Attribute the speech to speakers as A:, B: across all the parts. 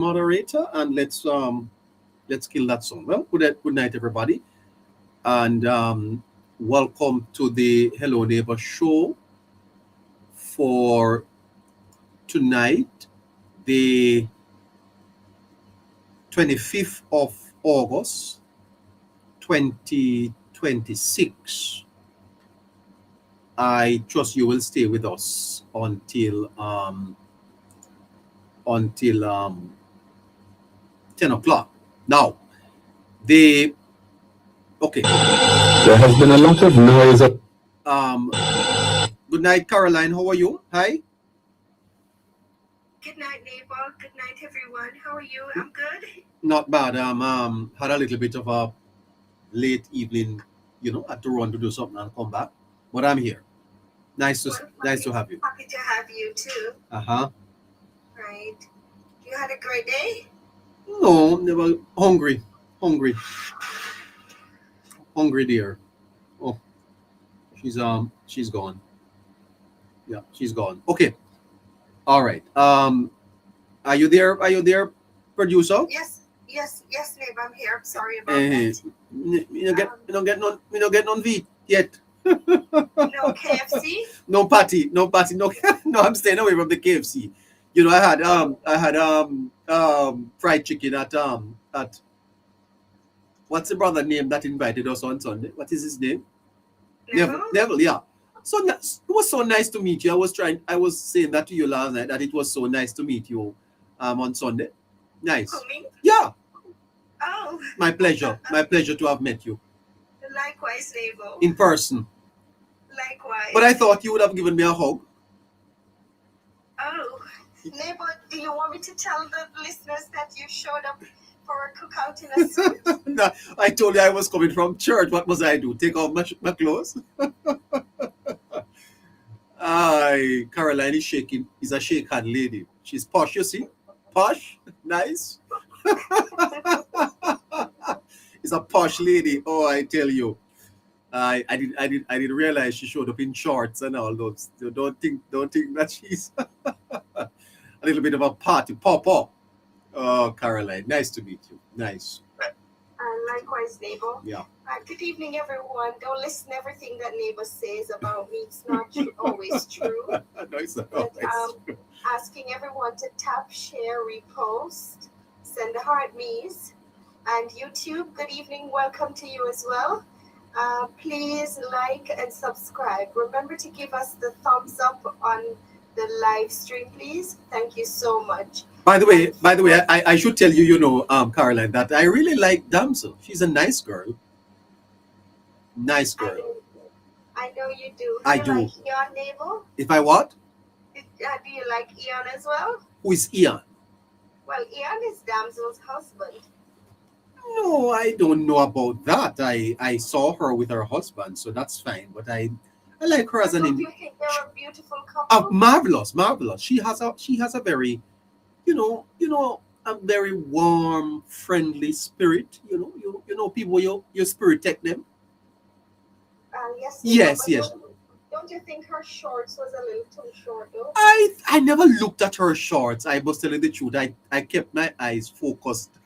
A: moderator, and let's kill that song. Well, good night, everybody, and welcome to the Hello Neighbor show for tonight, the 25th of August, 2026. I trust you will stay with us until 10 o'clock. Now, the okay.
B: There has been a lot of noise.
A: Good night, Caroline. How are you? Hi.
C: Good night, neighbor. Good night, everyone. How are you? I'm good.
A: Not bad. Had a little bit of a late evening. I had to run to do something and come back, but I'm here. Nice to have you.
C: Happy to have you too. Right. You had a great day?
A: No, never. Hungry, dear. Oh, she's gone. Yeah, she's gone. Okay. All right. Are you there, producer?
C: Yes, neighbor. I'm here. I'm sorry about that.
A: We don't get none meat yet.
C: No KFC?
A: No patty. No. No, I'm staying away from the KFC. I had fried chicken at what's the brother name that invited us on Sunday? What is his name? Neville, yeah. So it was so nice to meet you. I was saying that to you last night, that it was so nice to meet you on Sunday. Nice.
C: Coming?
A: Yeah.
C: Oh.
A: My pleasure to have met you.
C: Likewise, neighbor.
A: In person.
C: Likewise.
A: But I thought you would have given me a hug.
C: Oh. Neighbor, do you want me to tell the listeners that you showed up for a cookout in a suit?
A: No, I told you I was coming from church. What must I do? Take off my clothes? Caroline is shaking. Is a shake hand lady. She's posh, you see? Posh? Nice. Is a posh lady. Oh, I tell you. I didn't realize she showed up in shorts and all those. Don't think that she's a little bit of a party popper. Oh, Caroline, nice to meet you. Nice.
C: Likewise, neighbor.
A: Yeah.
C: Good evening, everyone. Don't listen to everything that neighbor says about me. It's not always true.
A: No, it's not always true.
C: Asking everyone to tap, share, repost, send the heart me's. And YouTube, good evening. Welcome to you as well. Please like and subscribe. Remember to give us the thumbs up on the live stream, please. Thank you so much.
A: By the way, I should tell you, Caroline, that I really like Damsel. She's a nice girl. Nice girl.
C: I know you do.
A: I
C: do.
A: do.
C: Like Ian, neighbor?
A: If I what?
C: Do you like Ian as well?
A: Who is Ian?
C: Well, Ian is Damsel's husband.
A: No, I don't know about that. I saw her with her husband, so that's fine. But I like her as an
C: Don't you think they're a beautiful couple?
A: marvelous. She has a very, a very warm, friendly spirit. You know people your spirit take them.
C: Yes.
A: Yes.
C: Don't you think her shorts was a little too short though?
A: I never looked at her shorts. I must tell you the truth. I kept my eyes focused.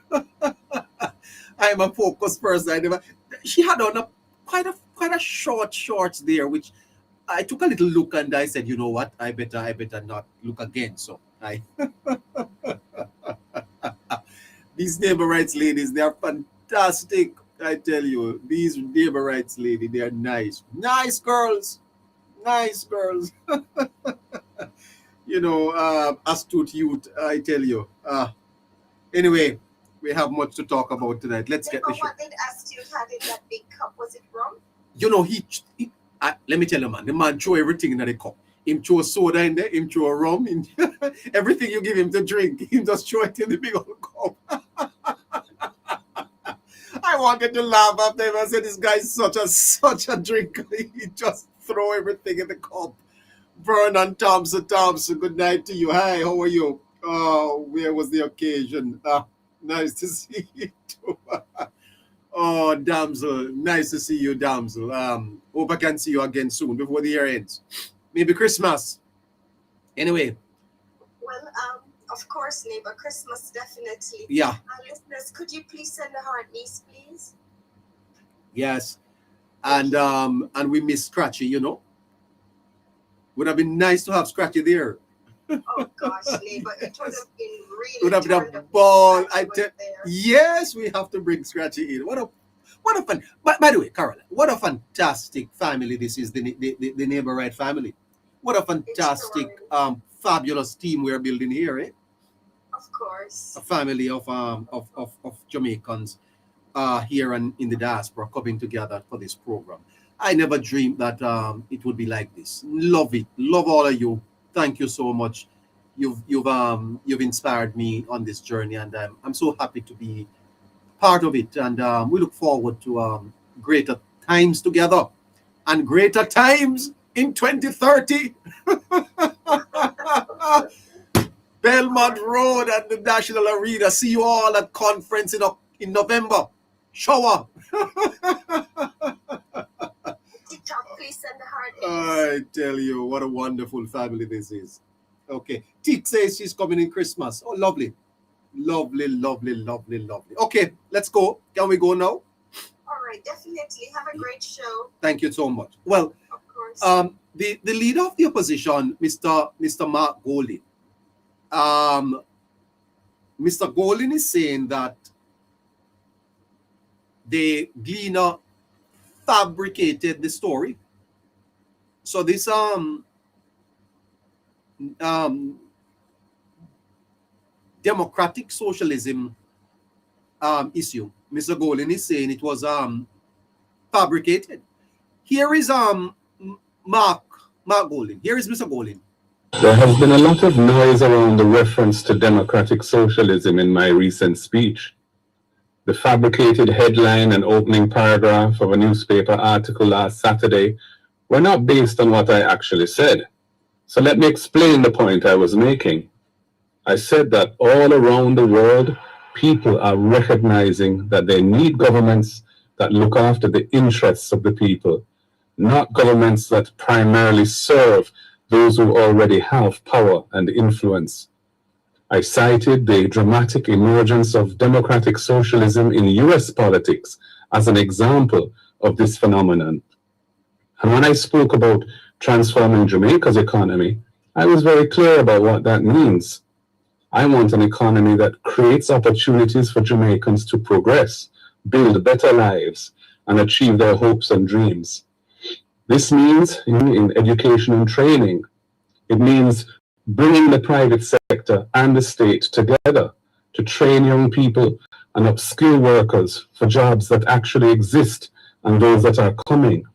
A: I'm a focused person. She had on quite a short shorts there, which I took a little look and I said, you know what? I better not look again. So these neighbor rights ladies, they are fantastic. I tell you, these neighbor rights ladies, they are nice. Nice girls. Astute youth, I tell you. Anyway, we have much to talk about tonight. Let's get the show.
C: What did Astute have in that big cup? Was it rum?
A: Let me tell you, man, the man throw everything in the cup. Him throw soda in there, him throw rum in everything you give him to drink, him just throw it in the big old cup. I wanted to laugh after him. I said, this guy is such a drinker. He just throw everything in the cup. Vernon Thompson, good night to you. Hi, how are you? Oh, where was the occasion? Nice to see you too. Oh, damsel, nice to see you, damsel. Hope I can see you again soon before the year ends. Maybe Christmas. Anyway.
C: Well, Of course, neighbor. Christmas, definitely.
A: Yeah.
C: Listeners, could you please send a heart, niece, please?
A: Yes.
C: Thank
A: And we miss Scratchy, you know. Would have been nice to have Scratchy there.
C: Oh gosh, neighbor, it would have been really
A: Would have been
C: turned
A: a
C: up.
A: ball.
C: I tell.
A: Yes, we have to bring Scratchy in. What a fun. By the way, Carol, what a fantastic family this is, the Neighbor Right family. What a fantastic, fabulous team we're building here, eh?
C: Of course.
A: A family of Jamaicans here and in the diaspora coming together for this program. I never dreamed that it would be like this. Love it. Love all of you. Thank you so much. You've inspired me on this journey, and I'm so happy to be part of it. And we look forward to greater times together and greater times in 2030. Belmont Road and the National Arena. See you all at conference in November. Shower.
C: TikTok, please send the heart.
A: I tell you, what a wonderful family this is. Okay. Tik says she's coming in Christmas. Oh, lovely. Lovely, lovely, lovely, lovely. Okay, let's go. Can we go now?
C: All right, definitely. Have a great show.
A: Thank you so much. Well,
C: of course.
A: The leader of the opposition, Mr. Mark Golding, Mr. Golding is saying that the Gleaner fabricated the story. So this democratic socialism issue, Mr. Golding is saying it was fabricated. Here is Mark Golding. Here is Mr. Golding.
B: There has been a lot of noise around the reference to democratic socialism in my recent speech. The fabricated headline and opening paragraph of a newspaper article last Saturday were not based on what I actually said. So let me explain the point I was making. I said that all around the world, people are recognizing that they need governments that look after the interests of the people, not governments that primarily serve those who already have power and influence. I cited the dramatic emergence of democratic socialism in US politics as an example of this phenomenon. And when I spoke about transforming Jamaica's economy, I was very clear about what that means. I want an economy that creates opportunities for Jamaicans to progress, build better lives, and achieve their hopes and dreams. This means in education and training. It means bringing the private sector and the state together to train young people and upskill workers for jobs that actually exist and those that are coming.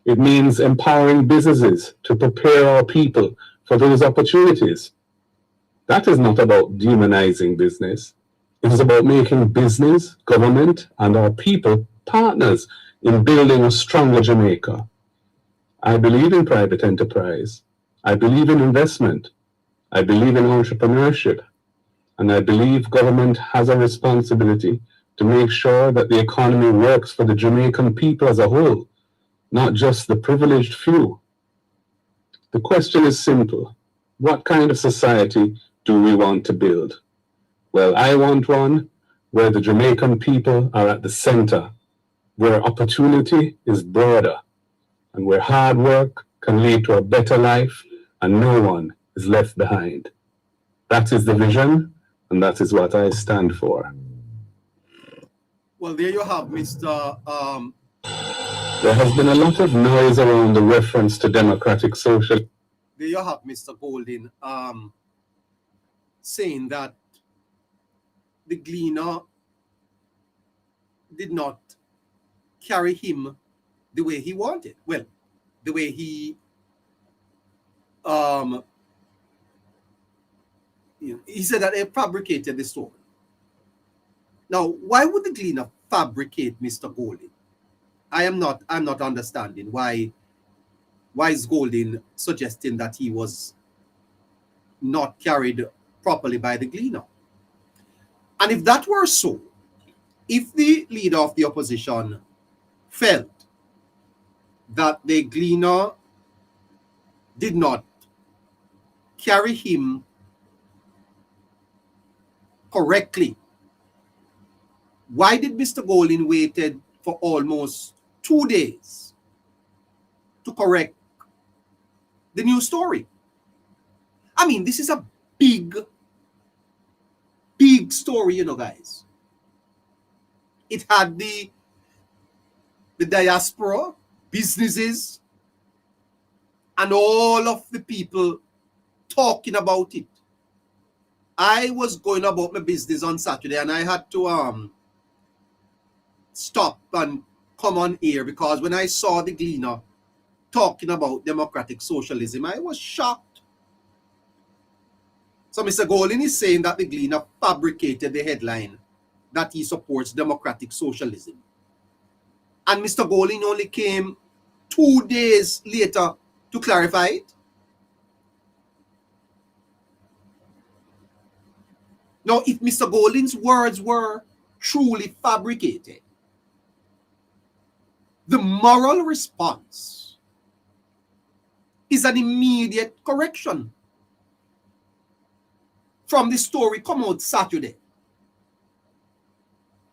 B: It means empowering businesses to prepare our people for those opportunities. That is not about demonizing business. It is about making business, government, and our people partners in building a stronger Jamaica. I believe in private enterprise. I believe in investment. I believe in entrepreneurship. And I believe government has a responsibility to make sure that the economy works for the Jamaican people as a whole, not just the privileged few. The question is simple. What kind of society do we want to build? Well, I want one where the Jamaican people are at the center, where opportunity is broader, and where hard work can lead to a better life and no one is left behind. That is the vision, and that is what I stand for.
A: Well, there you have, Mr.
B: There has been a lot of noise around the reference to democratic social.
A: There you have, Mr. Golding, saying that the Gleaner did not carry him the way he wanted. Well, the way he said that they fabricated the story. Now, why would the Gleaner fabricate Mr. Golding? I'm not understanding why is Golding suggesting that he was not carried properly by the Gleaner. And if that were so, if the leader of the opposition felt that the Gleaner did not carry him correctly. Why did Mr. Golding waited for almost 2 days to correct the news story? I mean, this is a big story, you know, guys. It had the diaspora, businesses, and all of the people talking about it. I was going about my business on Saturday and I had to stop and come on air because when I saw the Gleaner talking about democratic socialism, I was shocked. So Mr. Golding is saying that the Gleaner fabricated the headline that he supports democratic socialism. And Mr. Golding only came 2 days later to clarify it. Now, if Mr. Golding's words were truly fabricated, the moral response is an immediate correction from the story come out Saturday.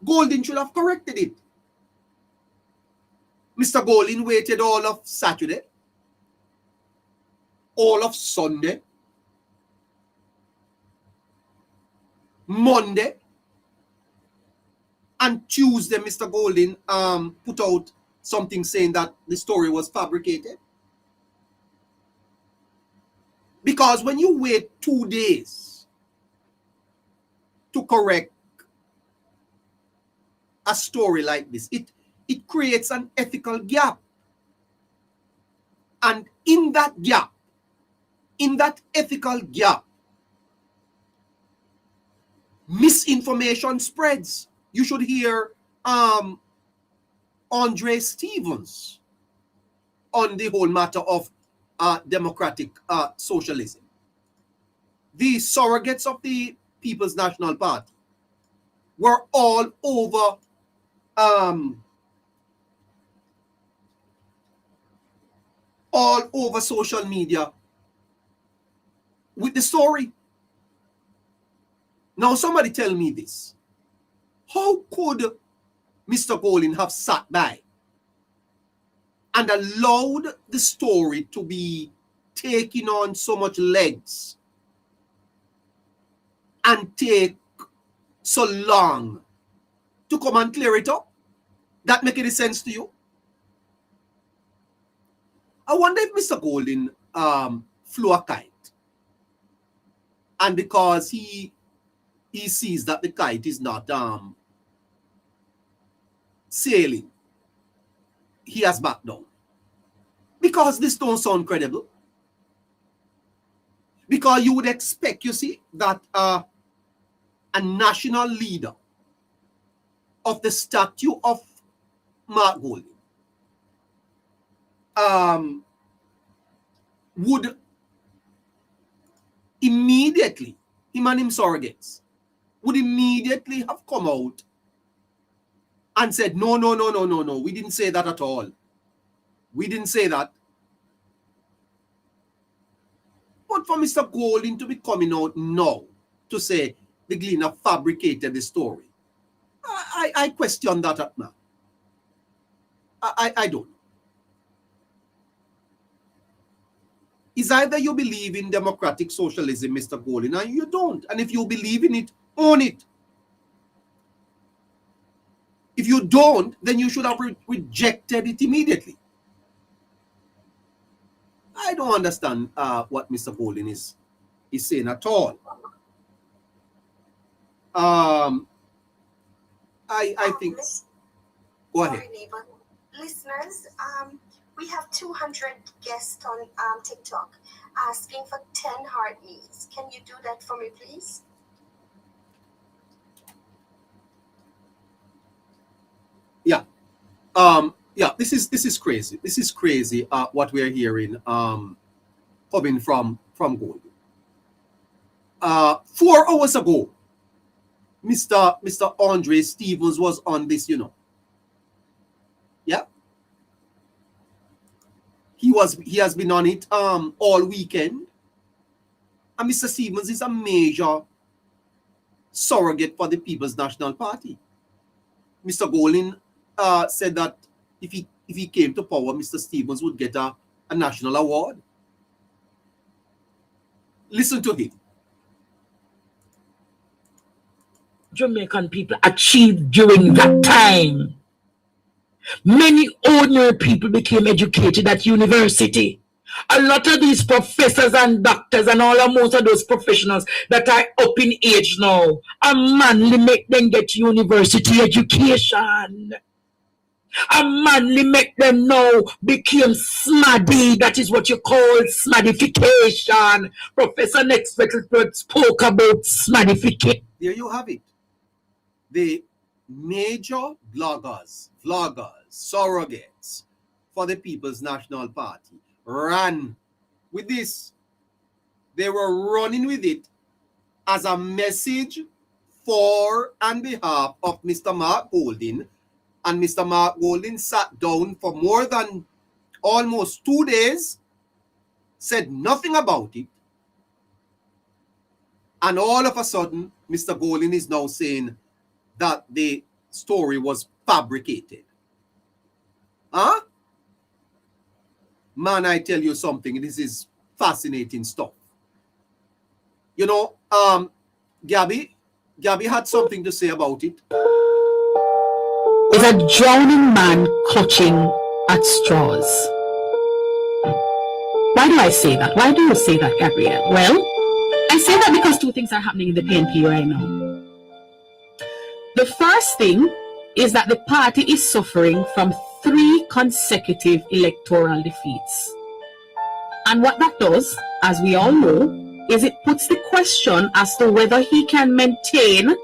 A: Golding should have corrected it. Mr. Golding waited all of Saturday, all of Sunday, Monday, and Tuesday. Mr. Golding put out something saying that the story was fabricated. Because when you wait 2 days to correct a story like this, it creates an ethical gap. And in that gap, in that ethical gap, misinformation spreads. You should hear Andre Stevens on the whole matter of democratic socialism. The surrogates of the People's National Party were all over social media with the story. Now, somebody tell me this. How could Mr. Golding have sat by and allowed the story to be taking on so much legs and take so long to come and clear it up? That make any sense to you? I wonder if Mr. Golding flew a kite, and because he sees that the kite is not sailing, he has backed down. Because this don't sound credible. Because you would expect, you see, that a national leader of the stature of Mark Golding would immediately, him and him surrogates, would immediately have come out and said, no, we didn't say that at all. We didn't say that. But for Mr. Golding to be coming out now to say the Gleaner fabricated the story, I question that now. I don't. It's either you believe in democratic socialism, Mr. Golding, or you don't. And if you believe in it, own it. If you don't, then you should have rejected it immediately. I don't understand what Mr. Golding is saying at all. I think. Go ahead.
C: Listeners, we have 200 guests on TikTok asking for 10 heart meals. Can you do that for me, please?
A: Yeah. This is crazy. This is crazy what we're hearing coming from Golding. 4 hours ago, Mr. Andre Stevens was on this, you know. Yeah. He has been on it all weekend. And Mr. Stevens is a major surrogate for the People's National Party. Mr. Golding said that if he came to power, Mr. Stevens would get a national award. Listen to him.
D: Jamaican people achieved during that time. Many ordinary people became educated at university. A lot of these professors and doctors and most of those professionals that are up in age now, a manly make them get university education. A manly make them now become smaddy. That is what you call smaddification. Professor Nextfeld spoke about smaddification.
A: There you have it. The major bloggers, vloggers, surrogates for the People's National Party ran with this. They were running with it as a message for and behalf of Mr. Mark Golding. And Mr. Mark Golding sat down for more than almost 2 days, said nothing about it. And all of a sudden, Mr. Golding is now saying that the story was fabricated. Huh? Man, I tell you something, this is fascinating stuff. You know, Gabby had something to say about it.
D: Is a drowning man clutching at straws. Why do I say that? Why do you say that, Gabrielle? Well, I say that because two things are happening in the PNP right now. The first thing is that the party is suffering from 3 consecutive electoral defeats. And what that does, as we all know, is it puts the question as to whether he can maintain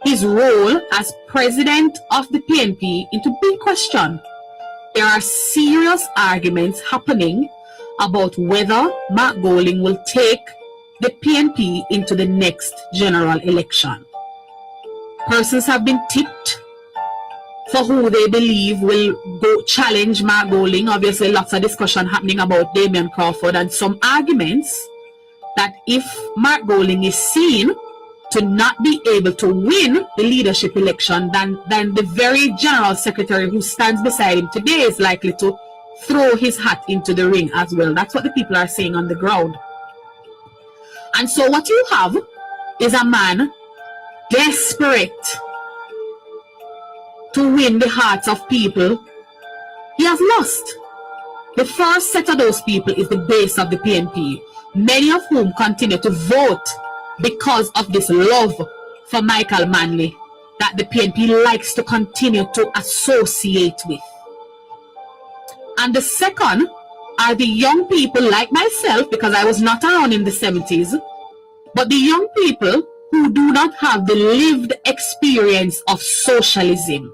D: his role as president of the PNP into big question. There are serious arguments happening about whether Mark Golding will take the PNP into the next general election. Persons have been tipped for who they believe will go challenge Mark Golding. Obviously, lots of discussion happening about Damian Crawford and some arguments that if Mark Golding is seen to not be able to win the leadership election, then the very general secretary who stands beside him today is likely to throw his hat into the ring as well. That's what the people are saying on the ground. And so what you have is a man desperate to win the hearts of people. He has lost. The first set of those people is the base of the PNP, many of whom continue to vote because of this love for Michael Manley that the PNP likes to continue to associate with. And the second are the young people like myself, because I was not around in the 70s, but the young people who do not have the lived experience of socialism.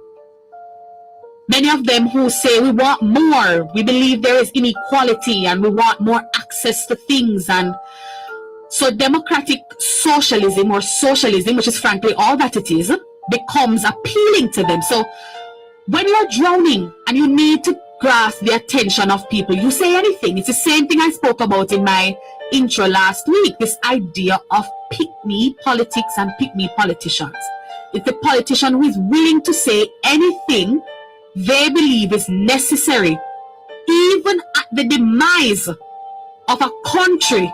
D: Many of them who say we want more, we believe there is inequality and we want more access to things. And so democratic socialism, or socialism, which is frankly all that it is, becomes appealing to them. So when you're drowning and you need to grasp the attention of people, you say anything. It's the same thing I spoke about in my intro last week, this idea of pick-me politics and pick-me politicians. It's the politician who is willing to say anything they believe is necessary, even at the demise of a country.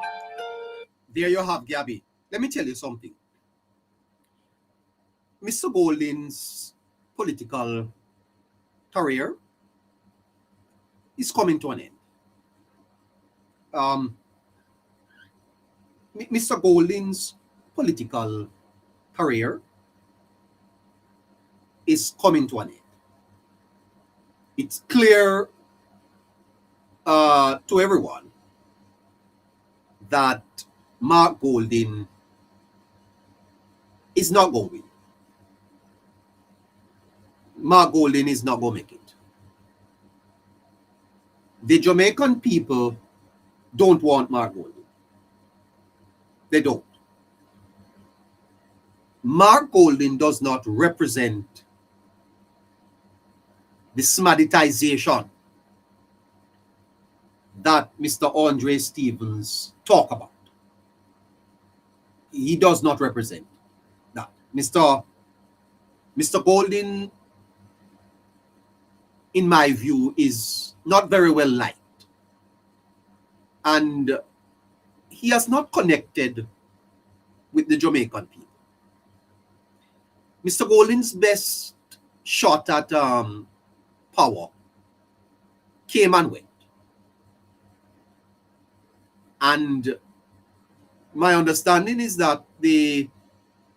A: There you have Gabby. Let me tell you something. Mr. Golding's political career is coming to an end. Mr. Golding's political career is coming to an end. It's clear to everyone that Mark Golding is not going to win. Mark Golding is not going to make it. The Jamaican people don't want Mark Golding. They don't. Mark Golding does not represent the smadditization that Mr. Andre Stevens talk about. He does not represent that. Mr. Golding, in my view, is not very well liked. And he has not connected with the Jamaican people. Mr. Golding's best shot at power came and went. And my understanding is that the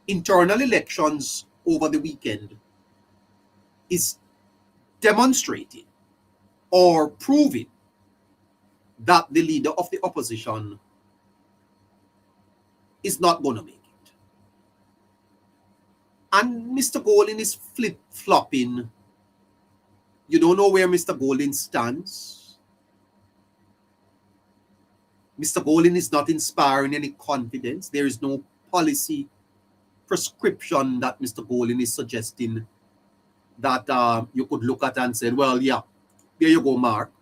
A: internal elections over the weekend is demonstrating or proving that the leader of the opposition is not going to make it. And Mr. Golding is flip-flopping. You don't know where Mr. Golding stands. Mr. Golding is not inspiring any confidence. There is no policy prescription that Mr. Golding is suggesting that you could look at and say, well, yeah, there you go, Mark.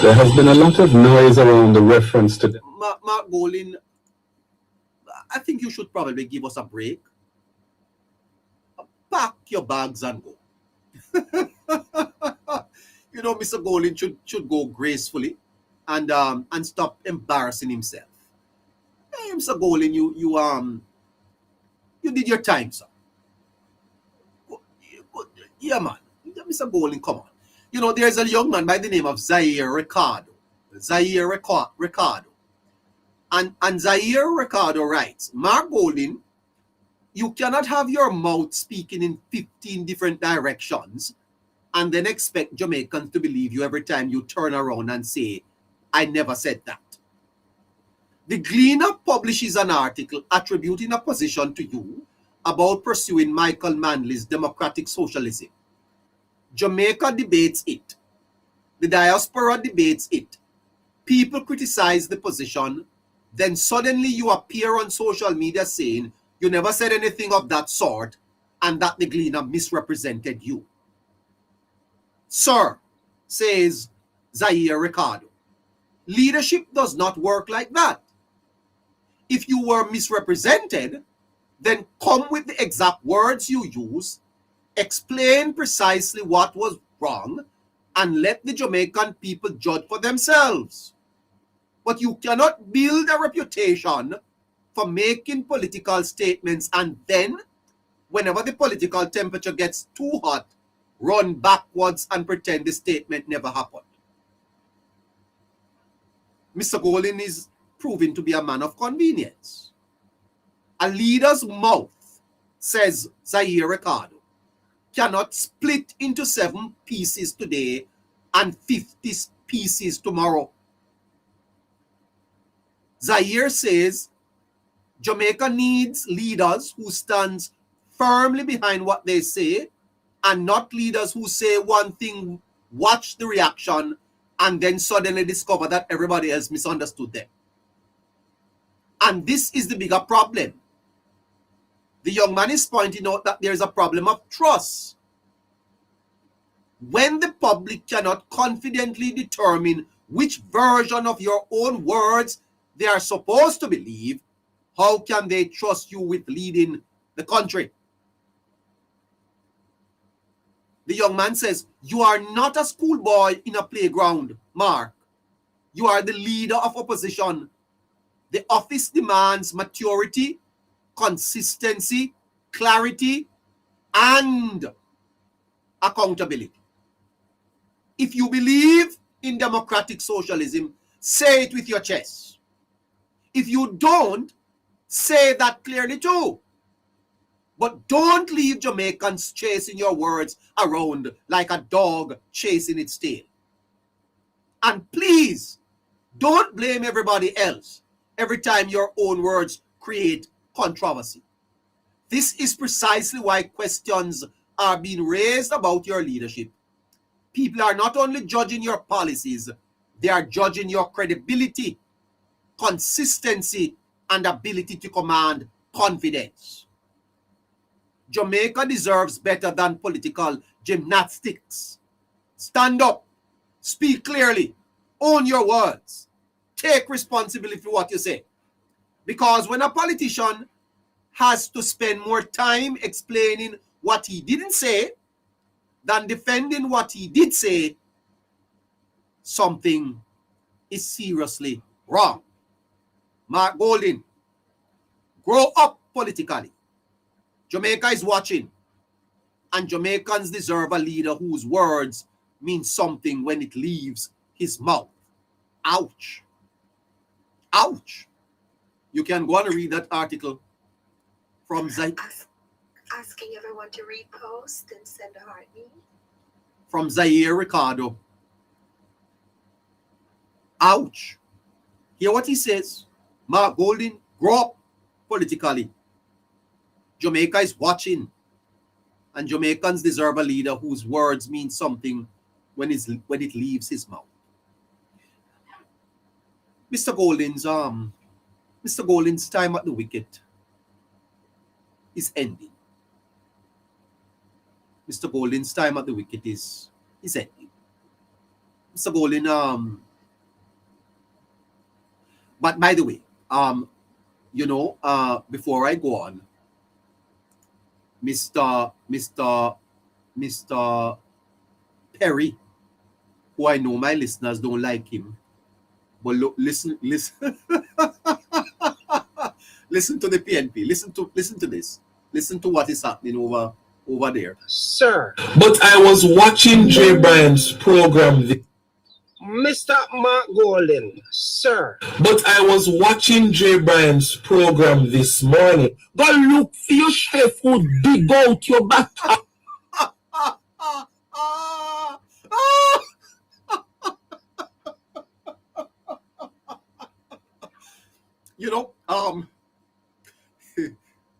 B: There has been a lot of noise around the reference to
A: Mark Golding, I think you should probably give us a break. Pack your bags and go. You know, Mr. Golding should go gracefully and stop embarrassing himself. Hey, Mr. Golding, you did your time, sir. Yeah, man. Mr. Golding, come on. You know, there's a young man by the name of Zaire Ricardo. And Zaire Ricardo writes, Mark Golding, you cannot have your mouth speaking in 15 different directions and then expect Jamaicans to believe you every time you turn around and say, I never said that. The Gleaner publishes an article attributing a position to you about pursuing Michael Manley's democratic socialism. Jamaica debates it. The diaspora debates it. People criticize the position. Then suddenly you appear on social media saying you never said anything of that sort and that the Gleaner misrepresented you. Sir, says Zaire Ricardo, leadership does not work like that. If you were misrepresented, then come with the exact words you use, explain precisely what was wrong, and let the Jamaican people judge for themselves. But you cannot build a reputation for making political statements and then, whenever the political temperature gets too hot, run backwards and pretend the statement never happened. Mr. Golding is proven to be a man of convenience. A leader's mouth, says Zaire Ricardo, cannot split into 7 pieces today and 50 pieces tomorrow. Zaire says Jamaica needs leaders who stand firmly behind what they say and not leaders who say one thing, watch the reaction, and then suddenly discover that everybody else misunderstood them. And this is the bigger problem. The young man is pointing out that there is a problem of trust. When the public cannot confidently determine which version of your own words they are supposed to believe, how can they trust you with leading the country? The young man says, you are not a schoolboy in a playground, Mark. You are the leader of opposition. The office demands maturity, consistency, clarity, and accountability. If you believe in democratic socialism, say it with your chest. If you don't, say that clearly too. But don't leave Jamaicans chasing your words around like a dog chasing its tail. And please, don't blame everybody else every time your own words create controversy. This is precisely why questions are being raised about your leadership. People are not only judging your policies, they are judging your credibility, consistency, and ability to command confidence. Jamaica deserves better than political gymnastics. Stand up, speak clearly, own your words, take responsibility for what you say. Because when a politician has to spend more time explaining what he didn't say than defending what he did say, something is seriously wrong. Mark Golding, grow up politically. Jamaica is watching, and Jamaicans deserve a leader whose words mean something when it leaves his mouth. Ouch. Ouch. You can go and read that article from
C: Asking everyone to repost and send a heart me.
A: From Zaire Ricardo. Ouch. Hear what he says. Mark Golding, grow up politically. Jamaica is watching, and Jamaicans deserve a leader whose words mean something when it leaves his mouth. Mr. Golding's time at the wicket is ending. Mr. Golding's time at the wicket is ending. Mr. Golding, but by the way, before I go on, Mr. Perry, who I know my listeners don't like him, but look, listen, listen to the PNP. Listen to this. Listen to what is happening over there.
E: Sir.
B: But I was watching Jay Bryan's program.
E: Mr. Mark Golding, sir.
B: But I was watching Jay Bryan's program this morning. Go look for your chef who dig out your back.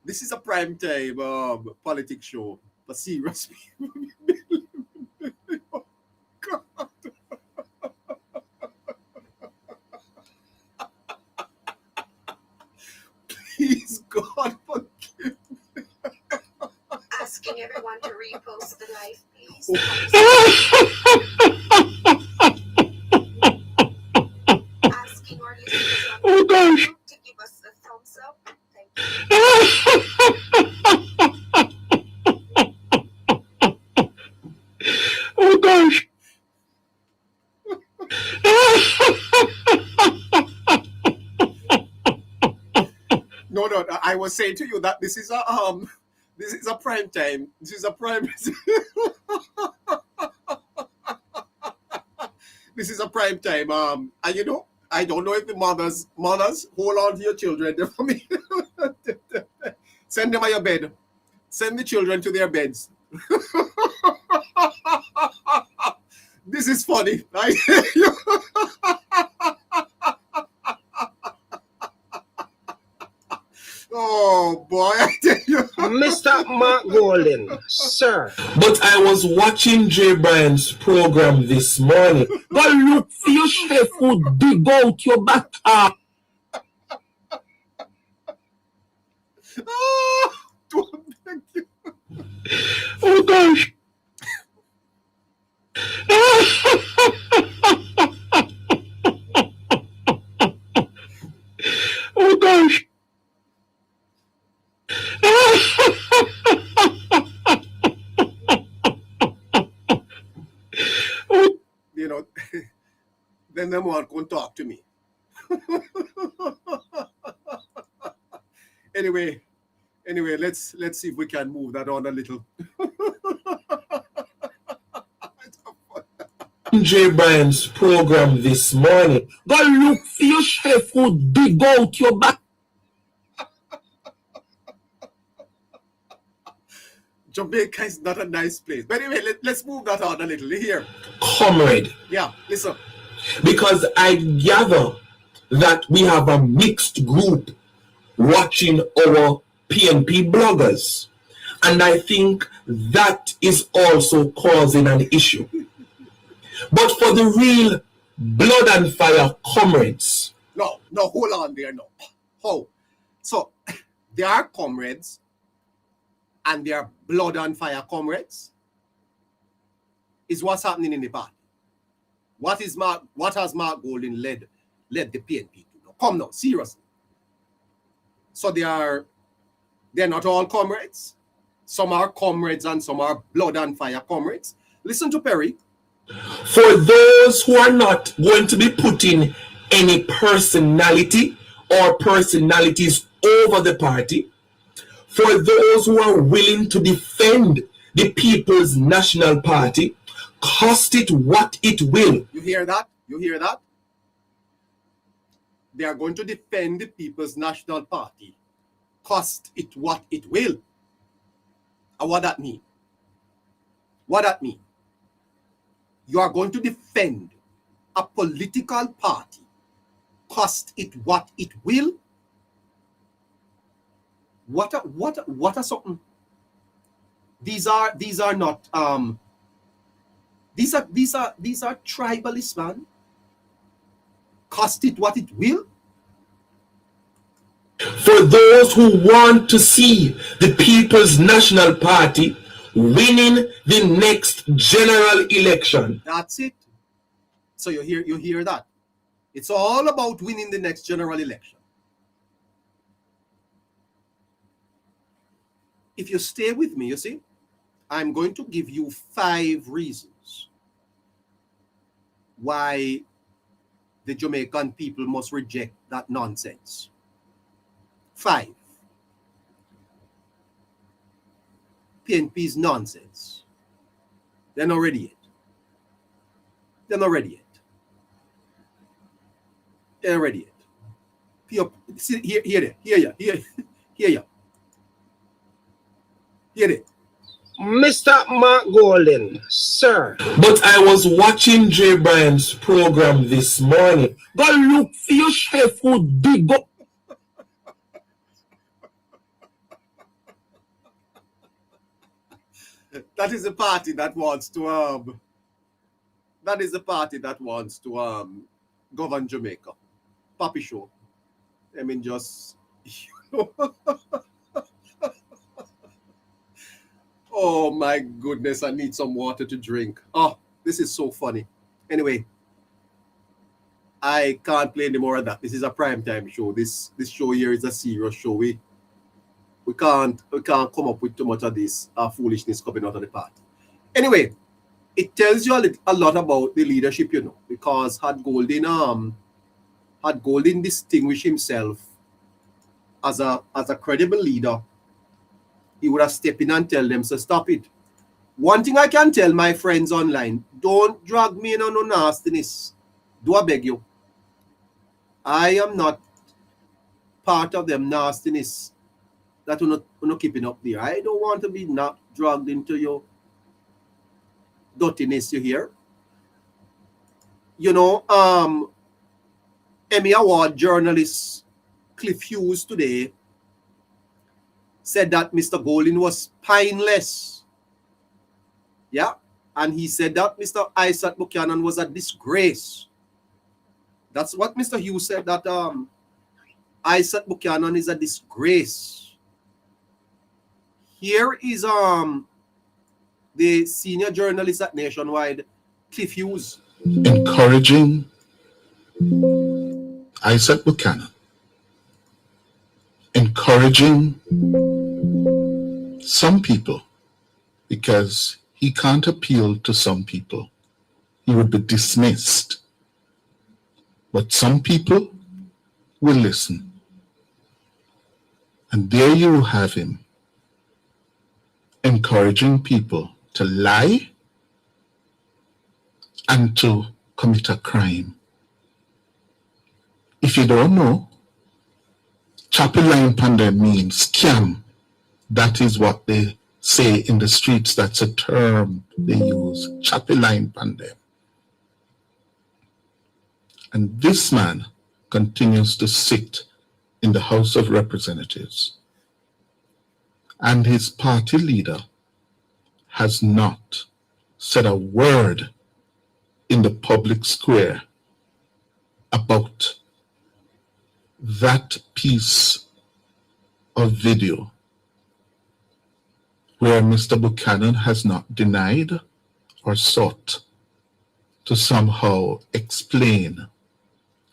A: This is a prime time politics show for serious people. God. Please, God, forgive me.
C: Asking everyone to repost the live, please. Asking our listeners on YouTube to give us a thumbs up. Thank you.
B: Oh gosh.
A: No, I was saying to you that this is a prime time. This is a prime. This is a prime time. And I don't know if the mothers hold on to your children for me. Send them to your bed. Send the children to their beds. This is funny. Oh boy, I tell you.
E: Mr. Mark Golding, sir.
B: But I was watching Jay Bryan's program this morning. Go look for your chef who dig out your back.
A: Thank you.
B: Oh gosh. Oh gosh.
A: Then them won't come talk to me. Anyway, let's see if we can move that on a little.
B: Jay Bryan's program this morning. Go look for your chef who dig out your back.
A: Jamaica is not a nice place. But anyway, let's move that on a little here.
B: Comrade.
A: Yeah, listen.
B: Because I gather that we have a mixed group watching our PNP bloggers. And I think that is also causing an issue. But for the real blood and fire comrades.
A: No, hold on there, no. How? So, there are comrades and they are blood and fire comrades, is what's happening in the party. What has Mark Golding led the PNP to do? Come now, seriously. So they're not all comrades. Some are comrades and some are blood and fire comrades. Listen to Perry.
F: For those who are not going to be putting any personality or personalities over the party, for those who are willing to defend the People's National Party, cost it what it will.
A: You hear that? You hear that? They are going to defend the People's National Party, cost it what it will. And what that mean? What that mean? You are going to defend a political party, cost it what it will. What are something? These are not these are tribalists, man. Cost it what it will.
F: For those who want to see the People's National Party winning the next general election.
A: That's it. So you hear that. It's all about winning the next general election. If you stay with me, you see, I'm going to give you 5 reasons why the Jamaican people must reject that nonsense. 5. PNP's nonsense. They're not ready yet. They're not ready yet. They're not ready yet. Hear it.
E: Mr. Mark Golden, sir.
F: But I was watching Jay Bryan's program this morning. Go look for your chef who big up.
A: That is a party that wants to govern Jamaica. Papi show. I mean, just oh my goodness, I need some water to drink. Oh, this is so funny. Anyway, I can't play any more of that. This is a primetime show. This show here is a serious show. We can't come up with too much of this foolishness coming out of the party. Anyway, it tells you a lot about the leadership, you know, because had Golden distinguished himself as a credible leader, he would have stepped in and tell them to stop it. One thing I can tell my friends online, don't drag me in on no nastiness. Do I beg you? I am not part of them nastiness that we're not keeping up there. I don't want to be not dragged into your dirtiness, you hear? You know, Emmy Award journalist Cliff Hughes today said that Mr. Golden was spineless. Yeah. And he said that Mr. Isaac Buchanan was a disgrace. That's what Mr. Hughes said, that Isaac Buchanan is a disgrace. Here is the senior journalist at Nationwide, Cliff Hughes.
G: Encouraging Isaac Buchanan. Encouraging some people, because he can't appeal to some people. He would be dismissed. But some people will listen. And there you have him, encouraging people to lie and to commit a crime. If you don't know, Chapeline Pandem means scam. That is what they say in the streets. That's a term they use, Chapeline Pandem. And this man continues to sit in the House of Representatives. And his party leader has not said a word in the public square about that piece of video where Mr. Buchanan has not denied or sought to somehow explain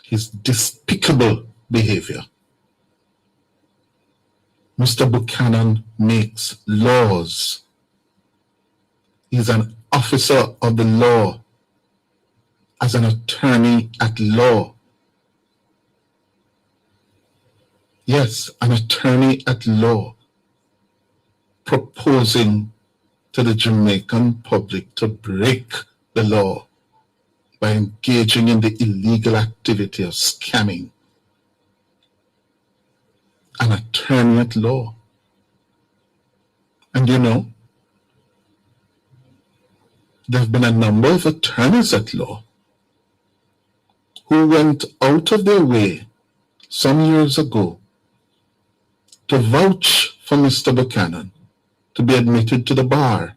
G: his despicable behavior. Mr. Buchanan makes laws. He's an officer of the law, as an attorney at law. Yes, an attorney at law, proposing to the Jamaican public to break the law by engaging in the illegal activity of scamming. An attorney at law. And you know, there have been a number of attorneys at law who went out of their way some years ago to vouch for Mr. Buchanan to be admitted to the bar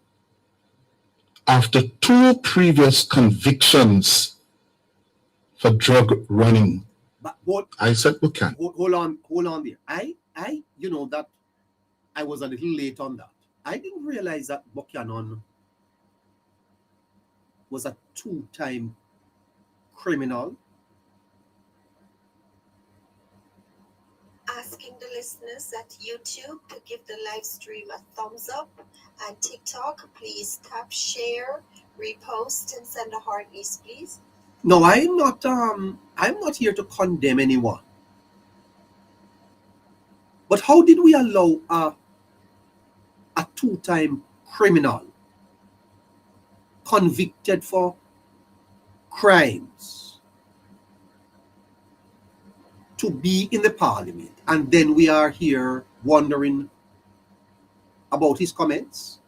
G: after 2 previous convictions for drug running.
A: But what?
G: I said Buchanan.
A: Hold on there. You know that I was a little late on that. I didn't realize that Buchanan was a 2-time criminal.
C: Asking the listeners at YouTube to give the live stream a thumbs up, and TikTok, please tap share, repost, and send a heart, please.
A: No, I'm not here to condemn anyone. But how did we allow a 2-time criminal convicted for crimes to be in the parliament, and then we are here wondering about his comments?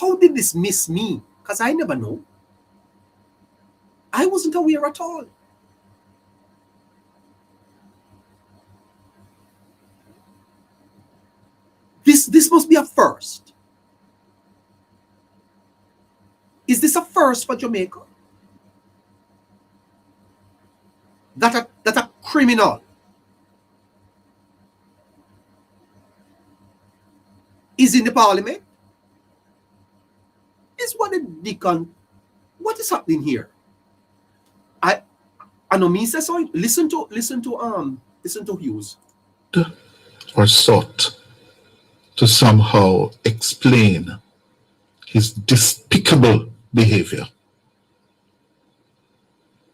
A: How did this miss me? Because I never know. I wasn't aware at all. This must be a first. Is this a first for Jamaica? That a criminal is in the parliament? Is what a deacon. What is happening here? I know me say so. Listen to Hughes.
G: Or sought to somehow explain his despicable behavior.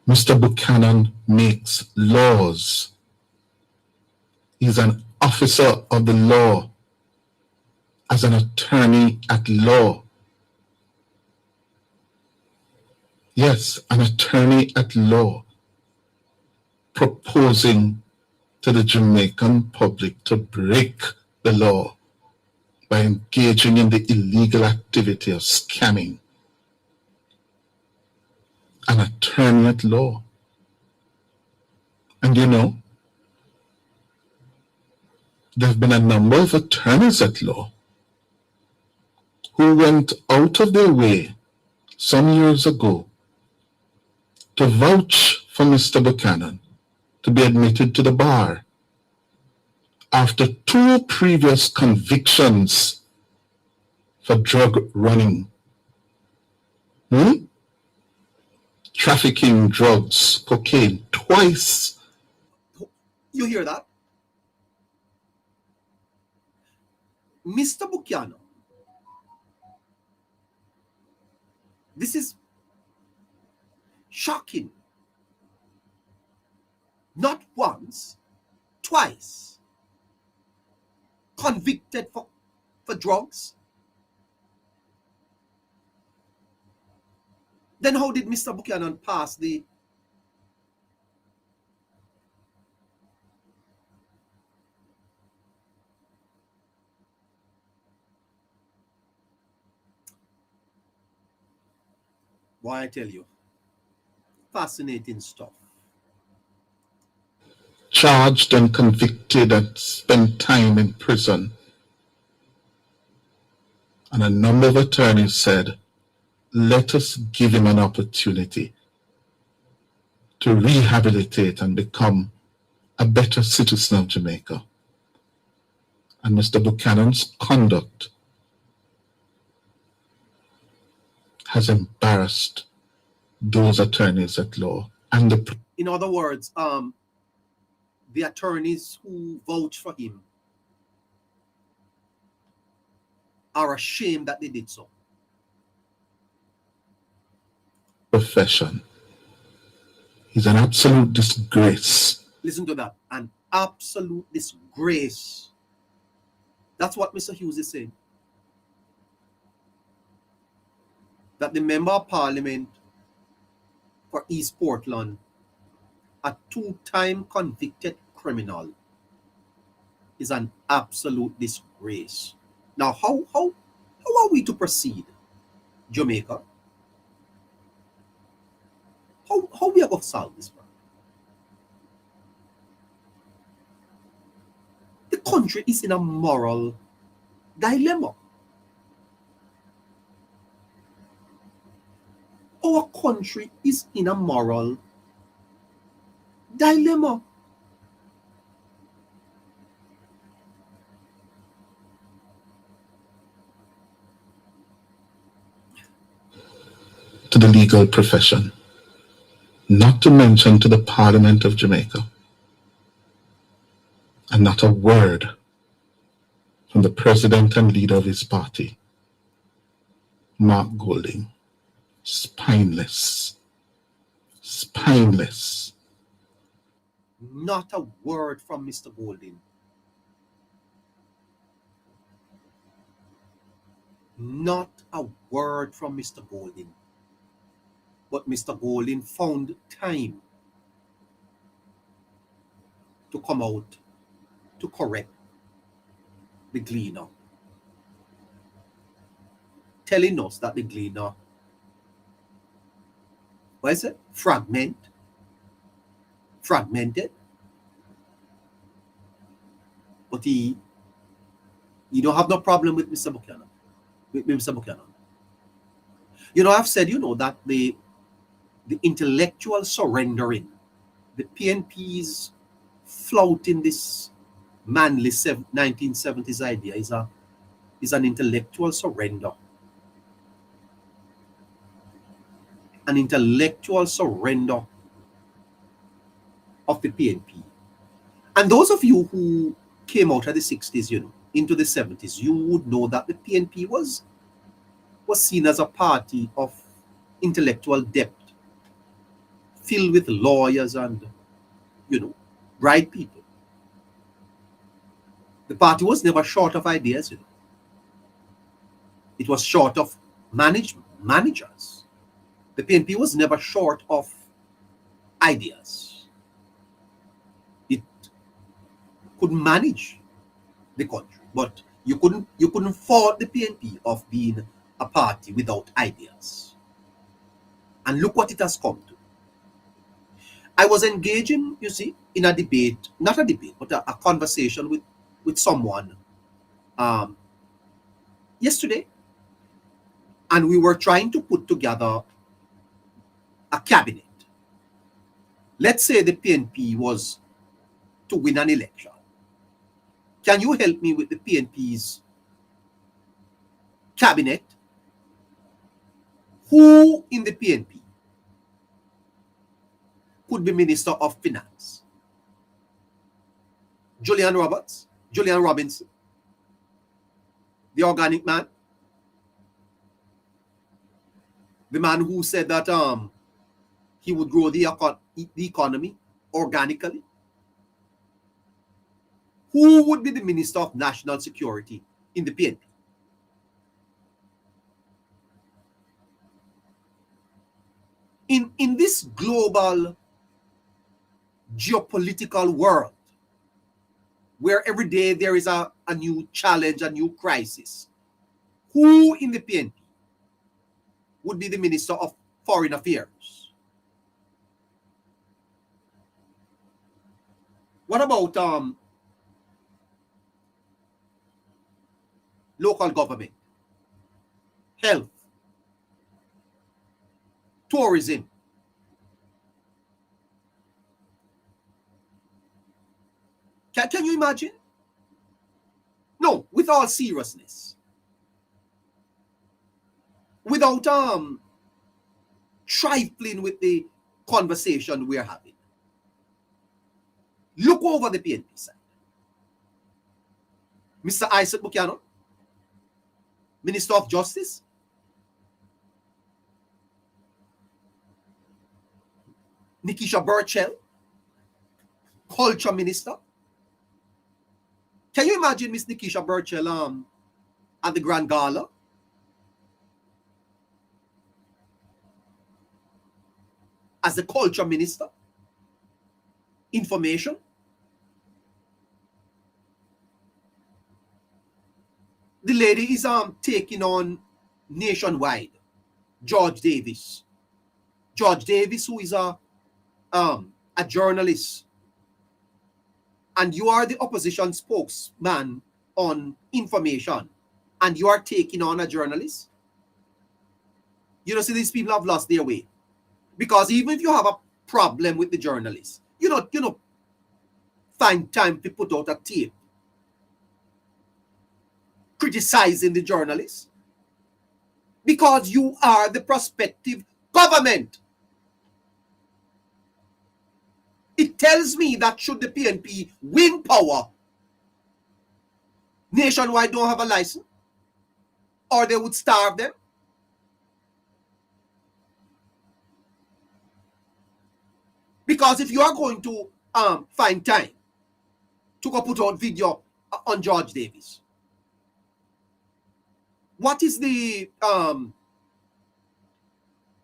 G: Mr. Buchanan makes laws. He's an officer of the law, as an attorney at law. Yes, an attorney at law, proposing to the Jamaican public to break the law by engaging in the illegal activity of scamming. An attorney at law. And you know, there have been a number of attorneys at law who went out of their way some years ago to vouch for Mr. Buchanan to be admitted to the bar after 2 previous convictions for drug running. Trafficking drugs, cocaine, twice.
A: You hear that? Mr. Buchanan. This is shocking. Not once, twice. Convicted for drugs. Then how did Mr. Buchanan pass the Why, I tell you, fascinating stuff.
G: Charged and convicted and spent time in prison. And a number of attorneys said, let us give him an opportunity to rehabilitate and become a better citizen of Jamaica. And Mr. Buchanan's conduct has embarrassed those attorneys at law. And
A: in other words, the attorneys who vouched for him are ashamed that they did so.
G: Profession is an absolute disgrace.
A: Listen to that. An absolute disgrace. That's what Mr. Hughes is saying. That the Member of Parliament for East Portland, a two-time convicted criminal, is an absolute disgrace. Now, how are we to proceed, Jamaica? How we are going to solve this problem? The country is in a moral dilemma. Our country is in a moral dilemma.
G: To the legal profession, not to mention to the Parliament of Jamaica, and not a word from the president and leader of his party, Mark Golding. Spineless. Spineless.
A: Not a word from Mr. Golding. Not a word from Mr. Golding. But Mr. Golding found time to come out to correct the Gleaner, telling us that the Gleaner, what is it? Fragmented. But he don't have no problem with Mr. Buchanan. With Mr. Buchanan. I've said, that the intellectual surrendering, the PNP's flouting this manly 1970s idea is an intellectual surrender. An intellectual surrender of the PNP. And those of you who came out of the 60s, into the 70s, you would know that the PNP was seen as a party of intellectual depth, filled with lawyers and, bright people. The party was never short of ideas, It was short of managers. The PNP was never short of ideas. It could manage the country, but you couldn't fault the PNP of being a party without ideas. And look what it has come to. I was engaging, in a debate, not a debate, but a conversation with someone yesterday. And we were trying to put together a cabinet. Let's say the PNP was to win an election. Can you help me with the PNP's cabinet? Who in the PNP could be Minister of Finance? Julian Robinson, the organic man, the man who said that he would grow the economy organically. Who would be the Minister of National Security in the PNP? In this global geopolitical world, where every day there is a new challenge, a new crisis, who in the PNP would be the Minister of Foreign Affairs? What about local government, health, tourism? Can you imagine? No, with all seriousness, without trifling with the conversation we're having, look over the PNP side. Mr. Isaac Buchanan, Minister of Justice? Nikisha Burchell, Culture Minister? Can you imagine Miss Nikisha Burchell at the Grand Gala? As the Culture Minister? Information? The lady is taking on nationwide George Davis. George Davis, who is a journalist, and you are the opposition spokesman on information, and you are taking on a journalist. You know, see, these people have lost their way, because even if you have a problem with the journalist, you know, find time to put out a tape criticizing the journalist, because you are the prospective government. It tells me that should the PNP win power, Nationwide don't have a license, or they would starve them. Because if you are going to find time to go put out video on George Davis, what is the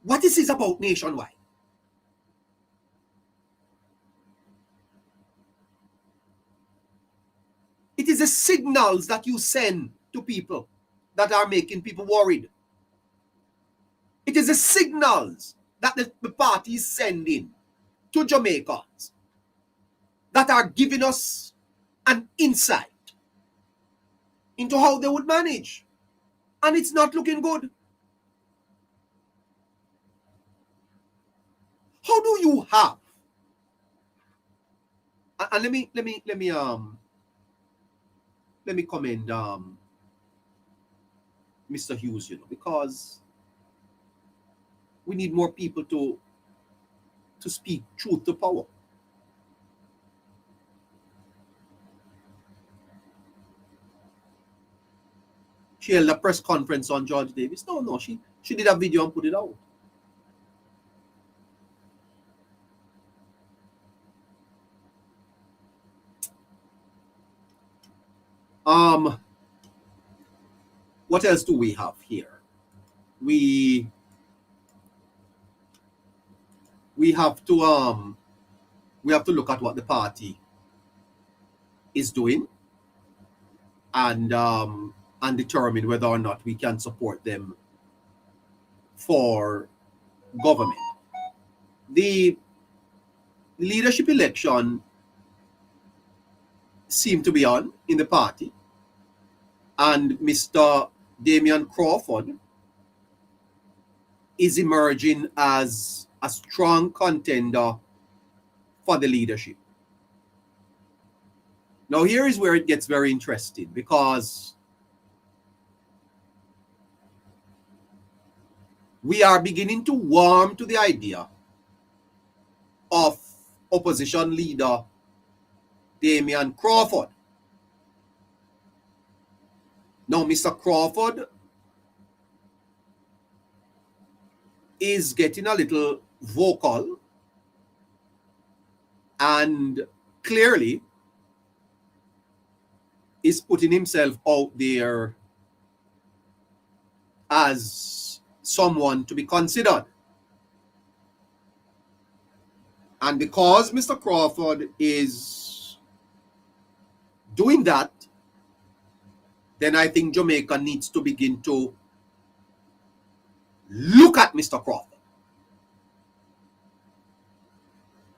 A: what is this about Nationwide? It is the signals that you send to people that are making people worried. It is the signals that the party is sending to Jamaicans that are giving us an insight into how they would manage. And it's not looking good. How do you have? And let me commend Mr. Hughes, you know, because we need more people to speak truth to power. She held a press conference on George Davis. No, she did a video and put it out. What else do we have here? We have to look at what the party is doing and determine whether or not we can support them for government. The leadership election seemed to be on in the party, and Mr. Damian Crawford is emerging as a strong contender for the leadership. Now, here is where it gets very interesting, because we are beginning to warm to the idea of opposition leader Damian Crawford. Now, Mr. Crawford is getting a little vocal and clearly is putting himself out there as someone to be considered. And because Mr. Crawford is doing that, then I think Jamaica needs to begin to look at Mr. Crawford.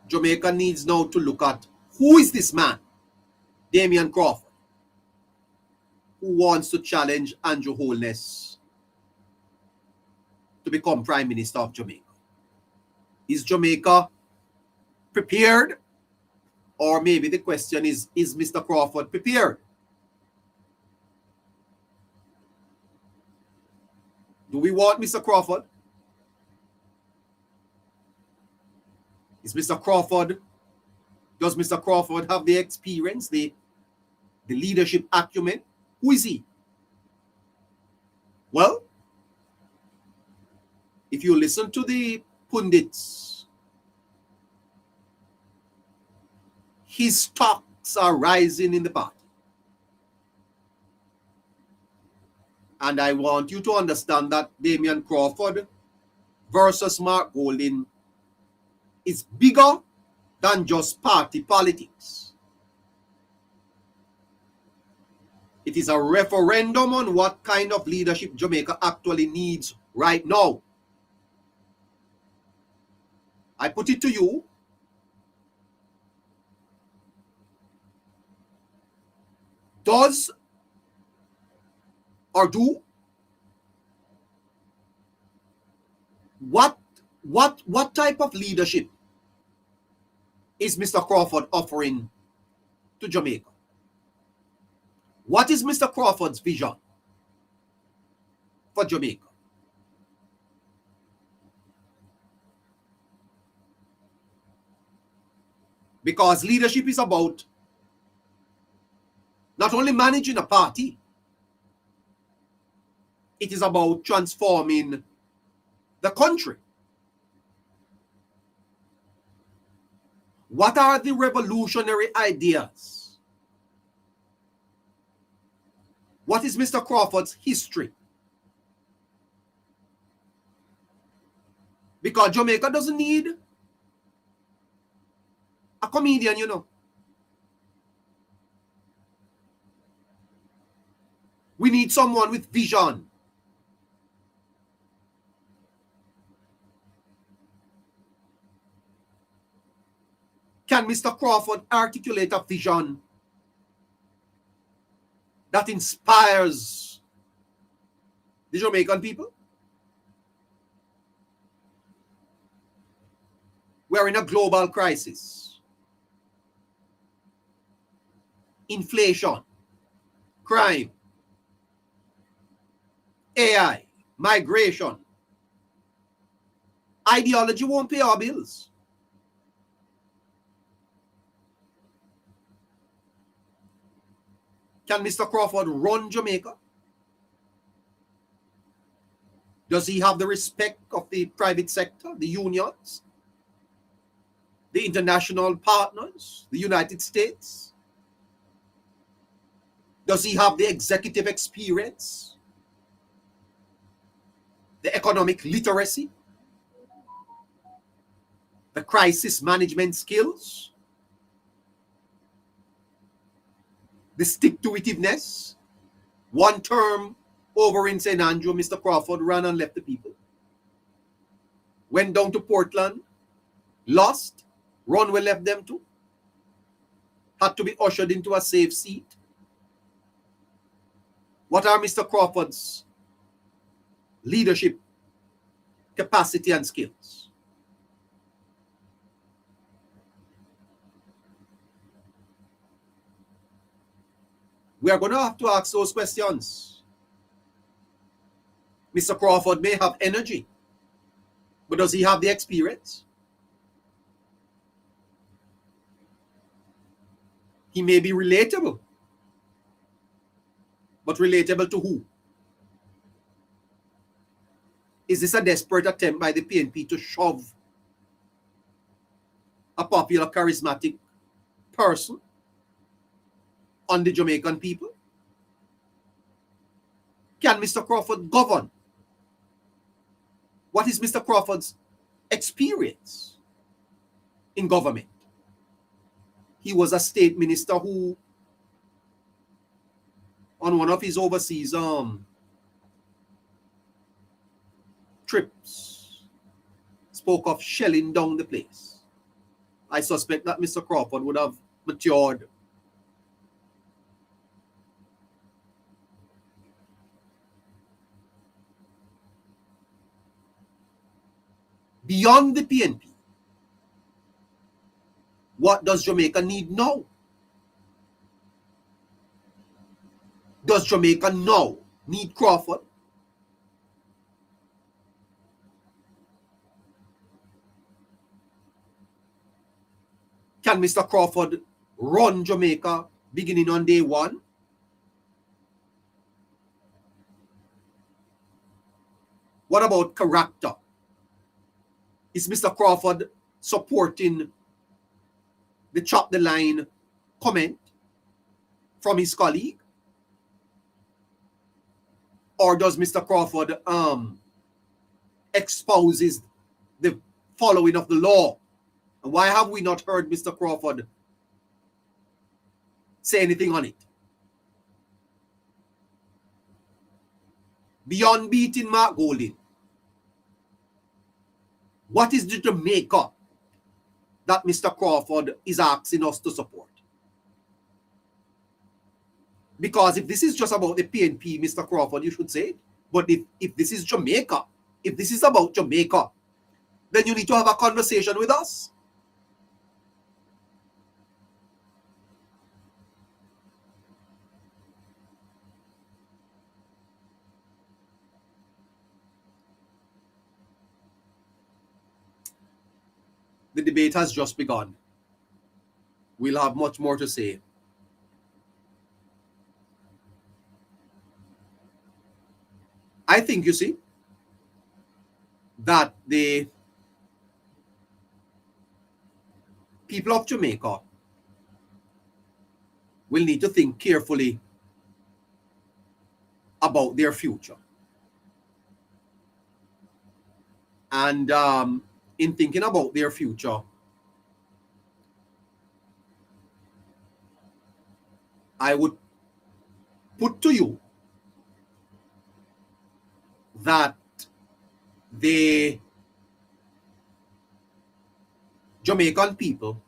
A: Jamaica needs now to look at who is this man, Damian Crawford, who wants to challenge Andrew Holness to become Prime Minister of Jamaica. Is Jamaica prepared? Or maybe the question is Mr. Crawford prepared? Do we want Mr. Crawford? Is Mr. Crawford, does Mr. Crawford have the experience, the leadership acumen? Who is he? Well, if you listen to the pundits, his stocks are rising in the party. And I want you to understand that Damian Crawford versus Mark Golding is bigger than just party politics. It is a referendum on what kind of leadership Jamaica actually needs right now. I put it to you, does or do what type of leadership is Mr. Crawford offering to Jamaica? What is Mr. Crawford's vision for Jamaica? Because leadership is about not only managing a party, it is about transforming the country. What are the revolutionary ideas? What is Mr. Crawford's history? Because Jamaica doesn't need a comedian, you know. We need someone with vision. Can Mr. Crawford articulate a vision that inspires the Jamaican people? We're in a global crisis. Inflation, crime, AI, migration. Ideology won't pay our bills. Can Mr. Crawford run Jamaica? Does he have the respect of the private sector, the unions, the international partners, the United States? Does he have the executive experience, the economic literacy, the crisis management skills, the stick-to-itiveness? One term over in St. Andrew, Mr. Crawford ran and left the people. Went down to Portland, lost, Runway left them too. Had to be ushered into a safe seat. What are Mr. Crawford's leadership capacity and skills? We are going to have to ask those questions. Mr. Crawford may have energy, but does he have the experience? He may be relatable, but relatable to who? Is this a desperate attempt by the PNP to shove a popular, charismatic person on the Jamaican people? Can Mr. Crawford govern? What is Mr. Crawford's experience in government? He was a state minister who, on one of his overseas trips, spoke of shelling down the place. I suspect that Mr. Crawford would have matured beyond the PNP. What does Jamaica need now? Does Jamaica now need Crawford? Can Mr. Crawford run Jamaica beginning on day one? What about character? Is Mr. Crawford supporting the chop the line comment from his colleague? Or does Mr. Crawford exposes the following of the law? And why have we not heard Mr. Crawford say anything on it? Beyond beating Mark Golding, what is the Jamaica that Mr. Crawford is asking us to support? Because if this is just about the PNP, Mr. Crawford, you should say it. But if this is Jamaica, if this is about Jamaica, then you need to have a conversation with us. The debate has just begun. We'll have much more to say. I think, you see, that the people of Jamaica will need to think carefully about their future. And in thinking about their future, I would put to you that the Jamaican people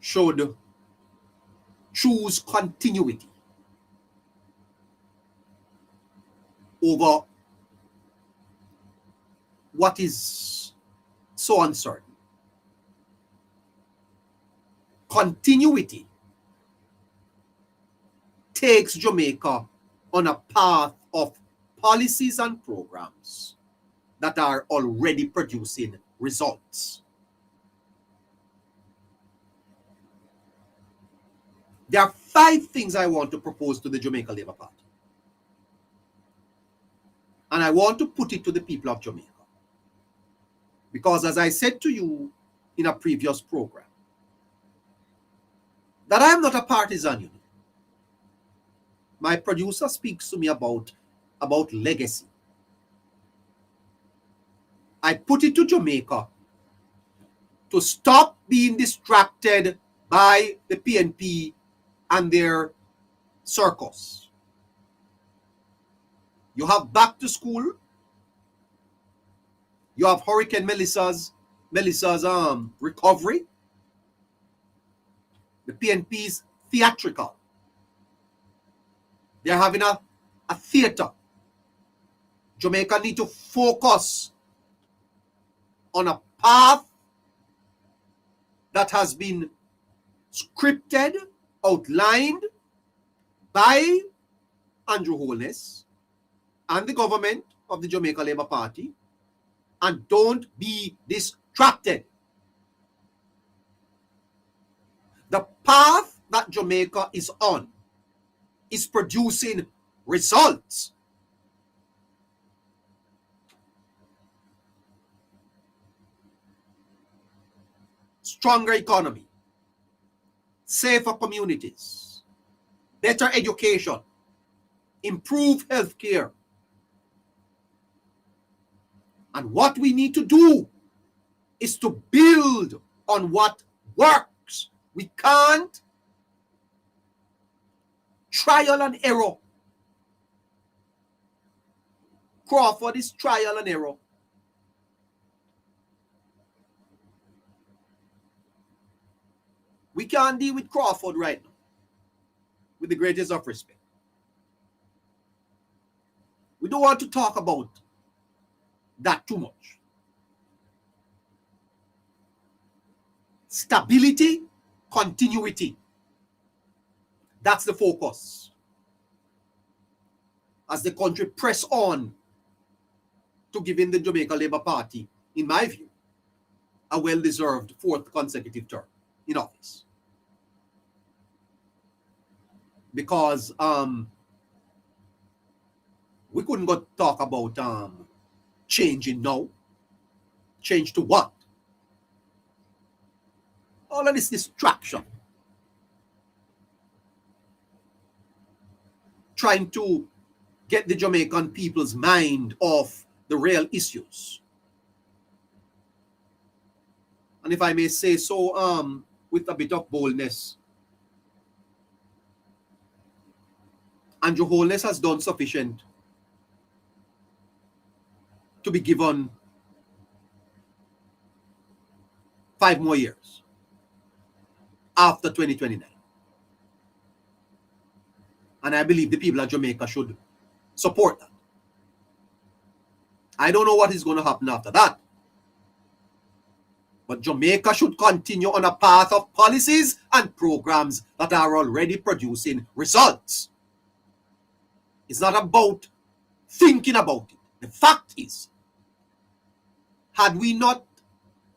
A: should choose continuity over what is so uncertain. Continuity takes Jamaica on a path of policies and programs that are already producing results. There are 5 things I want to propose to the Jamaica Labour Party. And I want to put it to the people of Jamaica. Because as I said to you in a previous program, that I am not a partisan unit. My producer speaks to me about legacy. I put it to Jamaica to stop being distracted by the PNP and their circus. You have back to school. You have Hurricane Melissa's recovery. The PNP's theatrical. They're having a theater. Jamaica need to focus on a path that has been scripted, outlined by Andrew Holness and the government of the Jamaica Labour Party, and don't be distracted. The path that Jamaica is on is producing results. Stronger economy, safer communities, better education, improved healthcare. And what we need to do is to build on what works. We can't trial and error. Crawford is trial and error. We can't deal with Crawford right now, with the greatest of respect. We don't want to talk about that too much. Stability, continuity. That's the focus. As the country press on to giving the Jamaica Labour Party, in my view, a well-deserved 4th consecutive term in office. Because We couldn't go talk about changing now. Change to what? All of this distraction. Trying to get the Jamaican people's mind off the real issues. And if I may say so, with a bit of boldness, Andrew Holness has done sufficient to be given 5 more years after 2029. And I believe the people of Jamaica should support that. I don't know what is going to happen after that. But Jamaica should continue on a path of policies and programs that are already producing results. It's not about thinking about it. The fact is, had we not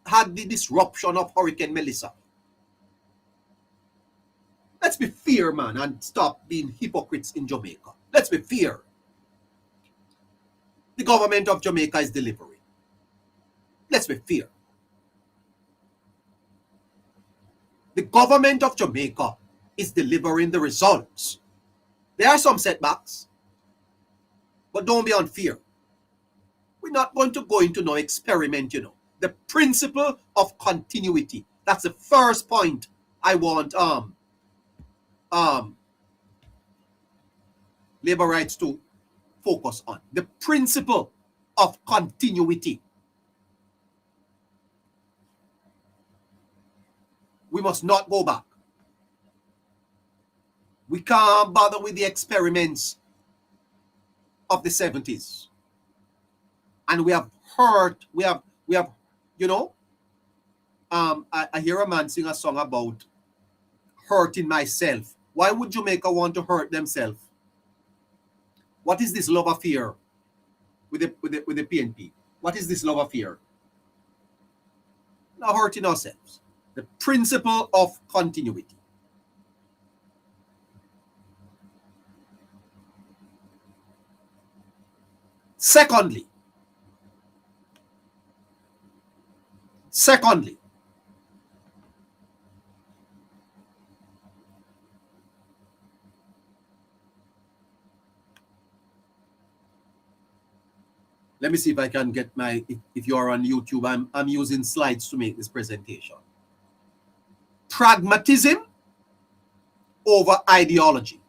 A: had the disruption of Hurricane Melissa, let's be fair, man, and stop being hypocrites in Jamaica. Let's be fair. The government of Jamaica is delivering. Let's be fair. The government of Jamaica is delivering the results. There are some setbacks, but don't be unfair. We're not going to go into no experiment, you know. The principle of continuity. That's the first point I want labor rights to focus on. The principle of continuity. We must not go back. We can't bother with the experiments of the 70s. And we have heard, we have, you know, I hear a man sing a song about hurting myself. Why would Jamaica want to hurt themselves? What is this love affair with the PNP? What is this love affair? Not hurting ourselves. The principle of continuity. Secondly, let me see if I can get if you are on YouTube, I'm using slides to make this presentation. Pragmatism over ideology.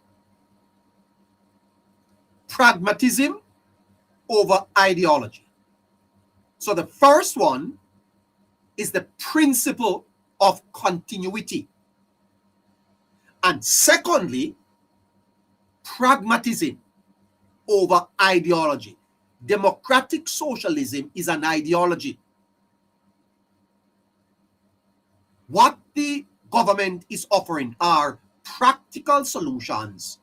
A: Pragmatism over ideology. So the first one is the principle of continuity. And secondly, pragmatism over ideology. Democratic socialism is an ideology. What the government is offering are practical solutions.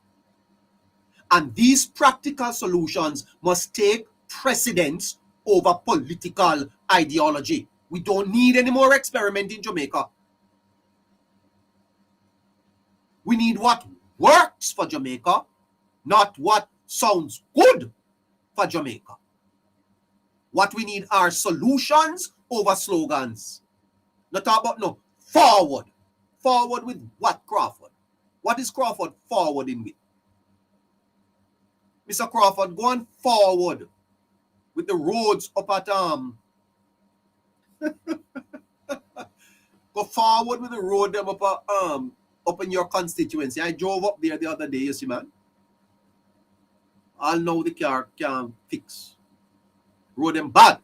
A: And these practical solutions must take precedence over political ideology. We don't need any more experiment in Jamaica. We need what works for Jamaica, not what sounds good for Jamaica. What we need are solutions over slogans. Not talk about no forward. Forward with what, Crawford? What is Crawford forwarding with? Mr. Crawford, go on forward with the roads up at go forward with the road them up in your constituency. I drove up there the other day, you see, man. I'll know the car can fix. Road them bad.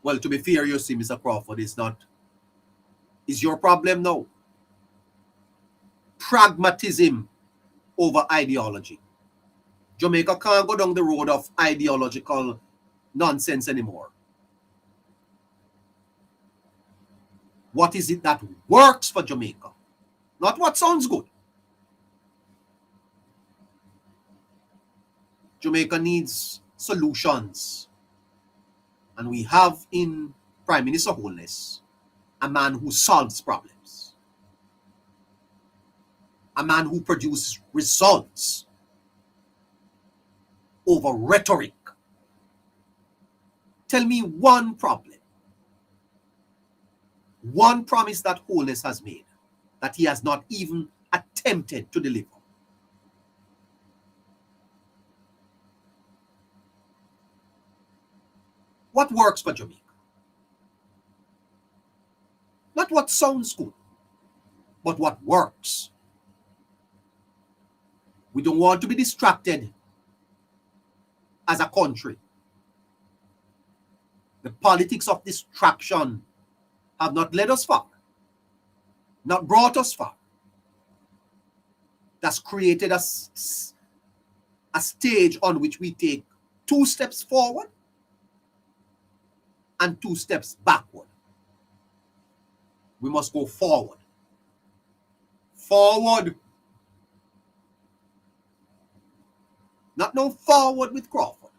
A: Well, to be fair, you see, Mr. Crawford, it's your problem now. Pragmatism over ideology. Jamaica can't go down the road of ideological nonsense anymore. What is it that works for Jamaica? Not what sounds good. Jamaica needs solutions. And we have in Prime Minister Holness a man who solves problems. A man who produces results. over rhetoric. Tell me one problem, one promise that Holness has made that he has not even attempted to deliver. What works for Jamaica? Not what sounds good, but what works. We don't want to be distracted as a country. The politics of distraction have not led us far, not brought us far. That's created a stage on which we take 2 steps forward and 2 steps backward. We must go forward. Forward. Not no forward with Crawford,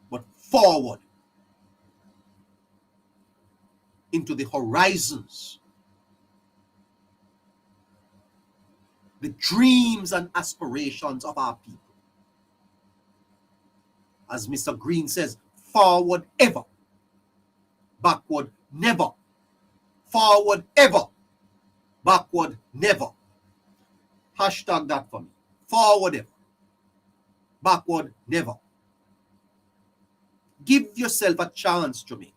A: but forward into the horizons, the dreams and aspirations of our people. As Mr. Green says, forward ever, backward never. Forward ever, backward never. Hashtag that for me. Forward ever, backward never. Give yourself a chance, Jamaica.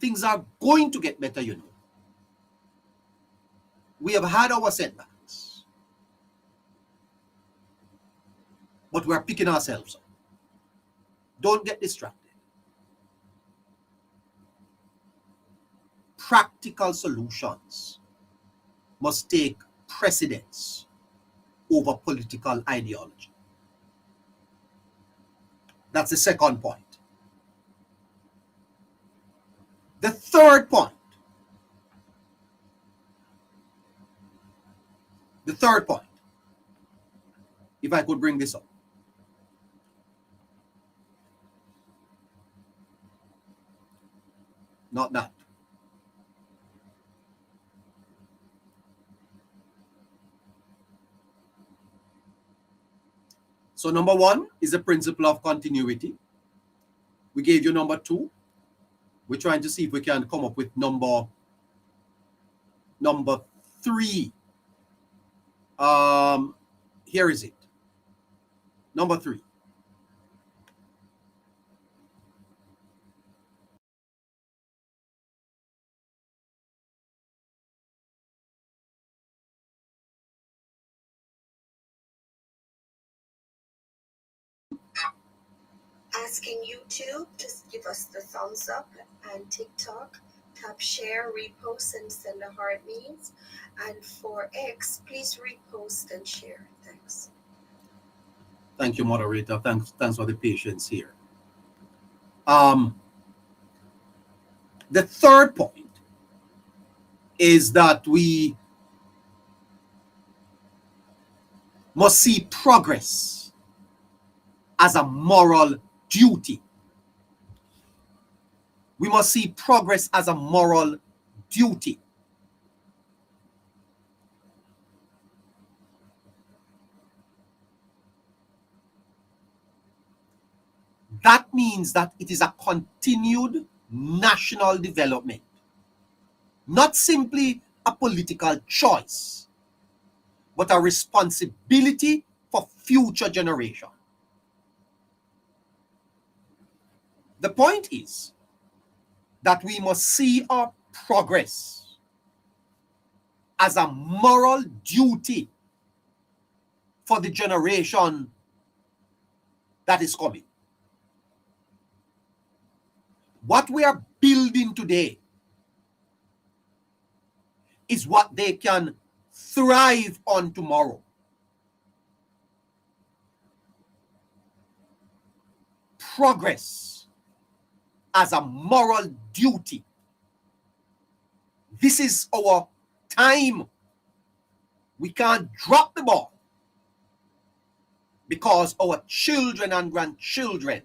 A: Things are going to get better, you know. We have had our setbacks, but we're picking ourselves up. Don't get distracted. Practical solutions must take precedence over political ideology. That's the second point. The third point. If I could bring this up. Not that. So number 1 is the principle of continuity. We gave you number 2. We're trying to see if we can come up with number 3. Here is it. Number 3.
C: Asking YouTube, just give us the thumbs up, and TikTok, tap share, repost, and send a heart means. And for X, please repost and share. Thanks.
A: Thank you, moderator. Thanks for the patience here. The third point is that we must see progress as a moral duty. We must see progress as a moral duty. That means that it is a continued national development, not simply a political choice, but a responsibility for future generations. The point is that we must see our progress as a moral duty for the generation that is coming. What we are building today is what they can thrive on tomorrow. Progress as a moral duty. This is our time. We can't drop the ball because our children and grandchildren,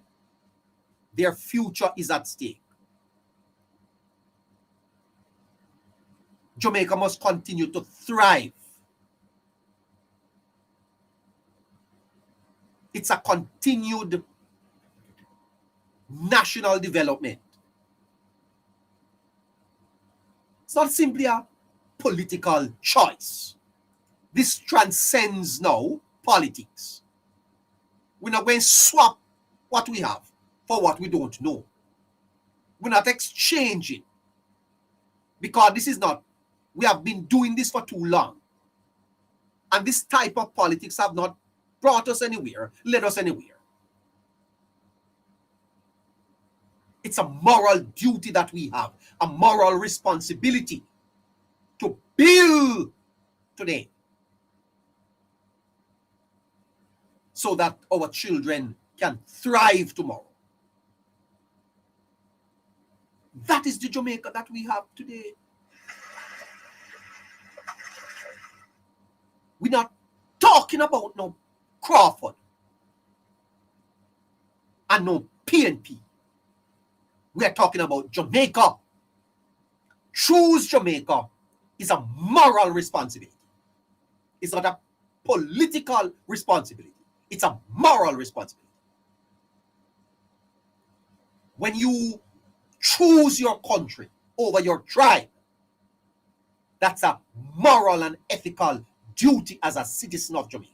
A: their future is at stake. Jamaica must continue to thrive It's a continued national development. It's not simply a political choice. This transcends now politics. We're not going to swap what we have for what we don't know. We're not exchanging, because this is not, we have been doing this for too long. And this type of politics have not brought us anywhere, led us anywhere. It's a moral duty that we have, a moral responsibility to build today so that our children can thrive tomorrow. That is the Jamaica that we have today. We're not talking about no Crawford and no PNP. We are talking about Jamaica. Choose Jamaica is a moral responsibility. It's not a political responsibility. It's a moral responsibility. When you choose your country over your tribe, that's a moral and ethical duty as a citizen of Jamaica.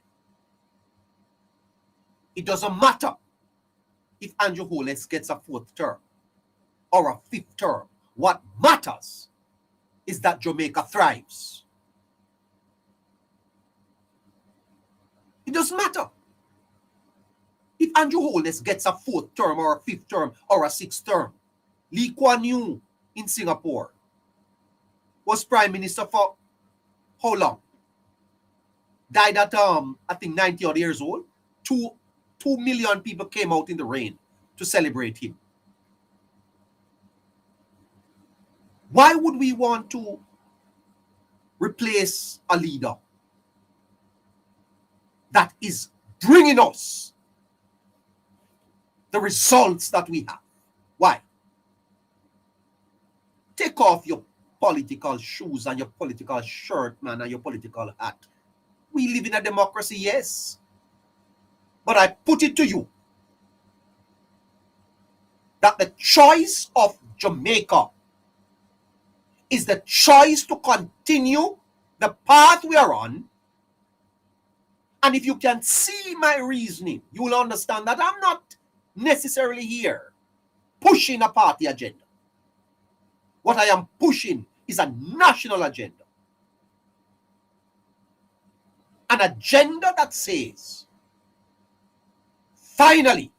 A: It doesn't matter if Andrew Holness gets a 4th term or a 5th term. What matters is that Jamaica thrives. It doesn't matter if Andrew Holness gets a 4th term or a 5th term or a 6th term. Lee Kuan Yew in Singapore was prime minister for how long? Died at I think 90 odd years old. 2 million people came out in the rain to celebrate him. Why would we want to replace a leader that is bringing us the results that we have? Why? Take off your political shoes and your political shirt, man, and your political hat. We live in a democracy, yes. But I put it to you that the choice of Jamaica is the choice to continue the path we are on. And if you can see my reasoning, you will understand that I'm not necessarily here pushing a party agenda. What I am pushing is a national agenda. An agenda that says, finally,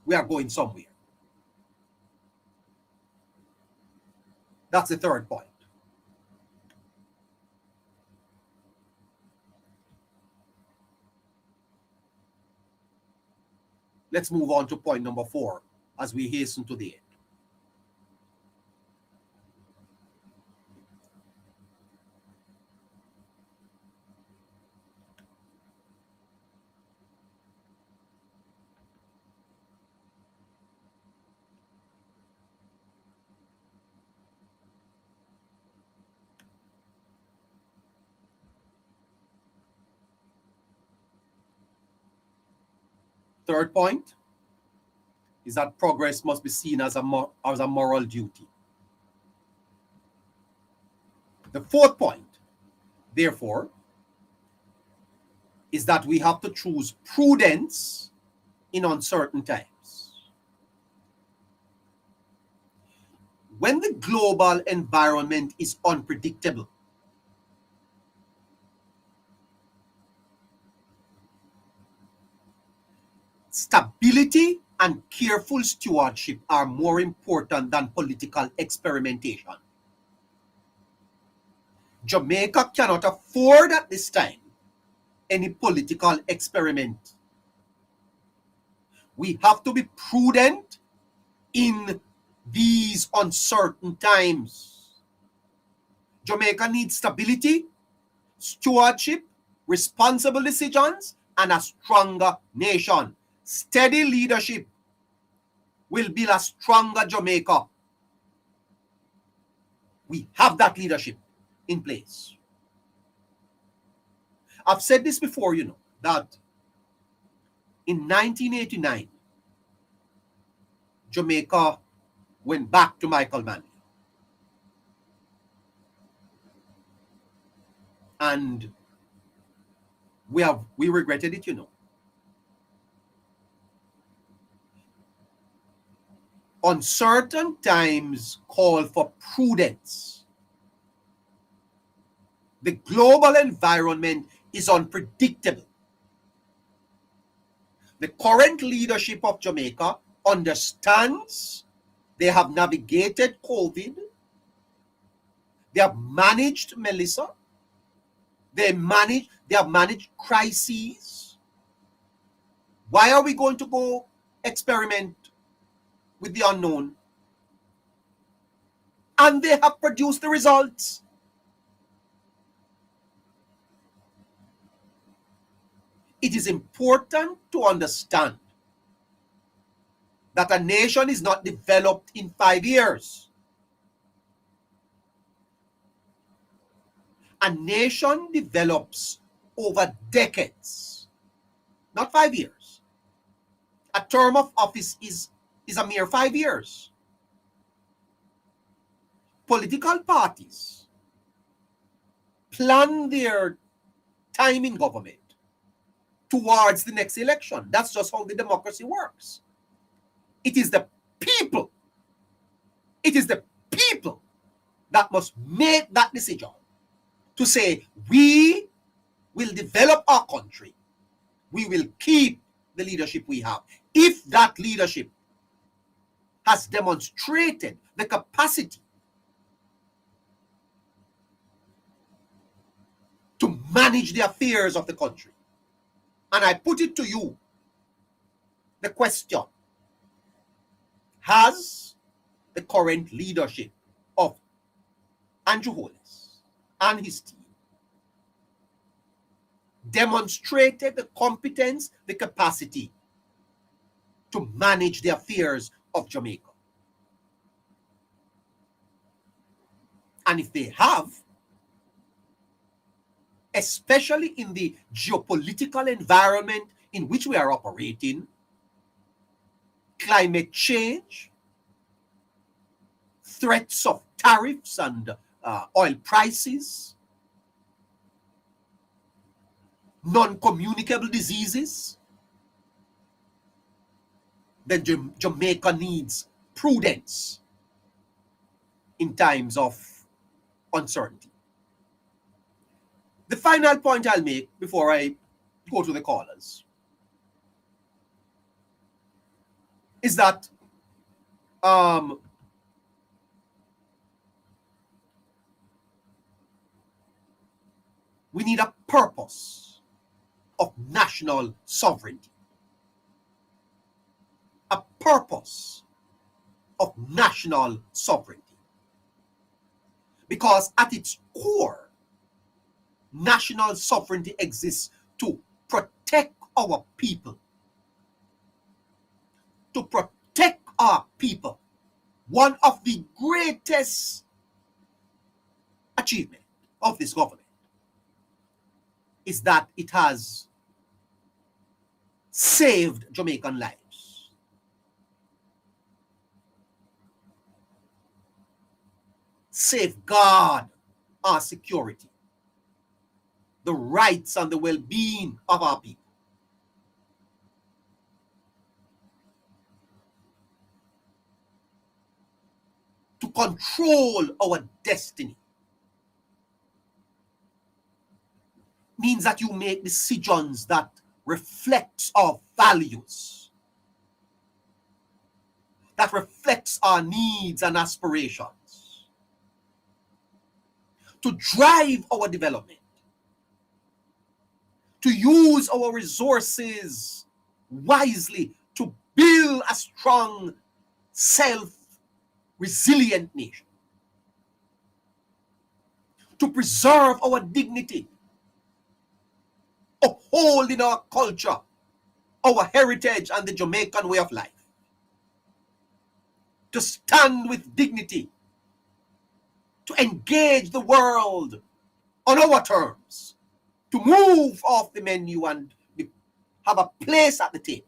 A: we are going somewhere. That's the 3rd point. Let's move on to point number 4 as we hasten to the end. Third point is that progress must be seen as a moral duty. The 4th point, therefore, is that we have to choose prudence in uncertain times. When the global environment is unpredictable, stability and careful stewardship are more important than political experimentation. Jamaica cannot afford at this time any political experiment. We have to be prudent in these uncertain times. Jamaica needs stability, stewardship, responsible decisions, and a stronger nation. Steady leadership will build a stronger Jamaica. We have that leadership in place. I've said this before, that in 1989, Jamaica went back to Michael Manley. And we regretted it, Uncertain times call for prudence. The global environment is unpredictable. The current leadership of Jamaica understands they have navigated COVID. They have managed Melissa. They have managed crises. Why are we going to go experiment with the unknown? And they have produced the results. It is important to understand that a nation is not developed in 5 years. A nation develops over decades, not 5 years. A term of office is a mere 5 years. Political parties plan their time in government towards the next election. That's just how the democracy works. It is the people. It is the people that must make that decision to say, we will develop our country. We will keep the leadership we have. If that leadership has demonstrated the capacity to manage the affairs of the country. And I put it to you, the question, has the current leadership of Andrew Holness and his team demonstrated the competence, the capacity to manage the affairs of Jamaica? And if they have, especially in the geopolitical environment in which we are operating, climate change, threats of tariffs and oil prices, non-communicable diseases, then Jamaica needs prudence in times of uncertainty. The final point I'll make before I go to the callers is that we need a purpose of national sovereignty. A purpose of national sovereignty. Because at its core, national sovereignty exists to protect our people. To protect our people. One of the greatest achievements of this government is that it has saved Jamaican lives. Safeguard our security, the rights and the well-being of our people. To control our destiny means that you make decisions that reflects our values, that reflects our needs and aspirations, to drive our development, to use our resources wisely to build a strong, self-resilient nation, to preserve our dignity, upholding our culture, our heritage, and the Jamaican way of life, to stand with dignity, to engage the world on our terms, to move off the menu and have a place at the table.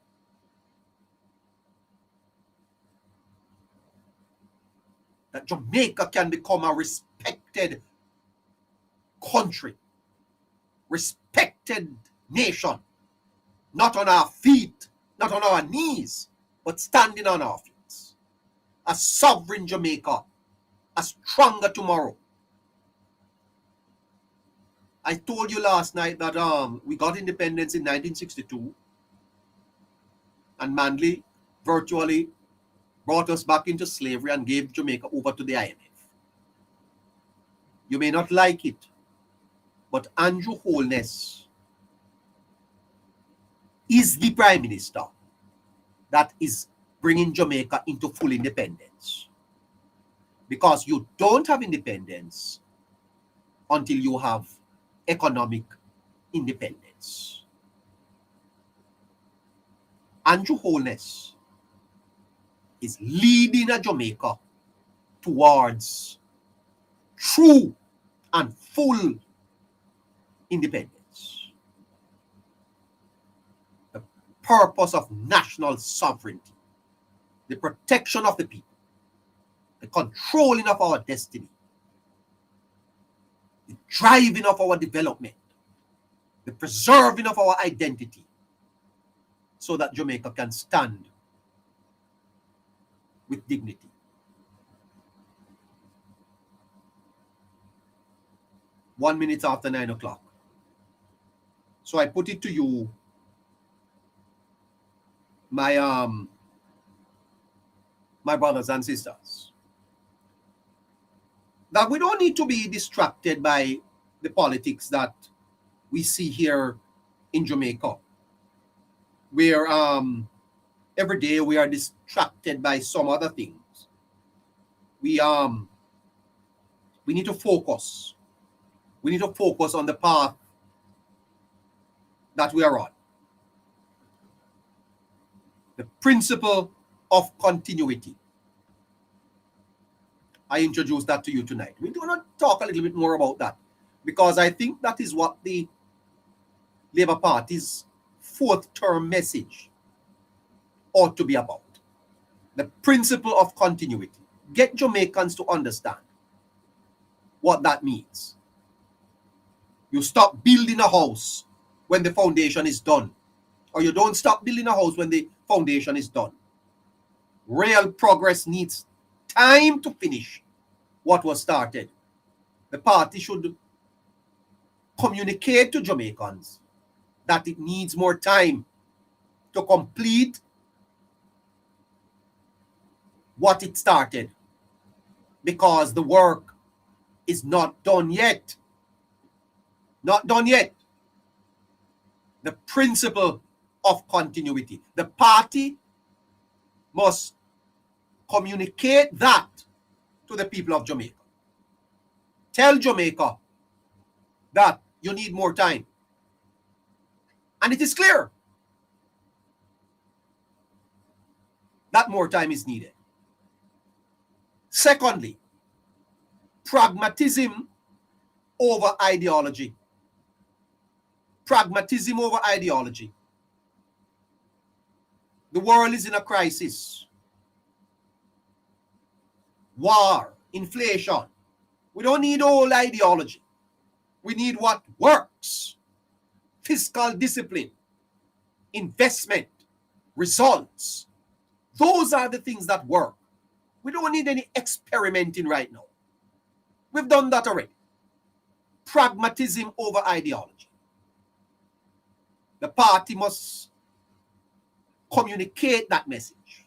A: That Jamaica can become a respected country, respected nation, not on our feet, not on our knees, but standing on our feet. A sovereign Jamaica, a stronger tomorrow. I told you last night that we got independence in 1962, and Manley virtually brought us back into slavery and gave Jamaica over to the IMF. You may not like it, but Andrew Holness is the Prime Minister that is bringing Jamaica into full independence. Because you don't have independence until you have economic independence. Andrew Holness is leading a Jamaica towards true and full independence. The purpose of national sovereignty, the protection of the people, the controlling of our destiny, the driving of our development, the preserving of our identity, so that Jamaica can stand with dignity. One minute after 9 o'clock. So I put it to you, my brothers and sisters, that we don't need to be distracted by the politics that we see here in Jamaica, where every day we are distracted by some other things. We need to focus. We need to focus on the path that we are on. The principle of continuity. I introduced that to you tonight. We're going to talk a little bit more about that, because I think that is what the Labour Party's fourth term message ought to be about. The principle of continuity. Get Jamaicans to understand what that means. You stop building a house when the foundation is done, or you don't stop building a house when the foundation is done. Real progress needs time to finish what was started. The party should communicate to Jamaicans that it needs more time to complete what it started, because the work is not done yet. Not done yet. The principle of continuity. The party must communicate that to the people of Jamaica. Tell Jamaica that you need more time. And it is clear that more time is needed. Secondly, pragmatism over ideology. Pragmatism over ideology. The world is in a crisis. War, inflation. We don't need old ideology. We need what works. Fiscal discipline, investment, results. Those are the things that work. We don't need any experimenting right now. We've done that already. Pragmatism over ideology. The party must communicate that message.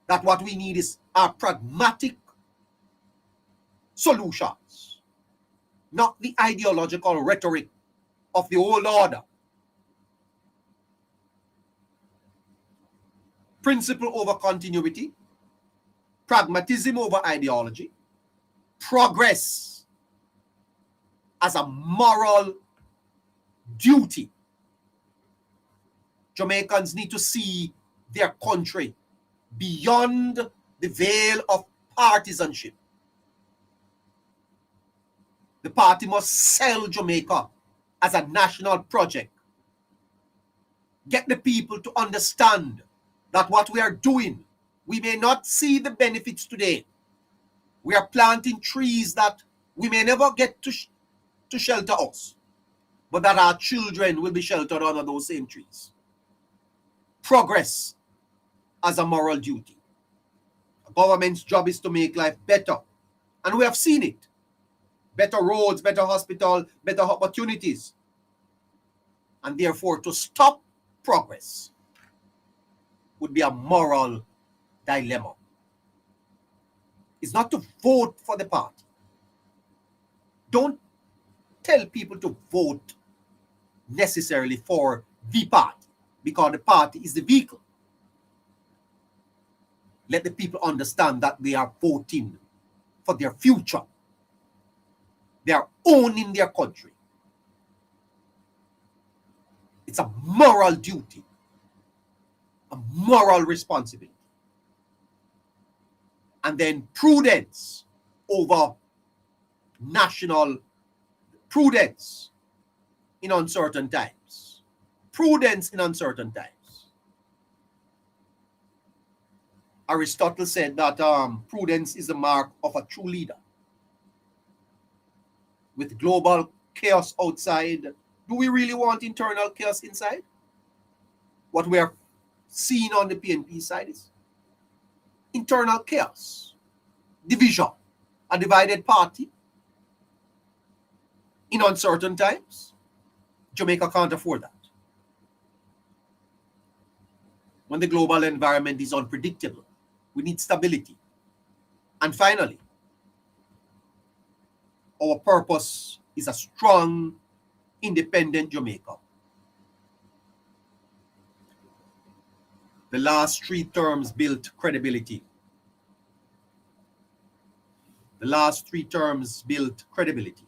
A: That what we need is our pragmatic solutions, not the ideological rhetoric of the old order. Principle over continuity, pragmatism over ideology, progress as a moral duty. Jamaicans need to see their country beyond the veil of partisanship. The party must sell Jamaica as a national project. Get the people to understand that what we are doing, we may not see the benefits today. We are planting trees that we may never get to shelter us, but that our children will be sheltered under those same trees. Progress as a moral duty. A government's job is to make life better, and we have seen it. Better roads, better hospital, better opportunities. And therefore, to stop progress would be a moral dilemma. It's not to vote for the party. Don't tell people to vote necessarily for the party, because the party is the vehicle. Let the people understand that they are voting for their future. They are owning their country. It's a moral duty, a moral responsibility. And then prudence over national prudence in uncertain times. Prudence in uncertain times. Aristotle said that prudence is the mark of a true leader. With global chaos outside, do we really want internal chaos inside? What we are seeing on the PNP side is internal chaos, division, a divided party in uncertain times. Jamaica can't afford that. When the global environment is unpredictable, we need stability. And finally, our purpose is a strong, independent Jamaica. The last 3 terms built credibility. The last 3 terms built credibility.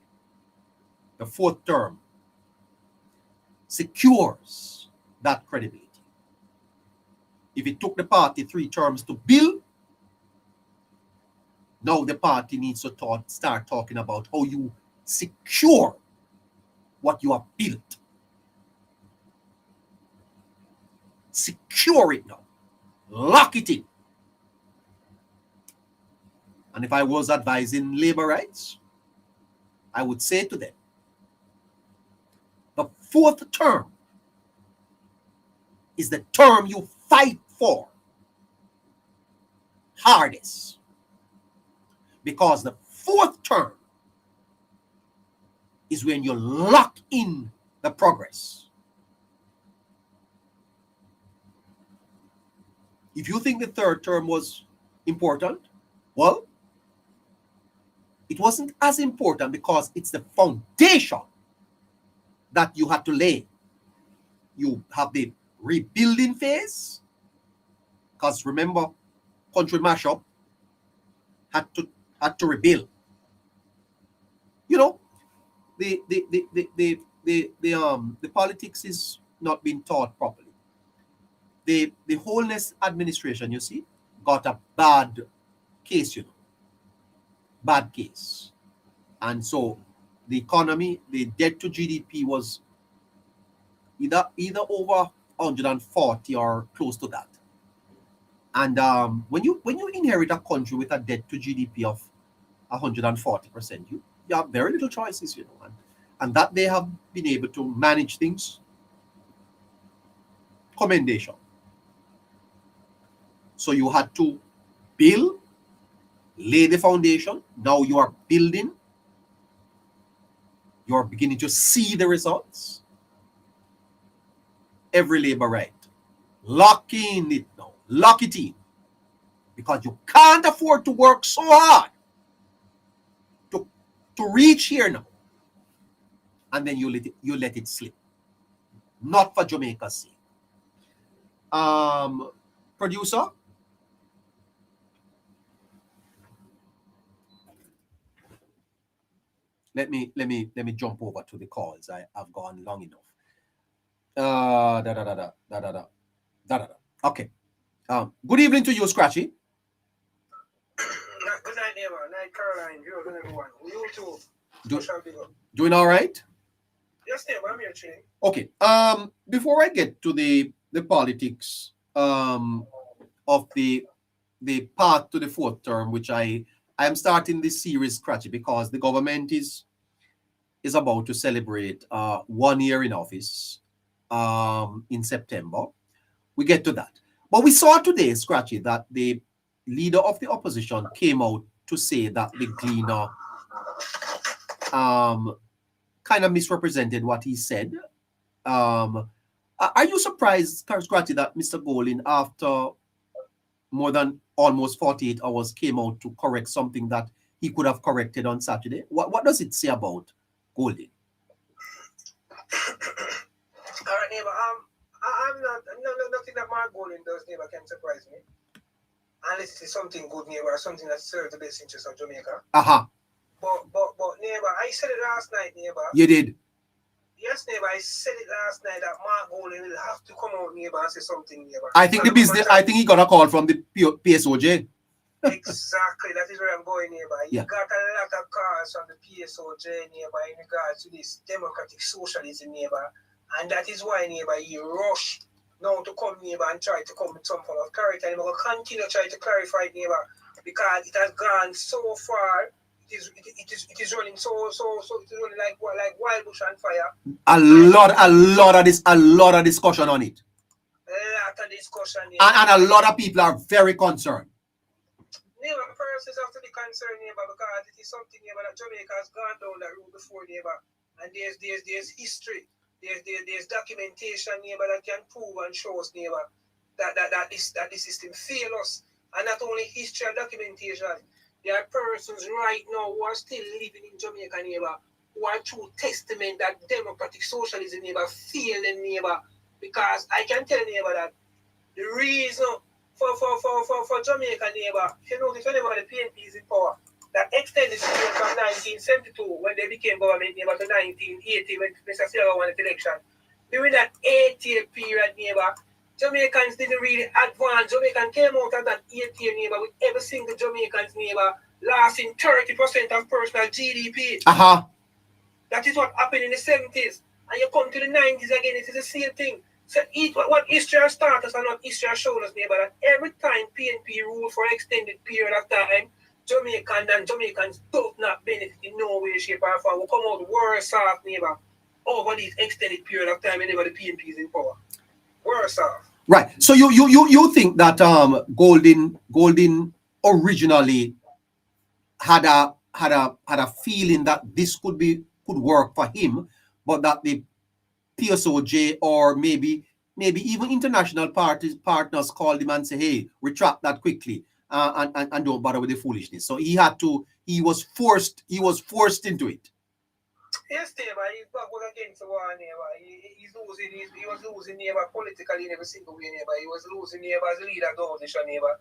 A: The 4th term secures that credibility. If it took the party 3 terms to build, now the party needs to start talking about how you secure what you have built. Secure it now. Lock it in. And if I was advising labor rights, I would say to them, the 4th term is the term you fight for hardest. Because the 4th term is when you lock in the progress. If you think the 3rd term was important, well, it wasn't as important because it's the foundation that you had to lay. You have the rebuilding phase, because remember, country mashup had to rebuild. You know, the politics is not being taught properly. The Wholeness administration, you see, got a bad case, bad case. And so the economy, the debt to GDP was either over 140 or close to that. And when you inherit a country with a debt to GDP of 140%, you have very little choices, and that they have been able to manage things. Commendation. So you had to build, lay the foundation. Now you are building. You are beginning to see the results. Every labor right. Lock in it now. Lock it in. Because you can't afford to work so hard to reach here now. And then you let it slip. Not for Jamaica's sake. Producer? Let me jump over to the calls. I've gone long enough. Okay. Good evening to you, Scratchy.
E: Good night, neighbor. Night, Caroline. Viewers and everyone. You too.
A: Doing all right?
E: Yes, neighbor, I'm here chilling.
A: Okay. Before I get to the politics of the path to the fourth term, which I am starting this series, Scratchy, because the government is about to celebrate 1 year in office in September. We get to that. But we saw today, Scratchy, that the leader of the opposition came out to say that the Gleaner kind of misrepresented what he said. Are you surprised, Scratchy, that Mr. Golding, after more than almost 48 hours, came out to correct something that he could have corrected on Saturday? What does it say about Golding?
E: All right, neighbor. I'm not nothing that Mark Golding does, neighbor, can surprise me. Unless it's something good, neighbor, or something that serves the best interest of Jamaica.
A: Uh-huh.
E: But neighbor, I said it last night, neighbor.
A: You did.
E: Yes, neighbor, I said it last night that Mark Golding will have to come out, neighbor, and say something, neighbor.
A: I think I think he got a call from the PSOJ.
E: Exactly, that is where I'm going, neighbor. You
A: Yeah.
E: got a lot of calls from the PSOJ, neighbor, in regards to this democratic socialism, neighbor. And that is why, neighbor, he rushed now to come, neighbor, and try to come with some form of clarity. And we're going to continue to try to clarify, neighbor, because it has gone so far. It is running so it is running like wild bush on fire.
A: A lot of discussion on it.
E: A lot of discussion,
A: And a lot of people are very concerned.
E: Neighbor, persons have to be concerned, neighbor, because it is something, neighbor, that Jamaica has gone down that route before, neighbor. And there's history, there's documentation, neighbor, that can prove and show us, neighbor, that this system failed us. And not only history and documentation, there are persons right now who are still living in Jamaica, neighbor, who are true testament that democratic socialism, neighbor, failed them, neighbor. Because I can tell, neighbor, that the reason for Jamaica, neighbor, you notice whenever the PNP is in power, that extended period from 1972 when they became government, neighbor, to 1980 when Mr. Sierra won the election. During that 8-year period, neighbor, Jamaicans didn't really advance. Jamaicans came out of that 8-year, neighbor, with every single Jamaicans, neighbor, lasting 30% of personal GDP.
A: Uh-huh.
E: That is what happened in the 70s. And you come to the 90s again, it is the same thing. So what history has taught us and what history has shown us, neighbor, that every time PNP ruled for an extended period of time, Jamaicans do not benefit in no way, shape, or form. We come out worse off, neighbor, over this extended period of time whenever the PNP is in power. Worse off.
A: Right. So you think that Golding originally had a feeling that this could work for him, but that the PSOJ or maybe even international partners called him and say, hey, retract that quickly and don't bother with the foolishness. So he was forced into it.
E: Yes, neighbor, he's back against the war, neighbor. He was losing, neighbor, politically in every single way, neighbor. He was losing, neighbor, as a leader of the opposition, neighbor.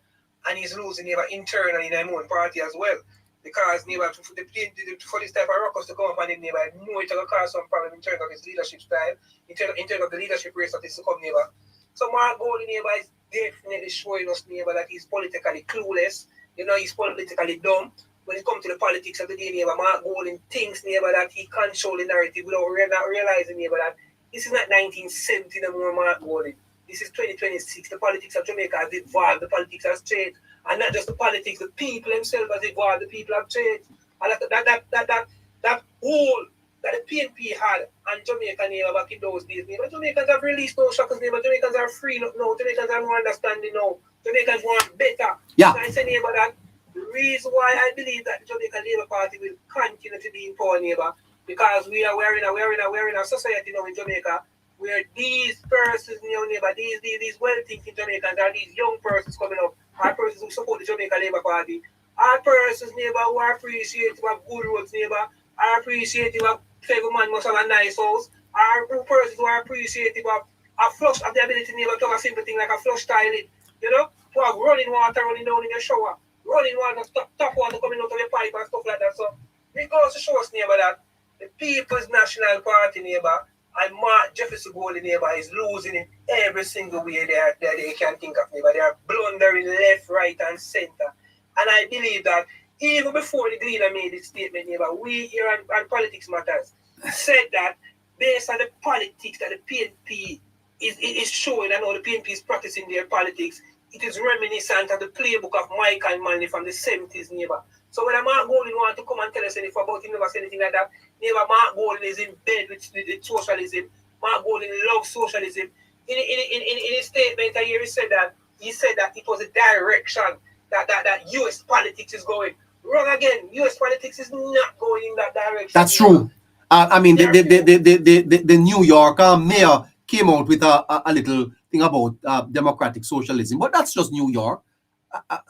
E: And he's losing, neighbor, internally in his own party as well. Because, neighbor, for this type of ruckus to come up on him, neighbor, I know it will cause some problem in terms of his leadership style, in terms of the leadership race that is to come, neighbor. So Mark Golding, neighbor, is definitely showing us, neighbor, that he's politically clueless. You know, he's politically dumb. When it comes to the politics of the day, neighbor, Mark Golding thinks, neighbor, that he controls the narrative without not realizing, neighbor, that this is not 1970 no more, Mark Golding. This is 2026. The politics of Jamaica has evolved. The politics has changed. And not just the politics, the people themselves has evolved. The people have changed. And that hold that the PNP had on Jamaica, neighbor, back in those days, neighbor, Jamaicans have released those shackles, neighbor. Jamaicans are free now. Jamaicans are more understanding now. Jamaicans want better.
A: Yeah.
E: So I say, neighbor, that the reason why I believe that the Jamaican Labour Party will continue to be in power, neighbor, because we are wearing a society now in Jamaica where these persons, neighbor, these well-thinking Jamaicans are these young persons coming up, are persons who support the Jamaican Labour Party, are persons, neighbor, who are appreciative of good roads, neighbor, are appreciative of every man must have a nice house, are persons who are appreciative of flush, of the ability, neighbor, to have a simple thing like a flush toilet, you know, to have running water running down in your shower, running water, tap water coming out of your pipe and stuff like that. So it goes to show us, neighbor, that the People's National Party, neighbor, and Mark Jefferson Golding, neighbor, is losing in every single way they can think of, neighbor. They are blundering left, right, and center. And I believe that even before the Gleaner made this statement, neighbor, we here on Politics Matters said that based on the politics that the PNP is showing and how the PNP is practicing their politics, it is reminiscent of the playbook of Mike and Manley from the 70s, neighbor. So when Mark Golden want to come and tell us anything about him, never say anything like that, neighbor, Mark Golden is in bed with socialism. Mark Golden loves socialism. In his statement, he said that it was a direction that US politics is going. Wrong again. US politics is not going in that direction.
A: That's true. I mean, the New York mayor came out with a little thing about democratic socialism, but that's just New York.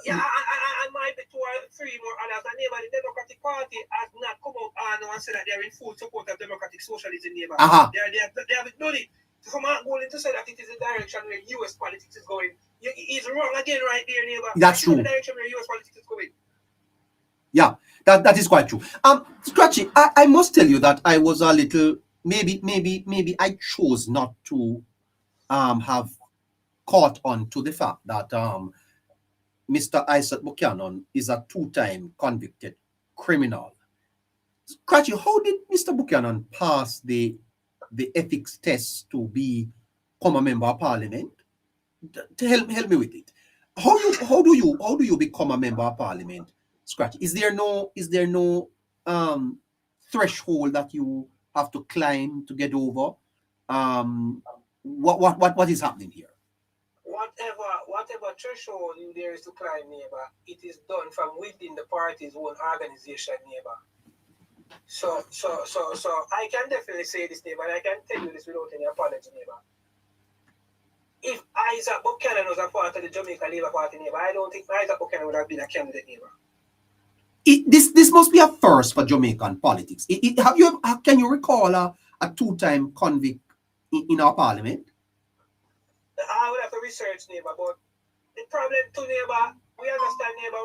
E: Yeah, and might be 2 or 3 more others. And neighbor, the Democratic Party has not come out and said that they're in full support of democratic socialism, neighbor. They haven't done it. So I'm going to say that it is the direction where US politics is going. He's wrong again right there, neighbor.
A: That's true.
E: The direction where US politics is going.
A: Yeah, that is quite true. Scratchy, I must tell you that I was a little, maybe I chose not to have caught on to the fact that Mr. Isaac Buchanan is a 2-time convicted criminal. Scratchy, how did Mr. Buchanan pass the ethics test to become a member of parliament? Help me with it. How do you become a member of parliament? Scratch. Is there no threshold that you have to climb to get over? What is happening here?
E: Whatever threshold there is to climb, neighbor, it is done from within the party's own organization, neighbor. So I can definitely say this, neighbor, and I can tell you this without any apology, neighbor. If Isaac Buchanan was a part of the Jamaica Labour Party, neighbor, I don't think Isaac Buchanan would have been a candidate, neighbor.
A: This must be a first for Jamaican politics. Can you recall a 2-time convict in our parliament?
E: I would have to research, neighbor, but the problem to neighbor, we understand, neighbor,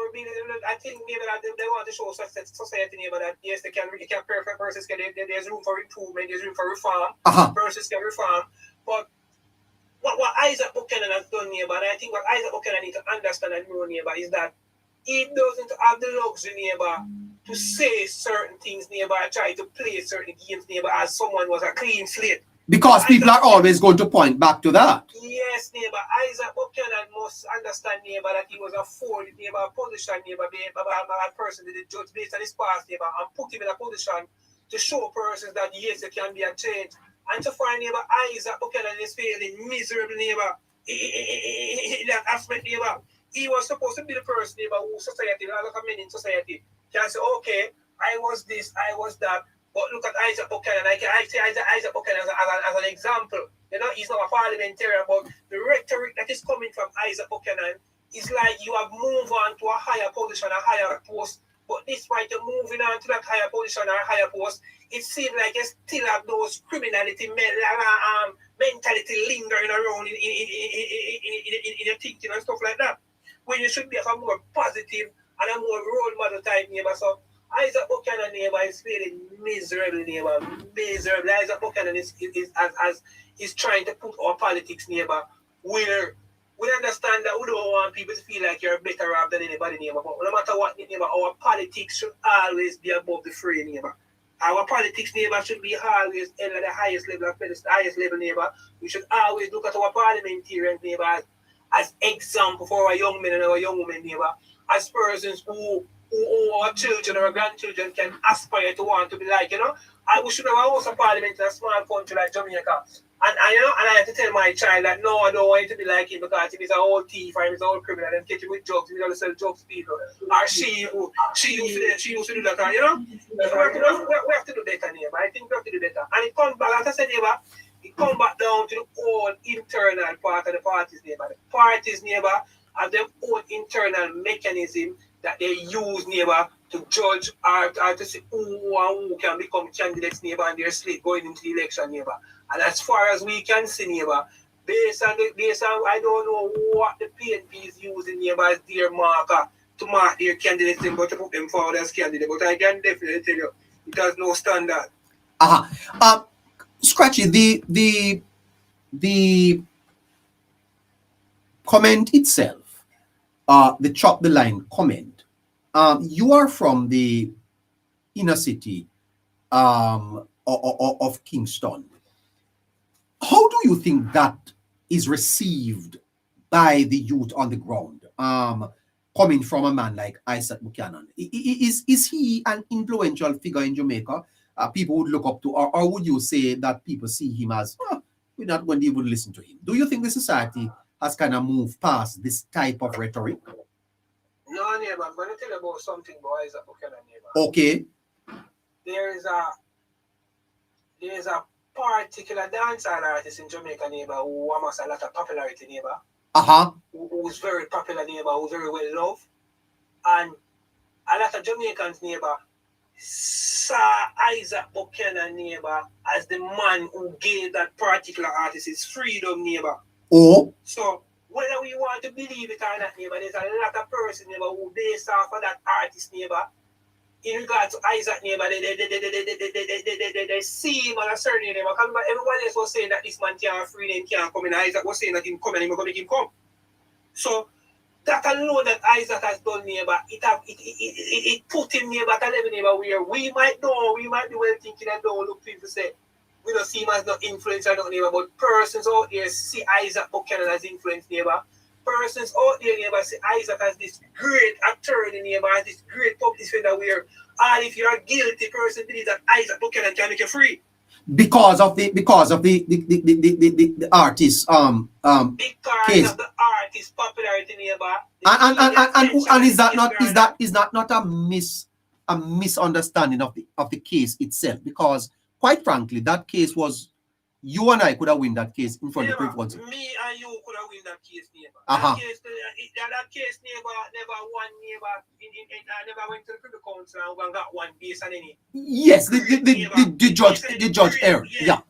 E: I think neighbor that they want to show society, neighbor, that yes, they can perfect versus there's room for improvement, there's room for reform, versus can reform. But what Isaac Buchanan has done, neighbor, and I think what Isaac Buchanan needs to understand and know, neighbor, is that he doesn't have the luxury, neighbor, to say certain things, neighbor, and try to play certain games, neighbor, as someone was a clean slate.
A: Because people are always going to point back to that.
E: Yes, neighbor. Isaac Buchanan must understand, neighbor, that he was afforded, neighbor, a position, neighbor, by a person that the judge based on his past, neighbor, and put him in a position to show persons that yes, there can be a change. And to find, neighbor, Isaac Buchanan is feeling miserable, neighbor, in that aspect, neighbor. He was supposed to be the person, neighbor, who society, a lot of men in society can say, okay, I was this, I was that. But look at Isaac Buchanan. I say Isaac Buchanan as an example. You know, he's not a parliamentarian, but the rhetoric that is coming from Isaac Buchanan is like you have moved on to a higher position, a higher post. But despite you moving on to that higher position or higher post, it seems like you still have those criminality mentality lingering around in your thinking and stuff like that. When you should be a more positive and a more role model type neighbor. So Isaac Buchanan, neighbor, is feeling miserable, neighbor. Miserable. Isaac Buchanan is trying to put our politics, neighbor, where we understand that we don't want people to feel like you're better off than anybody, neighbor. But no matter what, neighbor, our politics should always be above the fray, neighbor. Our politics, neighbor, should be always at the highest level, neighbor. We should always look at our parliamentarians, neighbor, as example for our young men and our young women, neighbor, as persons who our children or grandchildren can aspire to want to be like, you know. We should have a house of parliament in a small country like Jamaica. And I have to tell my child that no, I don't want you to be like him because if he's an old thief or he's an old criminal and catch him with drugs, he's going to sell drugs to people. Or she used to do that, you know. We have to do better, neighbor. I think we have to do better. And it comes back, as I said, neighbor, it comes back down to the own internal part of the parties, neighbor. The parties, neighbor, have their own internal mechanism that they use, neighbor, to judge or to see who can become candidates, neighbor, and their slate going into the election, neighbor. And as far as we can see, neighbor, based on I don't know what the PNP is using, neighbor, as their marker to mark their candidates, but to put them forward as candidates. But I can definitely tell you, it has no standard.
A: Scratchy, the comment itself, the chop the line comment, You are from the inner city of Kingston. How do you think that is received by the youth on the ground? Coming from a man like Isaac Buchanan, is he an influential figure in Jamaica? People would look up to, or would you say that people see him as, we're not going to even listen to him? Do you think the society has kind of moved past this type of rhetoric?
E: No, neighbor, I'm going to tell you about something about Isaac Buchanan, neighbor.
A: Okay.
E: There is a particular dancehall artist in Jamaica, neighbor, who amassed a lot of popularity, neighbor. Who's very popular, neighbor, who's very well loved. And a lot of Jamaicans, neighbor, saw Isaac Buchanan, neighbor, as the man who gave that particular artist his freedom, neighbor.
A: Oh.
E: So, whether we want to believe it or not, neighbor, there's a lot of persons, neighbor, who based off of that artist, neighbor, in regard to Isaac, neighbor, they see him on a certain neighbor. Because everybody else was saying that this man can't free him, can't come in. Isaac was saying that him come and him going to make him come. So, that alone that Isaac has done, neighbor, it put him, neighbor, at a level, neighbor, where we might be well thinking and don't look people say, we don't see him as no influencer, no neighbor, but persons out there see Isaac Buchanan as influence, neighbor. Persons out there, neighbor, see Isaac as this great attorney, neighbor, as this great public defender, where if you're a guilty person, believe that Isaac Buchanan can make you free.
A: Because of the artist
E: because of the artist popularity, neighbor.
A: And is that not a misunderstanding of the case itself? Because quite frankly, that case was, you and I could have win that case in front of the Privy Council.
E: Me and you could have win that case, neighbor.
A: Uh-huh.
E: That case, neighbor, never won, neighbor. Never went to the Privy Council and got one based on any.
A: Yes, the judge erred. Yeah.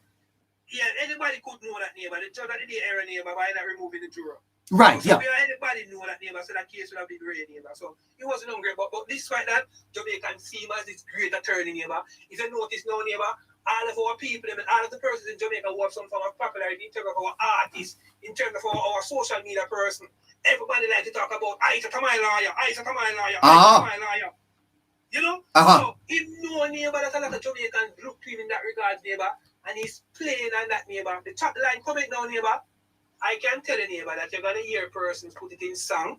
E: Yeah, anybody could know that, neighbor. The judge did error, neighbor, by not removing the juror.
A: Right,
E: so
A: yeah.
E: Anybody know that, neighbor, so that case would have been great, neighbor. So it wasn't hungry, but despite that, Jamaican see him as this great attorney, neighbor. If you notice now, neighbor, all of our people, I mean, all of the persons in Jamaica who have some form of popularity in terms of our artists, in terms of our social media person, everybody like to talk about Isaac to my lawyer, Isaac to my lawyer, Isaac to my lawyer. You know? So if no neighbor that a lot of Jamaicans look to him in that regard, neighbor, and he's playing on that, neighbor, the chat line coming now, neighbor, I can tell you, neighbor, that you're gonna hear persons put it in song.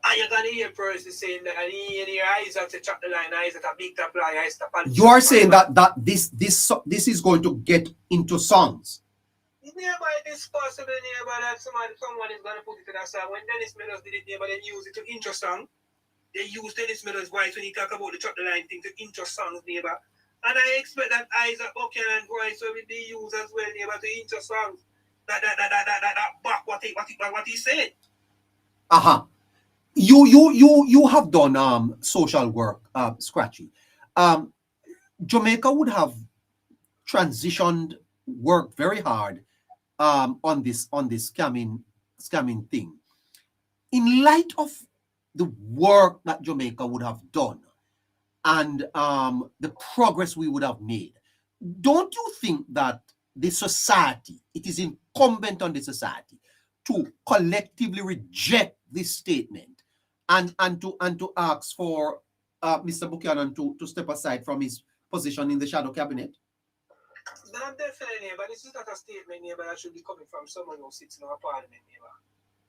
E: And you're going to hear persons saying that, and you hear Isaac to chop the line, Isaac a big top line, Isaac a
A: You are saying that this is going to get into songs.
E: Neighbor, it is possible, neighbor, that someone is going to put it in a song. When Dennis Meadows did it, neighbor, they used it to intro song. They used Dennis Meadows' voice when he talk about the chop the line thing to intro songs, neighbor. And I expect that Isaac Buchanan voice will be used as well, neighbor, to intro songs. That back what he said.
A: You have done social work, Scratchy. Jamaica would have transitioned, worked very hard on this scamming thing. In light of the work that Jamaica would have done and the progress we would have made, don't you think that the society, it is incumbent on the society to collectively reject this statement and to ask for Mr. Buchanan to step aside from his position in the shadow cabinet?
E: No, definitely, but this is not a statement, neighbor, that should be coming from someone who sits in our parliament, neighbor.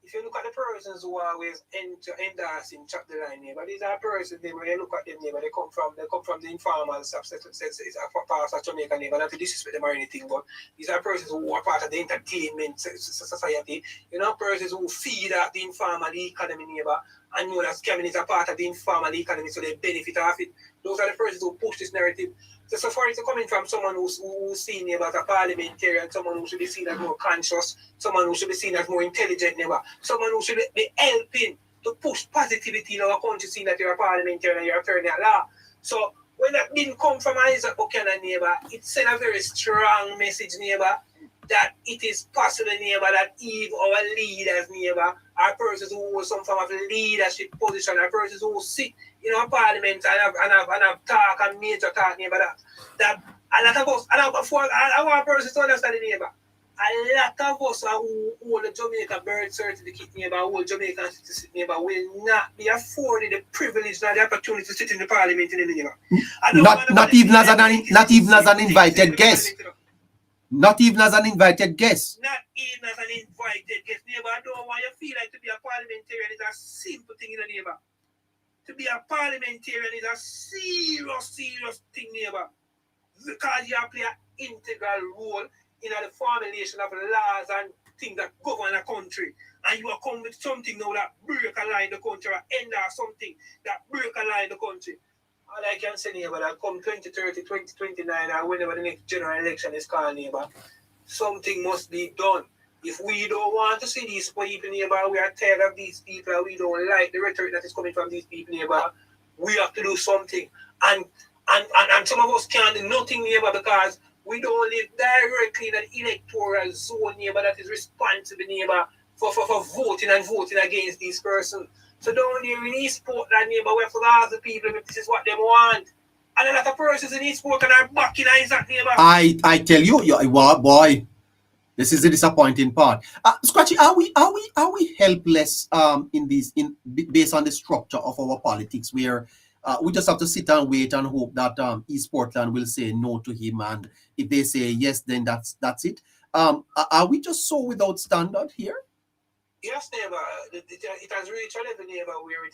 E: If you look at the persons who always endorsing chop the line, neighbor, these are persons, neighbor, you look at them, neighbor, they come from the informal stuff, it's a part of Jamaica, neighbor, not to disrespect them or anything, but these are persons who are part of the entertainment society, you know, persons who feed out the informal economy, neighbor, and know that scamming is a part of the informal economy, so they benefit off it. Those are the persons who push this narrative. So far it's coming from someone who's seen, neighbor, as a parliamentarian, someone who should be seen as more conscious, someone who should be seen as more intelligent, neighbor, someone who should be helping to push positivity in our country, seeing that you're a parliamentarian and you're attorney at law. So when that didn't come from Isaac Buchanan, neighbor, it sent a very strong message, neighbor, that it is possible, neighbor, that even our leaders, neighbor, are persons who hold some form of leadership position, are persons who sit in our parliament and have talk and major talk, neighbor, that a lot of us, and I want persons to understand, neighbor, a lot of us who hold a Jamaica birth certificate neighbor, hold Jamaican citizenship neighbor, will not be afforded the privilege and the opportunity to sit in the parliament in the neighbor.
H: Not even as an invited guest. Not even as an invited guest.
E: Not even as an invited guest, neighbor. I don't want you to feel like to be a parliamentarian is a simple thing in the neighbor. To be a parliamentarian is a serious thing, neighbor. Because you play an integral role in the formulation of laws and things that govern a country. And you are come with something now that break a line in the country or end or something that break a line in the country. All I can say, neighbor, that come 2030, 2029, or whenever the next general election is called, neighbor, something must be done. If we don't want to see these people, neighbor, we are tired of these people, and we don't like the rhetoric that is coming from these people, neighbor, we have to do something. And some of us can't do nothing, neighbor, because we don't live directly in an electoral zone, neighbor, that is responsible, neighbor, for voting and voting against these persons. So down here in East Portland, neighbor, we have to ask the people if this is what they want. And a lot of persons in East Portland are backing Isaac, neighbor.
H: I tell you, boy, this is the disappointing part. Scratchy, are we helpless based on the structure of our politics, where we just have to sit and wait and hope that East Portland will say no to him, and if they say yes, then that's it. Are we just so without standard here?
E: Yes, neighbor. It has reached a level, neighbor, where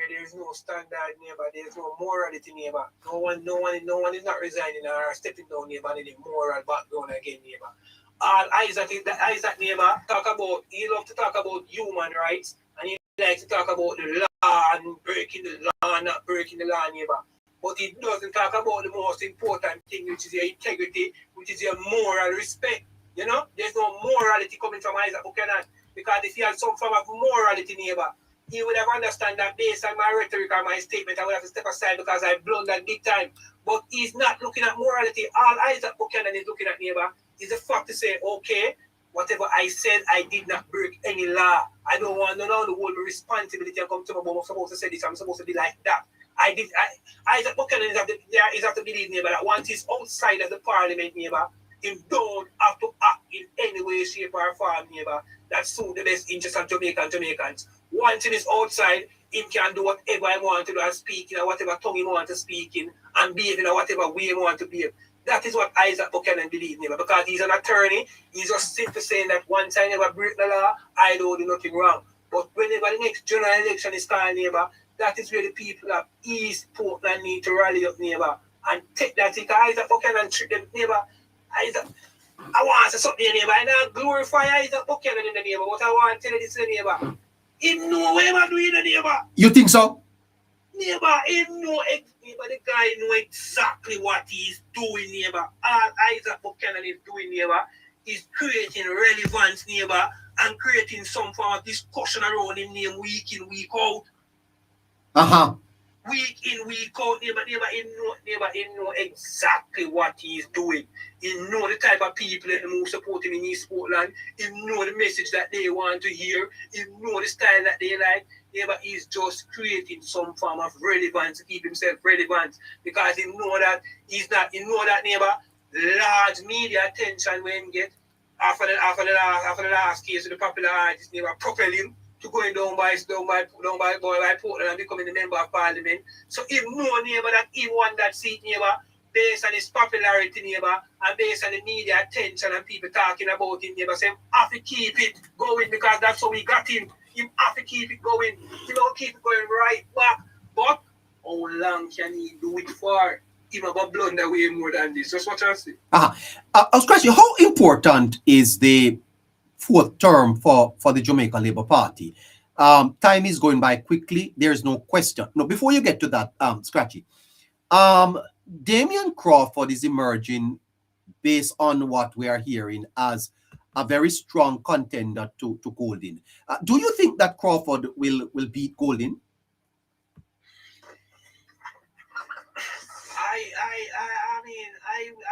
E: there is no standard, neighbor. There is no morality, neighbor. No one is not resigning or stepping down, neighbor, in the moral background again, neighbor. All Isaac neighbor he loves to talk about human rights, and he likes to talk about the law and breaking the law, not breaking the law, neighbor. But he doesn't talk about the most important thing, which is your integrity, which is your moral respect. You know, there's no morality coming from Isaac Buchanan. Because if he had some form of morality, neighbor, he would have understood that based on my rhetoric or my statement, I would have to step aside because I blundered big time. But he's not looking at morality. All Isaac Buchanan is looking at, neighbor, is the fact to say, okay, whatever I said, I did not break any law. I don't want to know the whole responsibility and come to me, but I'm supposed to say this, I'm supposed to be like that. Isaac Buchanan is have to believe, neighbor, that once he's outside of the parliament, neighbor, he don't have to act in any way, shape, or form, neighbor, that suit the best interest of Jamaicans. Once he is outside, he can do whatever he wants to do and speak in whatever tongue he wants to speak in and behave in whatever way he wants to behave. That is what Isaac Buchanan believes, neighbor, because he's an attorney. He's just simply saying that once I never break the law, I don't do nothing wrong. But whenever the next general election is called, neighbor, that is where the people of East Portland need to rally up, neighbor, and take that. Because Isaac Buchanan treat them, neighbor. I want to say something, neighbor. I don't glorify Isaac Buchanan in the neighbor, but I want to tell you this, neighbor. He know what he's doing, the neighbor.
H: You think so?
E: Neighbor, the guy know exactly what he's doing, neighbor. All Isaac Buchanan is doing, neighbor, is creating relevance, neighbor, and creating some form of discussion around him name week in, week out. Week in, week out, neighbor, he know exactly what he's doing. He know the type of people who support him in East Portland. He know the message that they want to hear. He know the style that they like. Neighbor, he's just creating some form of relevance to keep himself relevant, because he know that neighbor, large media attention when he get after the last case of the popular artist, neighbor, propel him to going down by Portland and becoming a member of parliament. So he know, neighbor, that he won that seat, neighbor, based on his popularity, neighbor, and based on the media attention and people talking about him, neighbor. So he have to keep it going, because that's how we got him. You have to keep it going. You don't keep it going right back. But how long can he do it for? He have a blunder way more than this. That's what I say.
H: I was questioning, how important is the fourth term for the Jamaica Labour Party? Time is going by quickly. There's no question. No, before you get to that, Scratchy, Damian Crawford is emerging, based on what we are hearing, as a very strong contender to Golden. Do you think that Crawford will beat Golden?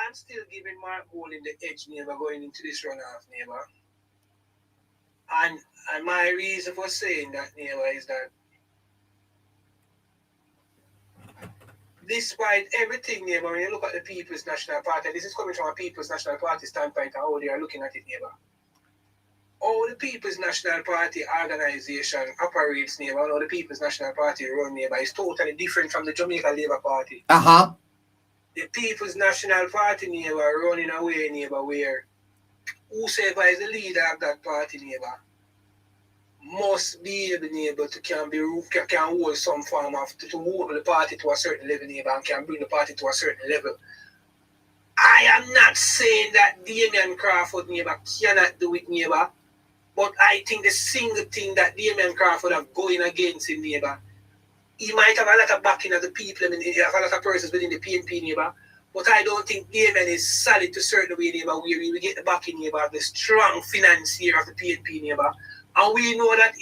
E: I'm still giving Mark Golden the edge, neighbor, going into this runoff, neighbor. And my reason for saying that, neighbor, is that despite everything, neighbor, when you look at the People's National Party, this is coming from a People's National Party standpoint, how they are looking at it, neighbor. How the People's National Party organization operates, neighbor, how the People's National Party run, neighbor, is totally different from the Jamaica Labour Party. The People's National Party, neighbor, running away, neighbor, where whosoever is the leader of that party, neighbor, must be able to can hold some form of to hold the party to a certain level, neighbor, and can bring the party to a certain level. I am not saying that Damian Crawford, neighbor, cannot do it, neighbor, but I think the single thing that Damian Crawford have going against him, neighbor, he might have a lot of backing of the people, I mean, he have a lot of persons within the PNP, neighbor, but I don't think Damian is solid to a certain way, neighbor, where we get the backing, neighbor, of the strong financier of the PNP, neighbor. And we know that,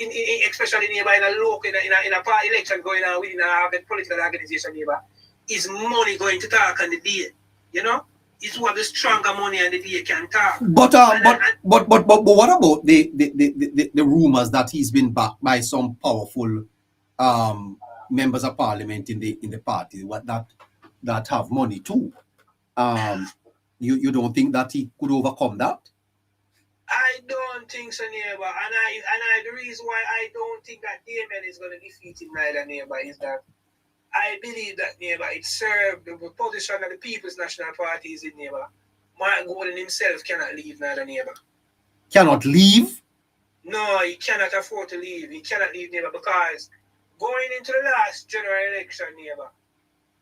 E: especially neighbor, in a local, in a party election going on within a political organization, neighbor, is money going to talk on the day, you know? It's what the stronger money on the day can talk. But
H: what about the rumors that he's been backed by some powerful members of parliament in the party that have money too? You don't think that he could overcome that?
E: I don't think so, neighbor. And the reason why I don't think that Damian is going to defeat him, neither, neighbor, is that I believe that, neighbor, it served the position that the People's National Party is in, neighbor. Mark Gordon himself cannot leave, neither, neighbor.
H: Cannot leave?
E: No, he cannot afford to leave. He cannot leave, neighbor, because going into the last general election, neighbor,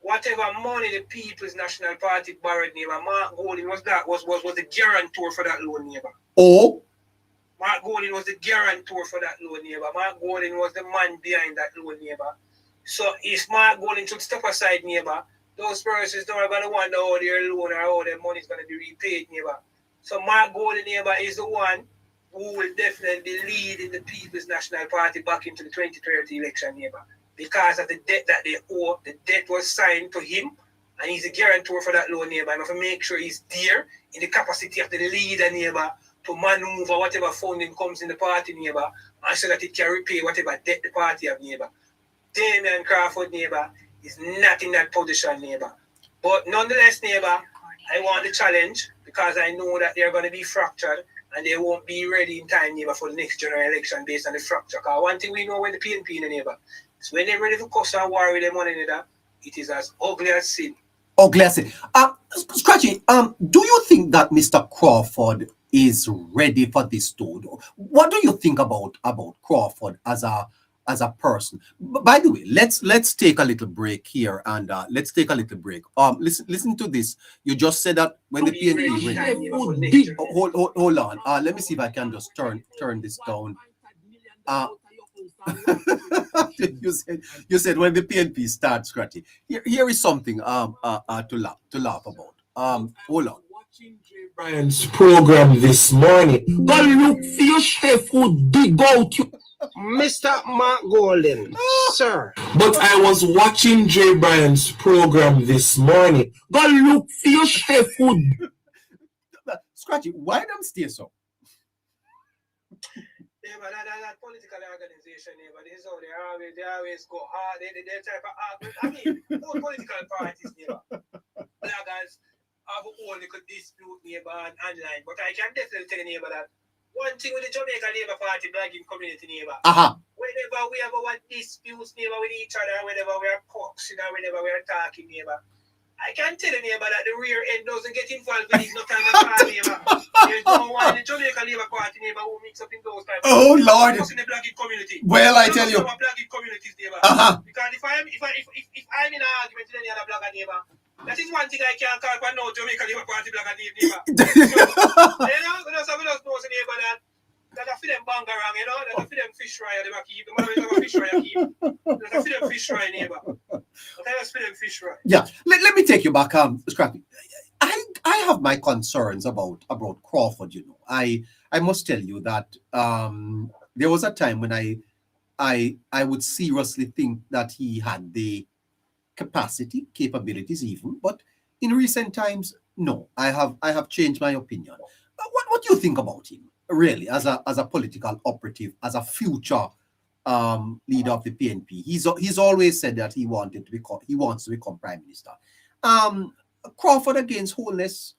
E: whatever money the People's National Party borrowed, neighbor, Mark Gordon was the guarantor for that loan, neighbor.
H: Oh?
E: Mark Gordon was the guarantor for that loan, neighbor. Mark Gordon was the man behind that loan, neighbor. So if Mark Gordon should step aside, neighbor, those persons don't going to wonder how their loan or how their money is going to be repaid, neighbor. So Mark Gordon, neighbor, is the one who will definitely lead in the People's National Party back into the 2030 election, neighbor. Because of the debt that they owe, the debt was signed to him, and he's a guarantor for that loan, neighbor. And have to make sure he's there in the capacity of the leader, neighbor, to maneuver whatever funding comes in the party, neighbor, and so that it can repay whatever debt the party have, neighbor. Damian Crawford, neighbor, is not in that position, neighbor. But nonetheless, neighbor, I want the challenge because I know that they're going to be fractured and they won't be ready in time, neighbor, for the next general election based on the fracture. Because one thing we know when the PNP in the neighbor is when they're ready to cuss and war with them money, neighbor, it is as ugly as sin.
H: Ugly as sin. Scratchy, do you think that Mr. Crawford is ready for this tour? What do you think about Crawford as a person? By the way, let's take a little break here and let's take a little break. Listen to this. You just said that when the PNP hold on. Let me see if I can just turn this down. You said when the PNP starts, Scratchy. Here is something to laugh about. Hold on.
F: Watching Jay Bryan's program this morning. Go look for your chef who dig out you.
I: Mr. Mark Golden, sir.
F: But I was watching Jay Bryan's program this morning. Go look for your chef who.
H: Scratchy, why don't stay so?
E: Yeah, but that political organization, but this is how they always go hard. They type of argument. I mean, all political parties, bloggers have all they could dispute neighbor and online. But I can definitely tell you, neighbor, that one thing with the Jamaica Labour Party blogging community, neighbor, whenever we have our disputes, neighbor, with each other, whenever we are coxing or whenever we are talking, neighbor, I can tell you, neighbor, that the rear end doesn't get involved with this no time at all, neighbor. There's no one in the Jamaica Labour Party, neighbor, who mix up in those types of
H: Oh, Lord.
E: in the blogging community.
H: Well, I tell you.
E: Blogging communities, neighbor. Because if I'm in an argument with any other blogger, neighbor, that is one thing I can't call for no Jamaica Labour Party blogger, neighbor. So, we just know, neighbor, that I feel them bang around, that I feel them fish fry, they keep. The man have a fish fry, keep. That I feel them fish fry, neighbor. But I just feel them fish fry.
H: Yeah, let me take you back, Scrappy. I have my concerns about Crawford. I must tell you that there was a time when I would seriously think that he had the capabilities even, but in recent times, no. I have changed my opinion. What do you think about him, really, as a political operative, as a future leader of the PNP. He's always said that he wants to become prime minister. Crawford against Holness,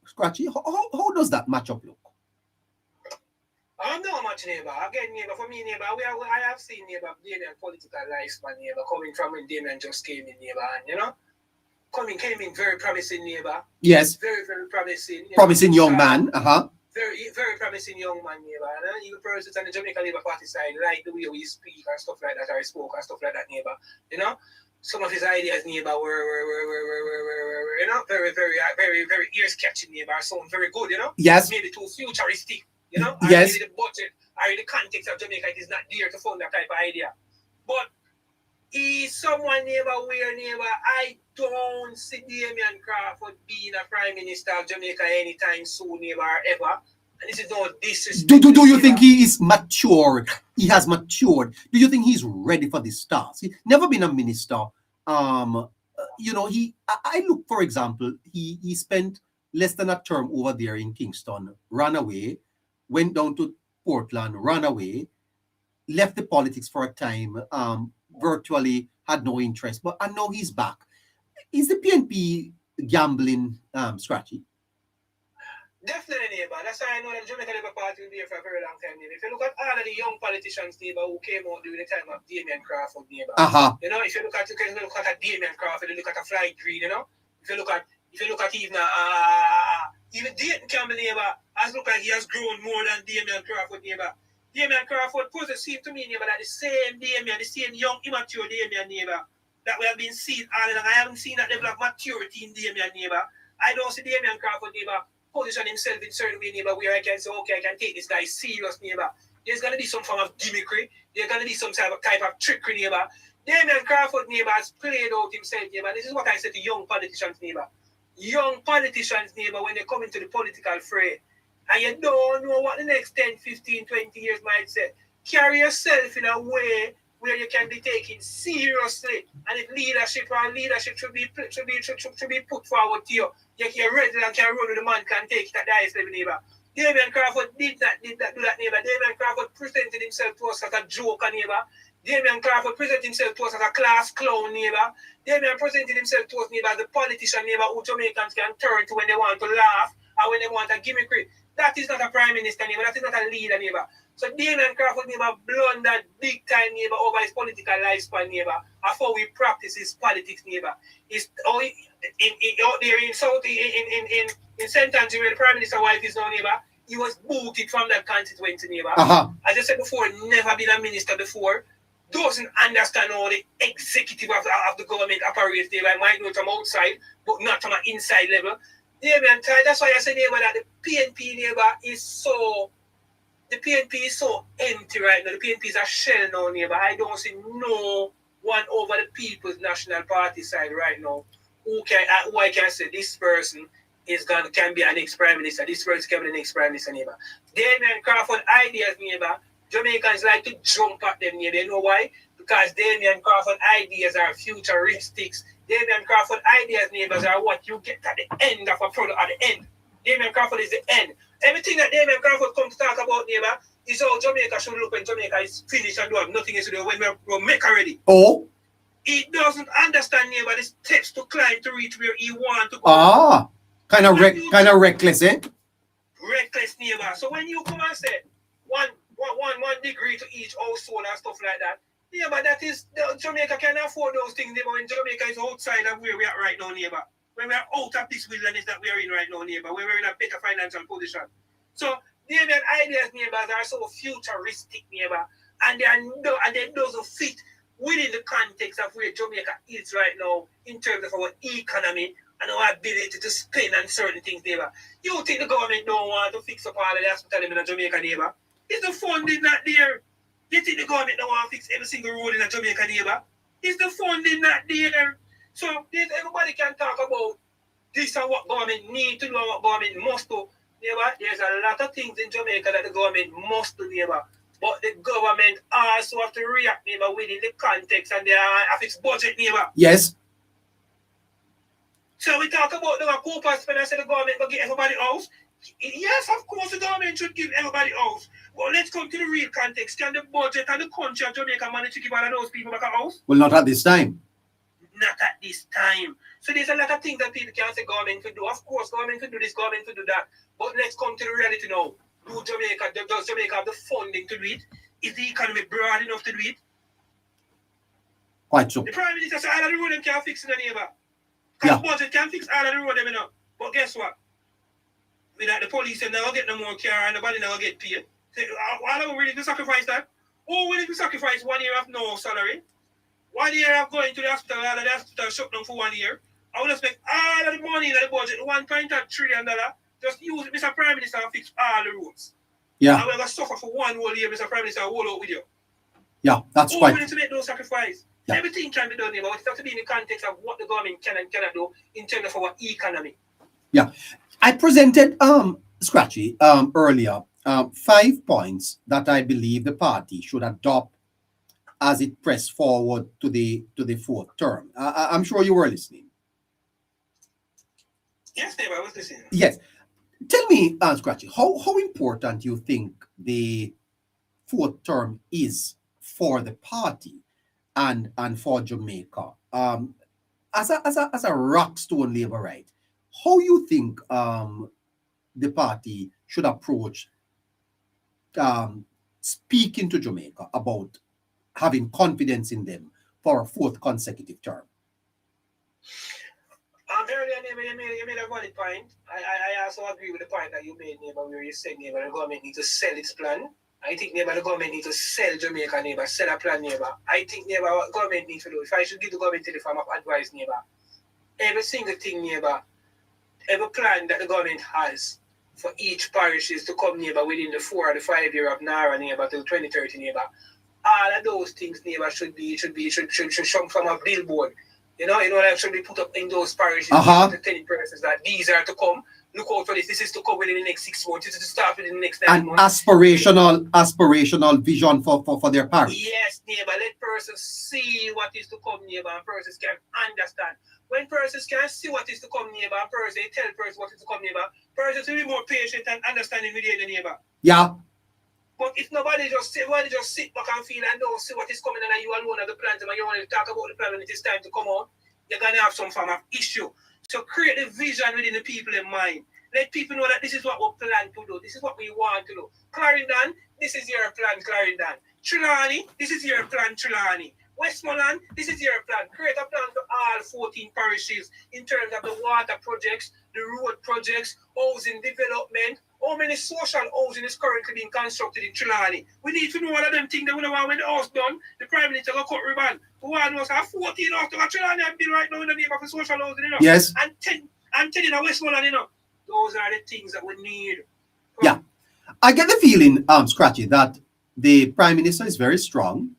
H: Scratchy. How does that matchup look?
E: I'm not much neighbor. Again, neighbor, for me, neighbor, I have seen neighbor Damien political lifespan, neighbor, coming from when Damien just came in, neighbor, and came in very promising, neighbor.
H: Yes.
E: Very, very promising.
H: Promising young man.
E: Very, very promising young man, neighbor. And even persons on the Jamaica Labour Party side like the way we speak and stuff like that, or spoke and stuff like that, neighbor. Some of his ideas, neighbor, were very, very, very, very ear-catching, neighbor. Sound very good,
H: Yes.
E: Maybe too futuristic.
H: Yes.
E: Maybe the budget or the context of Jamaica, it is not there to fund that type of idea. But he's someone, neighbor, where, neighbor, I don't see Damien Crawford being a prime minister of Jamaica anytime soon, neighbor, or ever. And this is no disrespect.
H: Do you think he is matured? He has matured. Do you think he's ready for this task? He's never been a minister. I look, for example, he spent less than a term over there in Kingston, ran away, went down to Portland, ran away, left the politics for a time, virtually had no interest, and now he's back. Is the PNP gambling, Scratchy?
E: Definitely, neighbor. That's why I know that the Jamaica Labour Party will be here for a very long time, neighbor. If you look at all of the young politicians, neighbor, who came out during the time of Damien Crawford, neighbor. If you look at Damien Crawford, you look at a Fly Green, If you look at even Dayton Campbell, neighbor, has looked like he has grown more than Damien Crawford, neighbor. Damien Crawford seems to me, neighbor, that the same Damien, the same young, immature Damien, neighbor, that we have been seeing all along. I haven't seen that level of maturity in Damien, neighbor. I don't see Damien Crawford, neighbor, position himself in certain way, neighbor, where I can say, okay, I can take this guy serious, neighbor. There's going to be some form of gimmickry. There's going to be some type of trickery, neighbor. Damien Crawford, neighbor, has played out himself, neighbor. This is what I say to young politicians, neighbor. Young politicians, neighbor, when they come into the political fray, and you don't know what the next 10, 15, 20 years might say, carry yourself in a way where you can be taken seriously. And if leadership should be put forward to you, you're ready and can run with the man, can take it at the highest level, neighbor. Damien Crawford did not do that, neighbor. Damien Crawford presented himself to us as a joker, neighbor. Damien Crawford presented himself to us as a class clown, neighbor. Damien presented himself to us, neighbor, as a politician, neighbor, who Jamaicans can turn to when they want to laugh or when they want a gimmickry. That is not a prime minister, neighbor. That is not a leader, neighbor. So Damien Crawford, neighbor, blundered big time, neighbor, over his political lifespan, neighbor, of how we practice his politics, neighbor. Out there in South, in St. Andrew, where the prime minister wife is now, neighbor, he was booted from that constituency, neighbor. As I said before, never been a minister before. Doesn't understand how the executive of the government operates, neighbor. I might know it from outside, but not from an inside level. Damien, that's why I say, neighbor, that the PNP, neighbor, is so empty right now. The PNP is a shell now, neighbor. I don't see no one over the People's National Party side right now who I can say this person can be an ex-prime minister. This person can be the next prime minister, neighbor. Damien Crawford ideas, neighbor. Jamaicans like to jump at them, neighbor. You know why? Because Damien Crawford ideas are futuristics. Damien Crawford ideas, neighbors, are what you get at the end of a product, at the end. Damien Crawford is the end. Everything that Damien Crawford comes to talk about, neighbor, is how Jamaica should look when Jamaica is finished and do have nothing else to do when we're Jamaica ready.
H: Oh?
E: He doesn't understand, neighbor, the steps to climb to reach where he wants to go.
H: Kind of reckless, eh?
E: Reckless, neighbor. So when you come and say one degree to each household and stuff like that, yeah, but that is, Jamaica can afford those things, neighbor, when Jamaica is outside of where we are right now, neighbor. When we are out of this wilderness that we are in right now, neighbor, when we're in a better financial position. So, Damien ideas, neighbors, are so futuristic, neighbor, and they doesn't fit within the context of where Jamaica is right now in terms of our economy and our ability to spend on certain things, neighbor. You think the government don't want to fix up all of the hospital in Jamaica, neighbor? Is the funding not there? You think the government don't want to fix every single road in Jamaica, neighbor? Is the funding not there? So everybody can talk about this and what government need to do and what government must do. Neighbor, there's a lot of things in Jamaica that the government must do, neighbor. But the government also have to react, neighbor, within the context and of its budget, neighbor.
H: Yes.
E: So we talk about the Cooper spend and say the government will get everybody else. Yes, of course, the government should give everybody house. But let's come to the real context. Can the budget and the country of Jamaica manage to give all of those people back a house?
H: Well, not at this time.
E: Not at this time. So there's a lot of things that people can say government could do. Of course, government could do this, government could do that. But let's come to the reality now. Does Jamaica have the funding to do it? Is the economy broad enough to do it?
H: Quite so.
E: The Prime Minister said all of the road them can fix in the neighbor. Because the budget can fix all of the road them, you know. But guess what? Without the police, they never get no more care and nobody never get paid. So, why are we willing to sacrifice that? Who willing to sacrifice 1 year of no salary? 1 year of going to the hospital, all of the hospital shut down for 1 year. I would expect all of the money in the budget, $1.3 trillion, just use it, Mr. Prime Minister, and fix all the roads.
H: Yeah.
E: And we're going to suffer for 1 whole year, Mr. Prime Minister, hold out with you.
H: Yeah, that's
E: Who
H: quite.
E: willing to make those sacrifices?
H: Yeah.
E: Everything can be done here, but it has to be in the context of what the government can and cannot do in terms of our economy.
H: Yeah. I presented Scratchy earlier 5 points that I believe the party should adopt as it pressed forward to the fourth term. I'm sure you were listening.
E: Yes, neighbor, I was listening.
H: Yes. Tell me, Scratchy, how important you think the fourth term is for the party and for Jamaica? As a rockstone Labourite, how you think the party should approach speaking to Jamaica about having confidence in them for a fourth consecutive term?
E: Earlier, neighbor, you made a valid point. I also agree with the point that you made, neighbor, where you said, neighbor, the government needs to sell its plan. I think, neighbor, the government needs to sell Jamaica, neighbor, sell a plan, neighbor. I think, neighbor, what government needs to do, if I should give the government any form of advice, neighbor, every single thing, neighbor, every plan that the government has for each parish is to come, neighbor, within the 4 or the 5 year of NARA, neighbor, till 2030, neighbor. All of those things, neighbor, should come from a billboard. You know, that should be put up in those parishes to tell persons that these are to come. Look out for this. This is to come within the next 6 months. This is to start within the next 9 months.
H: Aspirational vision for their parish.
E: Yes, neighbor. Let persons see what is to come, neighbor, and persons can understand. When persons can see what is to come, neighbor, and persons tell persons what is to come, neighbor, persons will be more patient and understanding with the neighbor.
H: Yeah.
E: But if nobody just sit back and feel and don't see what is coming and you alone have the plans and you want to talk about the plan when it is time to come out, you're going to have some form of issue. So create a vision within the people in mind. Let people know that this is what we plan to do. This is what we want to do. Clarendon, this is your plan, Clarendon. Trelawney, this is your plan, Trelawney. Westmoreland, this is your plan. Create a plan for all 14 parishes in terms of the water projects, the road projects, housing development. How many social housing is currently being constructed in Trelawney? We need to know all of them things that we know when the house done, the Prime Minister will cut ribbon. The one was 14 house to Trelawney and bill right now in the name of social housing, you know.
H: Yes.
E: And 10 in Westmoreland, you know. Those are the things that we need.
H: Yeah. I get the feeling, Scratchy, that the Prime Minister is very strong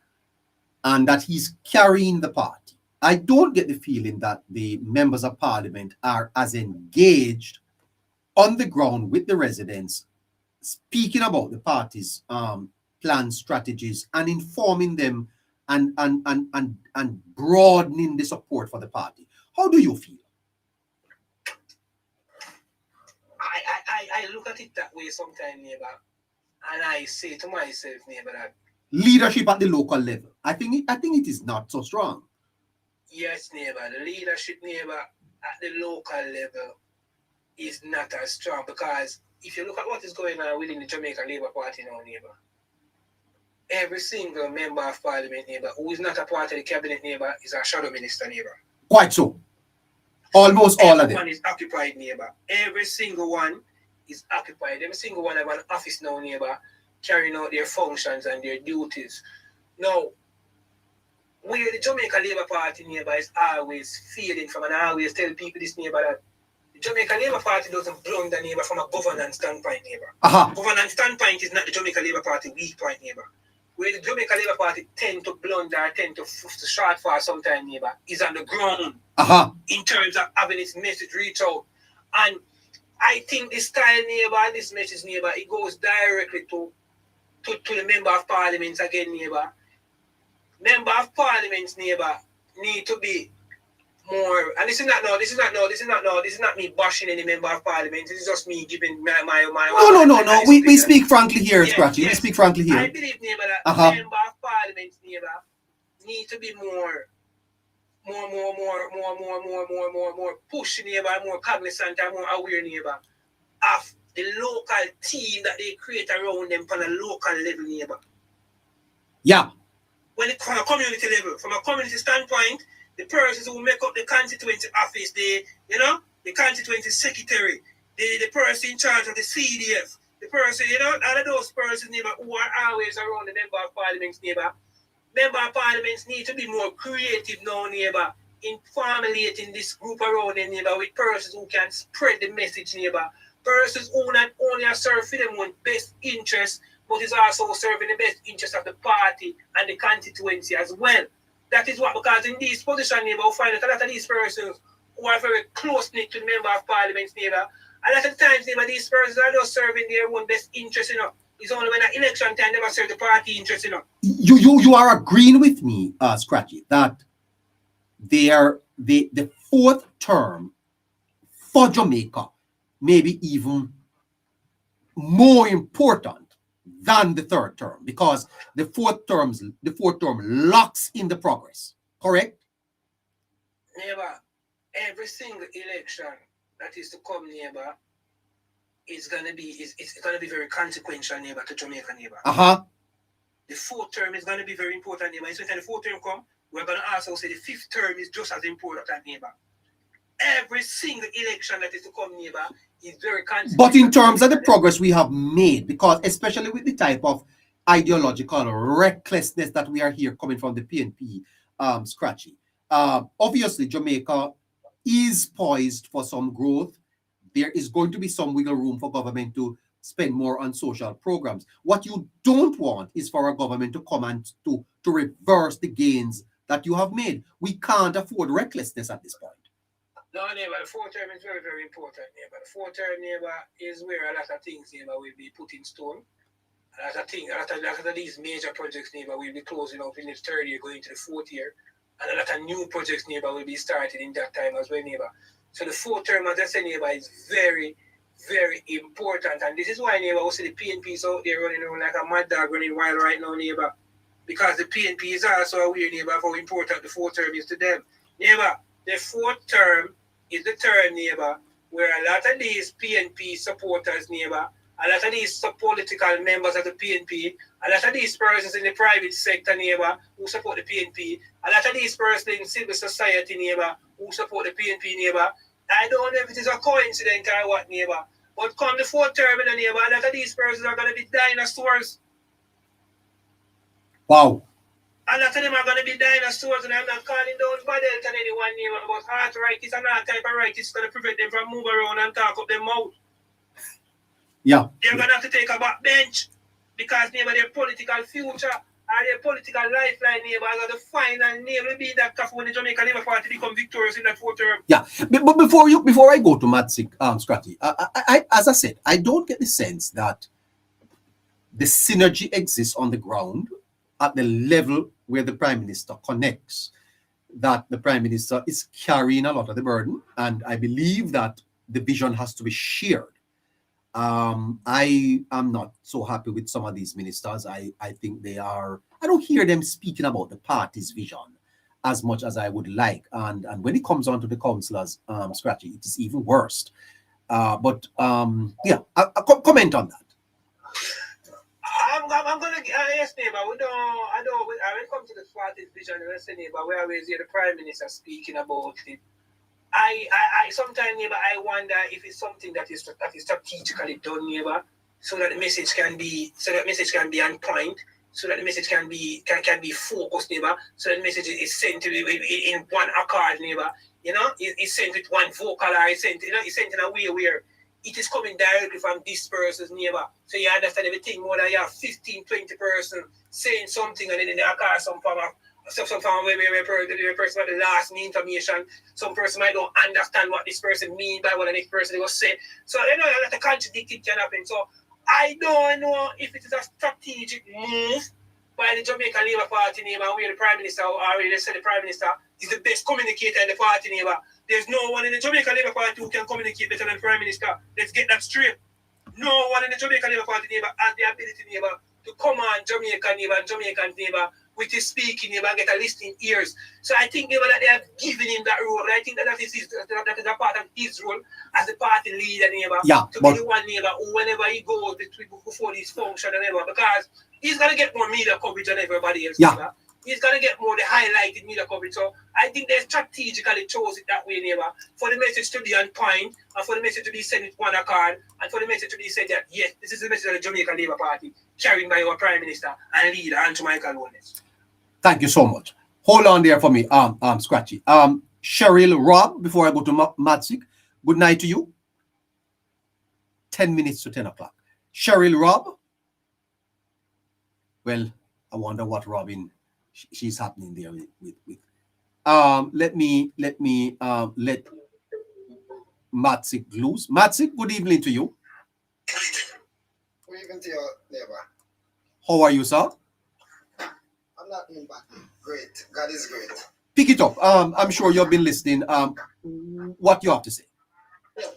H: and that he's carrying the party. I don't get the feeling that the members of parliament are as engaged on the ground with the residents, speaking about the party's plans, strategies, and informing them and broadening the support for the party. How do you feel?
E: I look at it that way sometimes, neighbor, and I say to myself, neighbor, that
H: leadership at the local level, I think it is not so strong.
E: Yes, neighbor, the leadership, neighbor, at the local level is not as strong, because if you look at what is going on within the Jamaica Labour Party now, neighbor, every single member of parliament, neighbor, who is not a part of the cabinet, neighbor, is a shadow minister, neighbor.
H: Quite so. Almost all of them.
E: Everyone is occupied, neighbor. Every single one is occupied. Every single one have an office now, neighbor, carrying out their functions and their duties. Now, where the Jamaica Labour Party, neighbor, is always feeling from, and I always tell people this, neighbor, that the Jamaica Labour Party doesn't blunder, neighbor, from a governance standpoint, neighbor. Governance standpoint is not the Jamaica Labour Party weak point, neighbor. Where the Jamaica Labour Party tend to blunder, tend to short for sometimes, neighbor, is on the ground in terms of having its message reach out. And I think this style, neighbor, and this message, neighbor, it goes directly to the member of parliament again, neighbor. Member of parliament, neighbor, need to be more, and this is not me bashing any member of parliament. This is just me giving my
H: No. We speak frankly here, Scratchy. We speak frankly here.
E: I believe, neighbor, that member of parliament, neighbor, need to be more push, neighbor, more cognizant and more aware, neighbor, of the local team that they create around them on a local level, neighbor.
H: Yeah.
E: When it from a community level, from a community standpoint, the persons who make up the constituency office, the constituency secretary, the person in charge of the CDF, the person, all of those persons, neighbor, who are always around the member of parliament, neighbor. Member of parliaments need to be more creative now, neighbor, in formulating this group around them, neighbor, with persons who can spread the message, neighbor. Persons who not only are serving them with best interest, but is also serving the best interest of the party and the constituency as well. That is what, because in these positions, neighbor, we find that a lot of these persons who are very close-knit to the member of parliament, neighbor, a lot of times, neighbor, these persons are just serving their own best interest, It's only when at election time they serve the party interest,
H: You are agreeing with me, Scratchy, that the fourth term for Jamaica may be even more important than the third term, because the fourth term locks in the progress. Correct?
E: Neighbor, every single election that is to come, neighbor, it's gonna be very consequential, neighbor, to Jamaica, neighbor. The fourth term is gonna be very important, neighbor. So when the fourth term come, we're gonna also say the fifth term is just as important, neighbor. Every single election that is to come, neighbor, is very consequential.
H: But in terms of the progress we have made, because especially with the type of ideological recklessness that we are here coming from the PNP, Scratchy, obviously Jamaica is poised for some growth. There is going to be some wiggle room for government to spend more on social programs. What you don't want is for a government to come and to reverse the gains that you have made. We can't afford recklessness at this point.
E: No, neighbor, the fourth term is very, very important, neighbor. The fourth term, neighbor, is where a lot of things, neighbor, will be put in stone. A lot of these major projects, neighbor, will be closing out in the third year, going into the fourth year. And a lot of new projects, neighbor, will be started in that time as well, neighbor. So the fourth term, as I said, neighbor, is very, very important. And this is why, neighbor, we see the PNP is out there running around like a mad dog running wild right now, neighbor. Because the PNP is also aware, neighbor, of how important the fourth term is to them. Neighbor, the fourth term is the term, neighbor, where a lot of these PNP supporters, neighbor, a lot of these political members of the PNP, a lot of these persons in the private sector, neighbor, who support the PNP, a lot of these persons in civil society, neighbor, who support the PNP, neighbor. I don't know if it is a coincidence or what, neighbor, but come the fourth term, neighbor, a lot of these persons are going to be dinosaurs.
H: Wow.
E: A lot of them are going to be dinosaurs, and I'm not calling down bad health on anyone, neighbor, but arthritis and all type of arthritis is going to prevent them from moving around and talk up their mouth.
H: Yeah.
E: They're going to have to take a back bench because, neighbor, their political future or their political lifeline, neighbor, are the final name will be that when the Jamaican Labour Party become victorious in that fourth term.
H: Yeah, but before I go to Matsik, Scratchy, I as I said, I don't get the sense that the synergy exists on the ground at the level where the Prime Minister connects, that the Prime Minister is carrying a lot of the burden, and I believe that the vision has to be shared. I am not so happy with some of these ministers. I think I don't hear them speaking about the party's vision as much as I would like. And when it comes on to the councillors, Scratchy, it is even worse. But yeah, comment on that.
E: I'm gonna yes, neighbor. When it comes to the party's vision, let's say, neighbor, we always hear the Prime Minister speaking about it. I sometimes, neighbor, I wonder if it's something that is strategically done, neighbor, so that the message can be on point, so that the message can be focused, neighbor, so that the message is sent in one accord, neighbor. It's sent with one vocal, or it's sent in a way where it is coming directly from this person's, neighbor. So you understand everything more than you have 15, 20 person saying something, and then they occur some form of where the person got the last information. Some person might don't understand what this person means by what the next person will say. So they know that the contradicting can happen. So I don't know if it is a strategic move by the Jamaica Labour Party neighbor, where the Prime Minister already said the Prime Minister is the best communicator in the party neighbor. There's no one in the Jamaica Labour Party who can communicate better than the Prime Minister. Let's get that straight. No one in the Jamaica Labour Party neighbor has the ability neighbor to command Jamaican neighbor and Jamaican neighbor with his speaking neighbor and get a listening ears. So I think neighbor that they have given him that role. And I think that is a part of his role as the party leader neighbor. To be the one neighbor who whenever he goes before this function and neighbor, because he's gonna get more media coverage than everybody else. Neighbor. He's gonna get more the highlighted media coverage. So I think they strategically chose it that way, neighbor, for the message to be on point, and for the message to be sent with one accord, and for the message to be said that yes, this is the message of the Jamaica Labour Party carried by our Prime Minister and leader, Andrew Michael Wallace.
H: Thank you so much. Hold on there for me, Scratchy. Cheryl Rob, before I go to Matsik, good night to you. 10 minutes to 10 o'clock. Cheryl Rob. Well, I wonder what Robin she's happening there with. Let Matsik loose. Matsik, good evening to you.
J: Good evening to your neighbor.
H: How are you, sir?
J: I'm not doing bad. Great. God is great.
H: Pick it up. I'm sure you've been listening. What you have to say?
J: Yeah.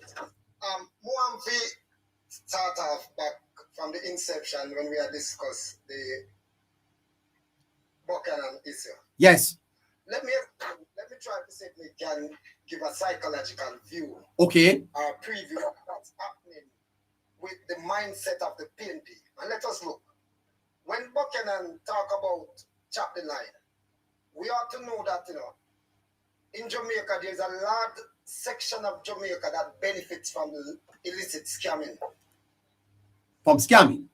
J: Muamfi start off back from the inception when we had discussed the Buchanan issue.
H: Yes.
J: Let me try to see if we can give a psychological view.
H: Okay.
J: Or preview of what's happening with the mindset of the PNP. And let us look. When Buchanan talk about chop the line, we ought to know that, in Jamaica, there's a large section of Jamaica that benefits from the illicit scamming.
H: From scamming?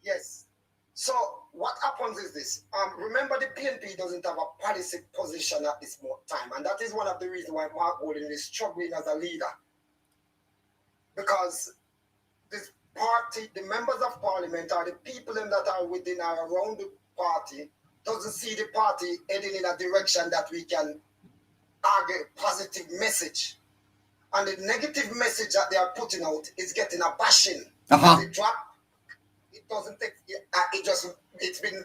J: Yes. So what happens is this. Remember, the PNP doesn't have a policy position at this time. And that is one of the reasons why Mark Golden is struggling as a leader. Because this party, the members of parliament, are the people that are within or around the party, doesn't see the party heading in a direction that we can argue a positive message. And the negative message that they are putting out is getting a bashing. As it drop, it doesn't take, it's been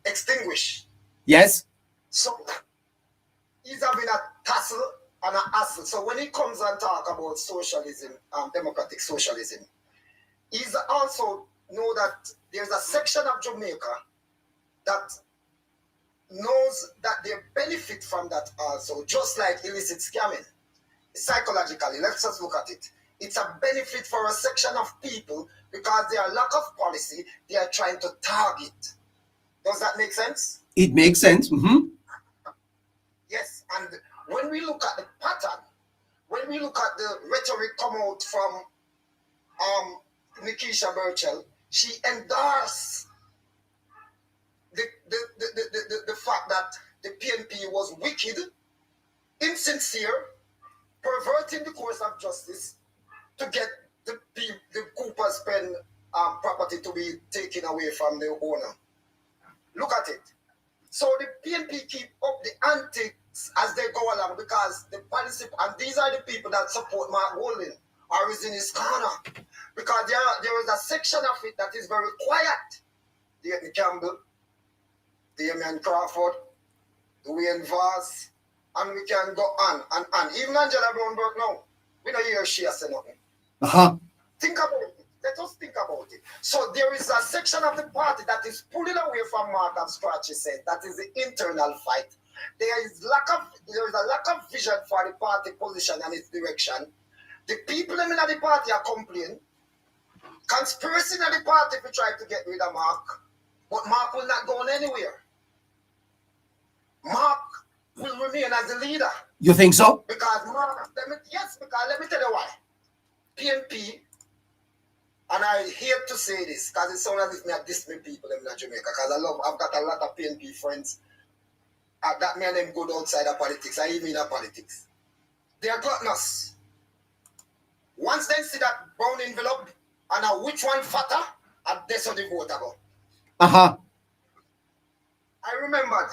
J: extinguished.
H: Yes.
J: So he's having a tussle and a hassle. So when he comes and talk about socialism, democratic socialism, he's also know that there's a section of Jamaica that knows that they benefit from that also, just like illicit scamming. Psychologically, let's just look at it. It's a benefit for a section of people because they are lack of policy, they are trying to target. Does that make sense?
H: It makes sense. Mm-hmm.
J: Yes, and when we look at the pattern, when we look at the rhetoric come out from Nikisha Burchell, she endorsed the fact that the PNP was wicked, insincere, perverting the course of justice to get the Cooper's Pen property to be taken away from the owner. Look at it. So the PNP keep up the antics as they go along because the policy, and these are the people that support Mark Golding, or is in his corner. Because there is a section of it that is very quiet. Dayton Campbell, Damian Crawford, Dwayne Vaz, and we can go on and on. Even Angela Brownberg now, we don't hear she has said nothing. Think about it. Let us think about it. So there is a section of the party that is pulling away from Mark and Scratchy said. That is the internal fight. There is a lack of vision for the party position and its direction. The people in the party are complaining. Conspiracy in the party to try to get rid of Mark. But Mark will not go on anywhere. Mark will remain as the leader.
H: You think so?
J: Because Mark, let me tell you why. PNP, and I hate to say this because it sounds as if I diss me people in Jamaica because I've got a lot of PNP friends that me and them go outside of politics, I even in politics. They are gluttonous. Once they see that brown envelope and now which one fatter, and that's how they vote about. I remembered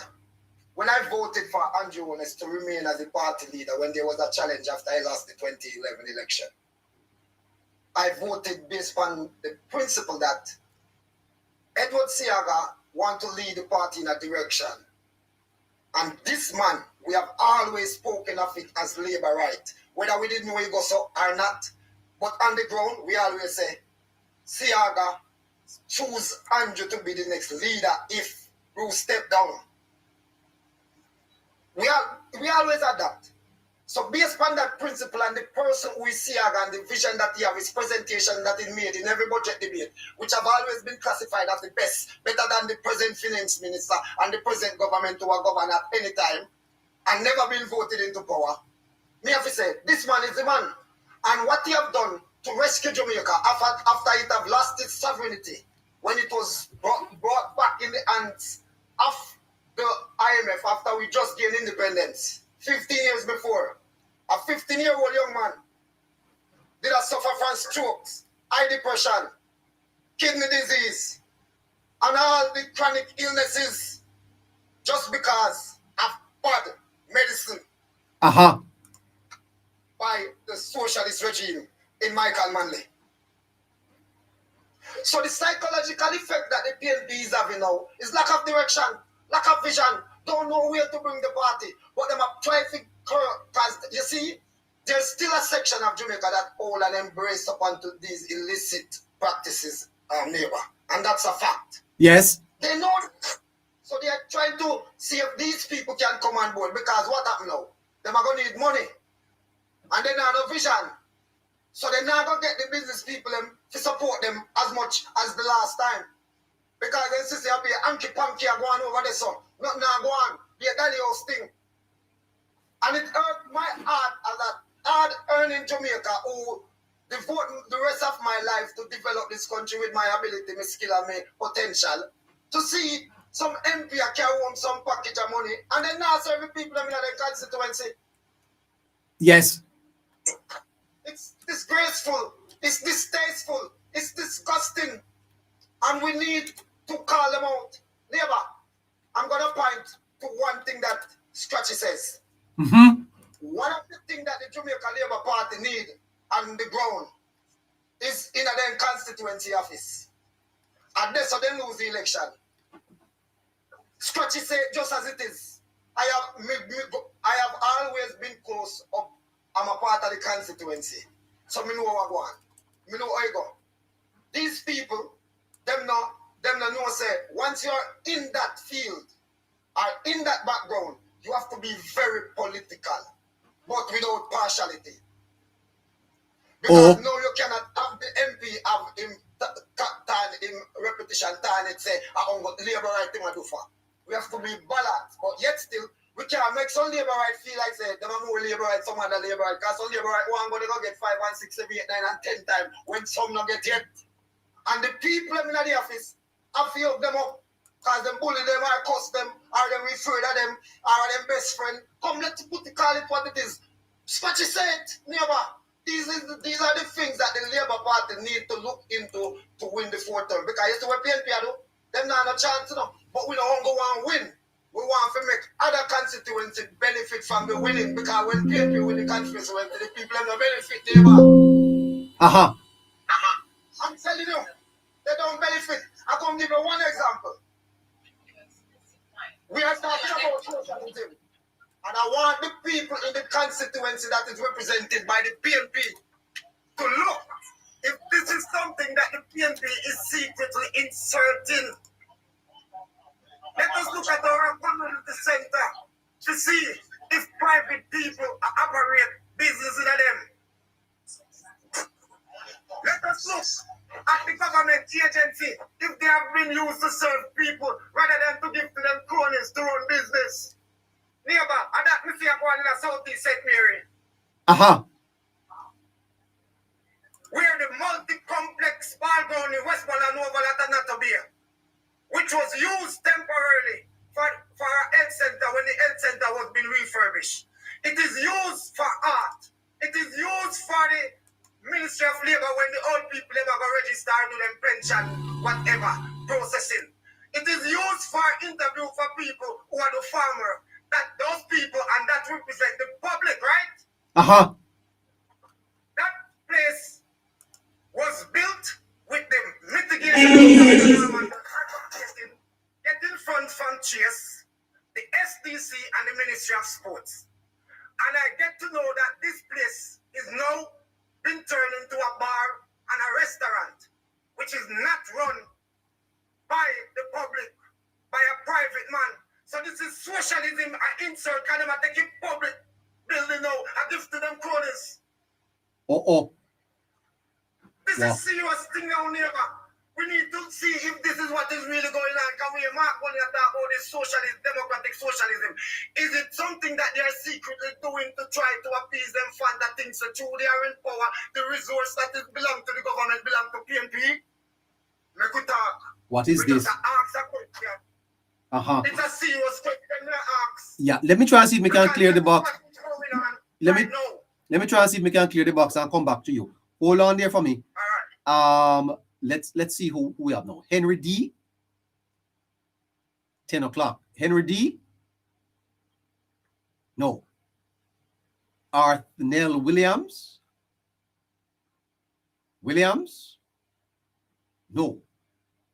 J: when I voted for Andrew Honest to remain as the party leader when there was a challenge after I lost the 2011 election. I voted based on the principle that Edward Siaga want to lead the party in a direction. And this man, we have always spoken of it as labor right. Whether we didn't know he go so or not. But on the ground, we always say, Siaga choose Andrew to be the next leader if Bruce step down. We always had that. So based on that principle and the person who is Siaga and the vision that he have, his presentation that he made in every budget debate, which have always been classified as the best, better than the present finance minister and the present government who are governed at any time, and never been voted into power. Me have to say, this man is the man. And what he have done to rescue Jamaica after it have lost its sovereignty, when it was brought back in the hands of the IMF after we just gained independence, 15 years before. A 15-year-old young man did suffer from strokes, high depression, kidney disease, and all the chronic illnesses just because of bad medicine by the socialist regime in Michael Manley. So the psychological effect that the PNP is having now is lack of direction, lack of vision, don't know where to bring the party. But them are trying to because you see, there's still a section of Jamaica that hold and embrace upon to these illicit practices, neighbor. And that's a fact.
H: Yes.
J: They know. So they are trying to see if these people can come on board, because what happened now? Them are going to need money. And they not have no vision. So they're not going to get the business people to support them as much as the last time. Because then since they'll be hanky-panky going over there, so nothing now go on. Be a daddy house thing. And it hurt my heart as a hard-earning Jamaica who devote the rest of my life to develop this country with my ability, my skill, and my potential, to see some MP carry home some package of money and then now serve people in their constituency.
H: Yes.
J: It's disgraceful. It's distasteful. It's disgusting. And we need to call them out. Neighbor, I'm going to point to one thing that Scratchy says. One of the things that the Jamaica Labour Party need on the ground is in their constituency office. And that's how they lose the election. Scratchy said just as it is. I have always been close up. I'm a part of the constituency. So me know what I go on. Me know how I go. These people, them know say, once you're in that field or in that background, you have to be very political, but without partiality. Because no, you cannot have the MP have him turn him repetition, turn it, say, I don't got labor right thing I do for. We have to be balanced, but yet still, we can't make some labor right feel like, say, them are more labor right, some other labor right, because some labor right, one go, they go get 5 and 6, 7, 8, 9, and 10 times, when some not get yet. And the people in the office, I feel them up, because them bully them, or cuss them, or them afraid of them, or them best friend. Come, let's put the call it what it is. Scratchy said, neighbor, these are the things that the Labour Party need to look into to win the 4th term. Because you see what PNP do, them not no chance, you know. But we don't go and win. We want to make other constituencies benefit from the winning. Because when PNP win the constituency, the people have no benefit, neighbor. I'm telling you, they don't benefit. I'm going to give you one example. We are talking about socialism. And I want the people in the constituency that is represented by the PNP to look if this is something that the PNP is secretly inserting. Let us look at our community center to see if private people operate business in them. Let us look at the government agency if they have been used to serve people rather than to give to them cronies to run business. Neighbor, and that me see a one in the Southeast St. Mary. Where the multi-complex ball ground in Westmoreland and Oval at Anatobia, which was used temporarily for a health center when the health center was being refurbished. It is used for art. It is used for the Ministry of Labor when the old people ever go register and do them pension, whatever, processing. It is used for interview for people who are the farmer. That those people and that represent the public, right? That place was built with the mitigation funds from Chase, the SDC, and the Ministry of Sports. And I get to know that this place is now been turned into a bar and a restaurant, which is not run by the public, by a private man. So this is socialism, an insult, and them take it public building now, a gift to them cronies. This is serious thing now, neighbor. We need to see if this is what is really going on. Can we mark when you talk about this socialist, democratic socialism? Is it something that they are secretly doing to try to appease them fund that thinks that through they are in power, the resource that is belong to the government belong to PNP? Make we talk.
H: What is this?
J: Just ask a question. It's a serious question to ask.
H: Yeah, let me try and see if we can clear the box. Let me try and see if we can clear the box and come back to you. Hold on there for me.
J: All right.
H: Let's see who we have now. Henry D. 10 o'clock. Henry D. No. Arthnell Williams. Williams. No.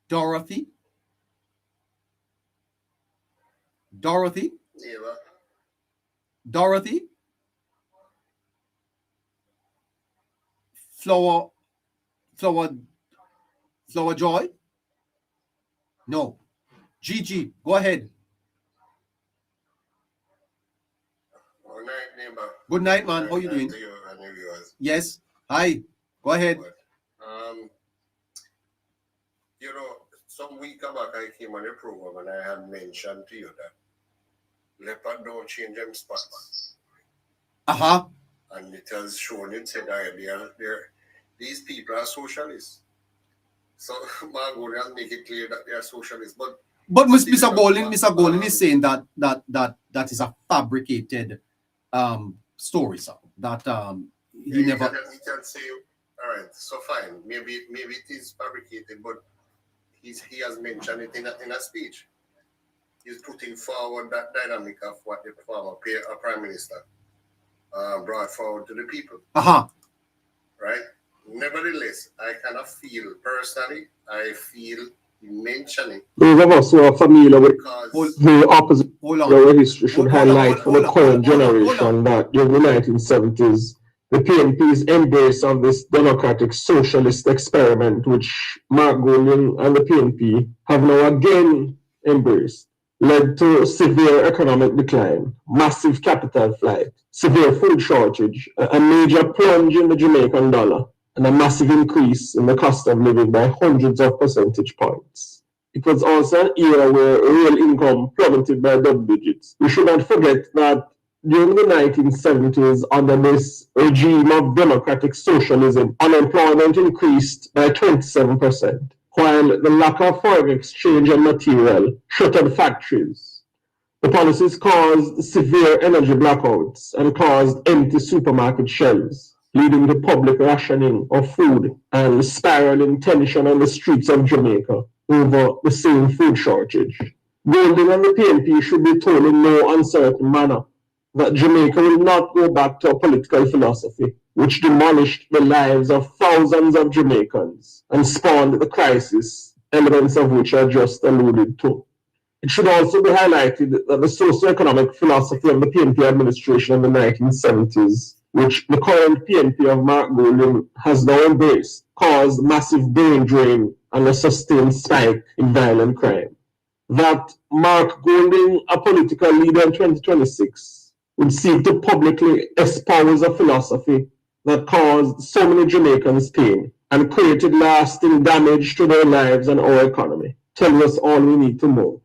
H: Dorothy. Dorothy.
J: Yeah.
H: Dorothy. Flower Joy? No. Gigi, go ahead.
J: Good night, neighbor.
H: Good night, man. How you doing?
J: To you and your viewers.
H: Yes. Hi. Go ahead.
J: You know, some week back I came on the program and I had mentioned to you that leopard don't change them spots. And it has shown it said these people are socialists. So Margot make it clear that they are socialists. But
H: Mr. Golin is saying that is a fabricated story, sir. That he never.
J: He can say, all right, so fine. Maybe it is fabricated, but he has mentioned it in a speech. He's putting forward that dynamic of what the former prime minister brought forward to the people. Right? Nevertheless, I kind of feel personally, mentioning.
K: Those of us who are familiar with the opposite history should highlight for the current generation that during the 1970s, the PNP's embrace of this democratic socialist experiment, which Mark Golding and the PNP have now again embraced, led to severe economic decline, massive capital flight, severe food shortage, a major plunge in the Jamaican dollar, and a massive increase in the cost of living by hundreds of percentage points. It was also an era where real income plummeted by double digits. We should not forget that during the 1970s, under this regime of democratic socialism, unemployment increased by 27%, while the lack of foreign exchange and material shuttered factories. The policies caused severe energy blackouts and caused empty supermarket shelves, leading to public rationing of food and spiraling tension on the streets of Jamaica over the same food shortage. Golding and the PNP should be told in no uncertain manner that Jamaica will not go back to a political philosophy which demolished the lives of thousands of Jamaicans and spawned the crisis, elements of which are just alluded to. It should also be highlighted that the socio-economic philosophy of the PNP administration in the 1970s, which the current PNP of Mark Golding has now embraced, caused massive brain drain and a sustained spike in violent crime. That Mark Golding, a political leader in 2026, would seek to publicly espouse a philosophy that caused so many Jamaicans pain and created lasting damage to their lives and our economy tells us all we need to know.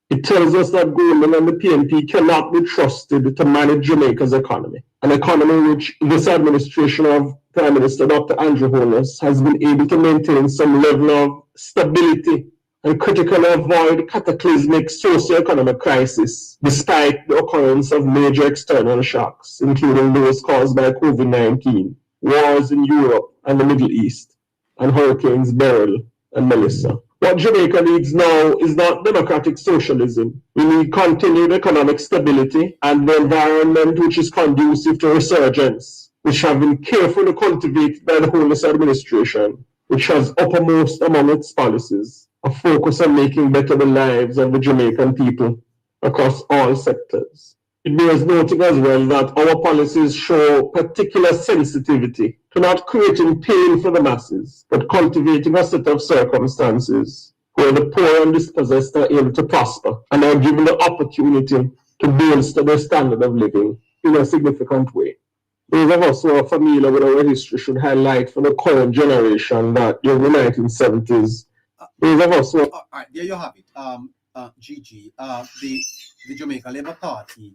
K: It tells us that Golding and the PNP cannot be trusted to manage Jamaica's economy, an economy which this administration of Prime Minister Dr. Andrew Holness has been able to maintain some level of stability and critically avoid cataclysmic socio-economic crisis despite the occurrence of major external shocks, including those caused by COVID-19, wars in Europe and the Middle East, and hurricanes Beryl and Melissa. What Jamaica needs now is not democratic socialism. We need continued economic stability and the environment which is conducive to resurgence, which have been carefully cultivated by the Holness administration, which has uppermost among its policies a a focus on making better the lives of the Jamaican people across all sectors. It bears noting as well that our policies show particular sensitivity to not creating pain for the masses, but cultivating a set of circumstances where the poor and dispossessed are able to prosper and are given the opportunity to bolster their standard of living in a significant way. Those of us who are familiar with our history should highlight for the current generation that during the 1970s, those of us who are...
H: All right, there you have it. Gigi, the Jamaica Labour Party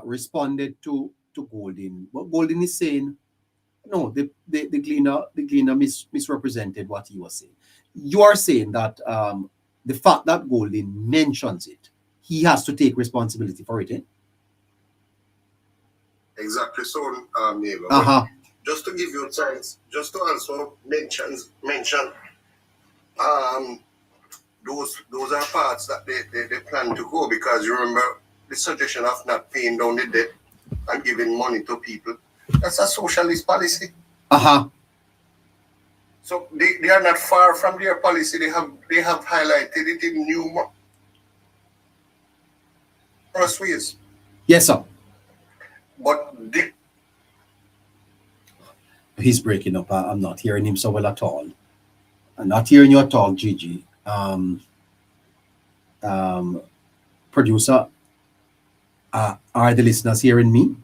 H: responded to Golden. But Golden is saying, no, the Gleaner misrepresented what he was saying. You are saying that the fact that Golden mentions it, he has to take responsibility for it, eh?
L: Exactly so, neighbor. Just to give you a chance, just to also mention, those are parts that they plan to go, because you remember the suggestion of not paying down the debt and giving money to people. That's a socialist policy. So they are not far from their policy. They have highlighted it in numerous ways.
H: Yes, sir.
L: But
H: he's breaking up. I'm not hearing him so well at all. I'm not hearing you at all, Gigi. Producer, are the listeners hearing me?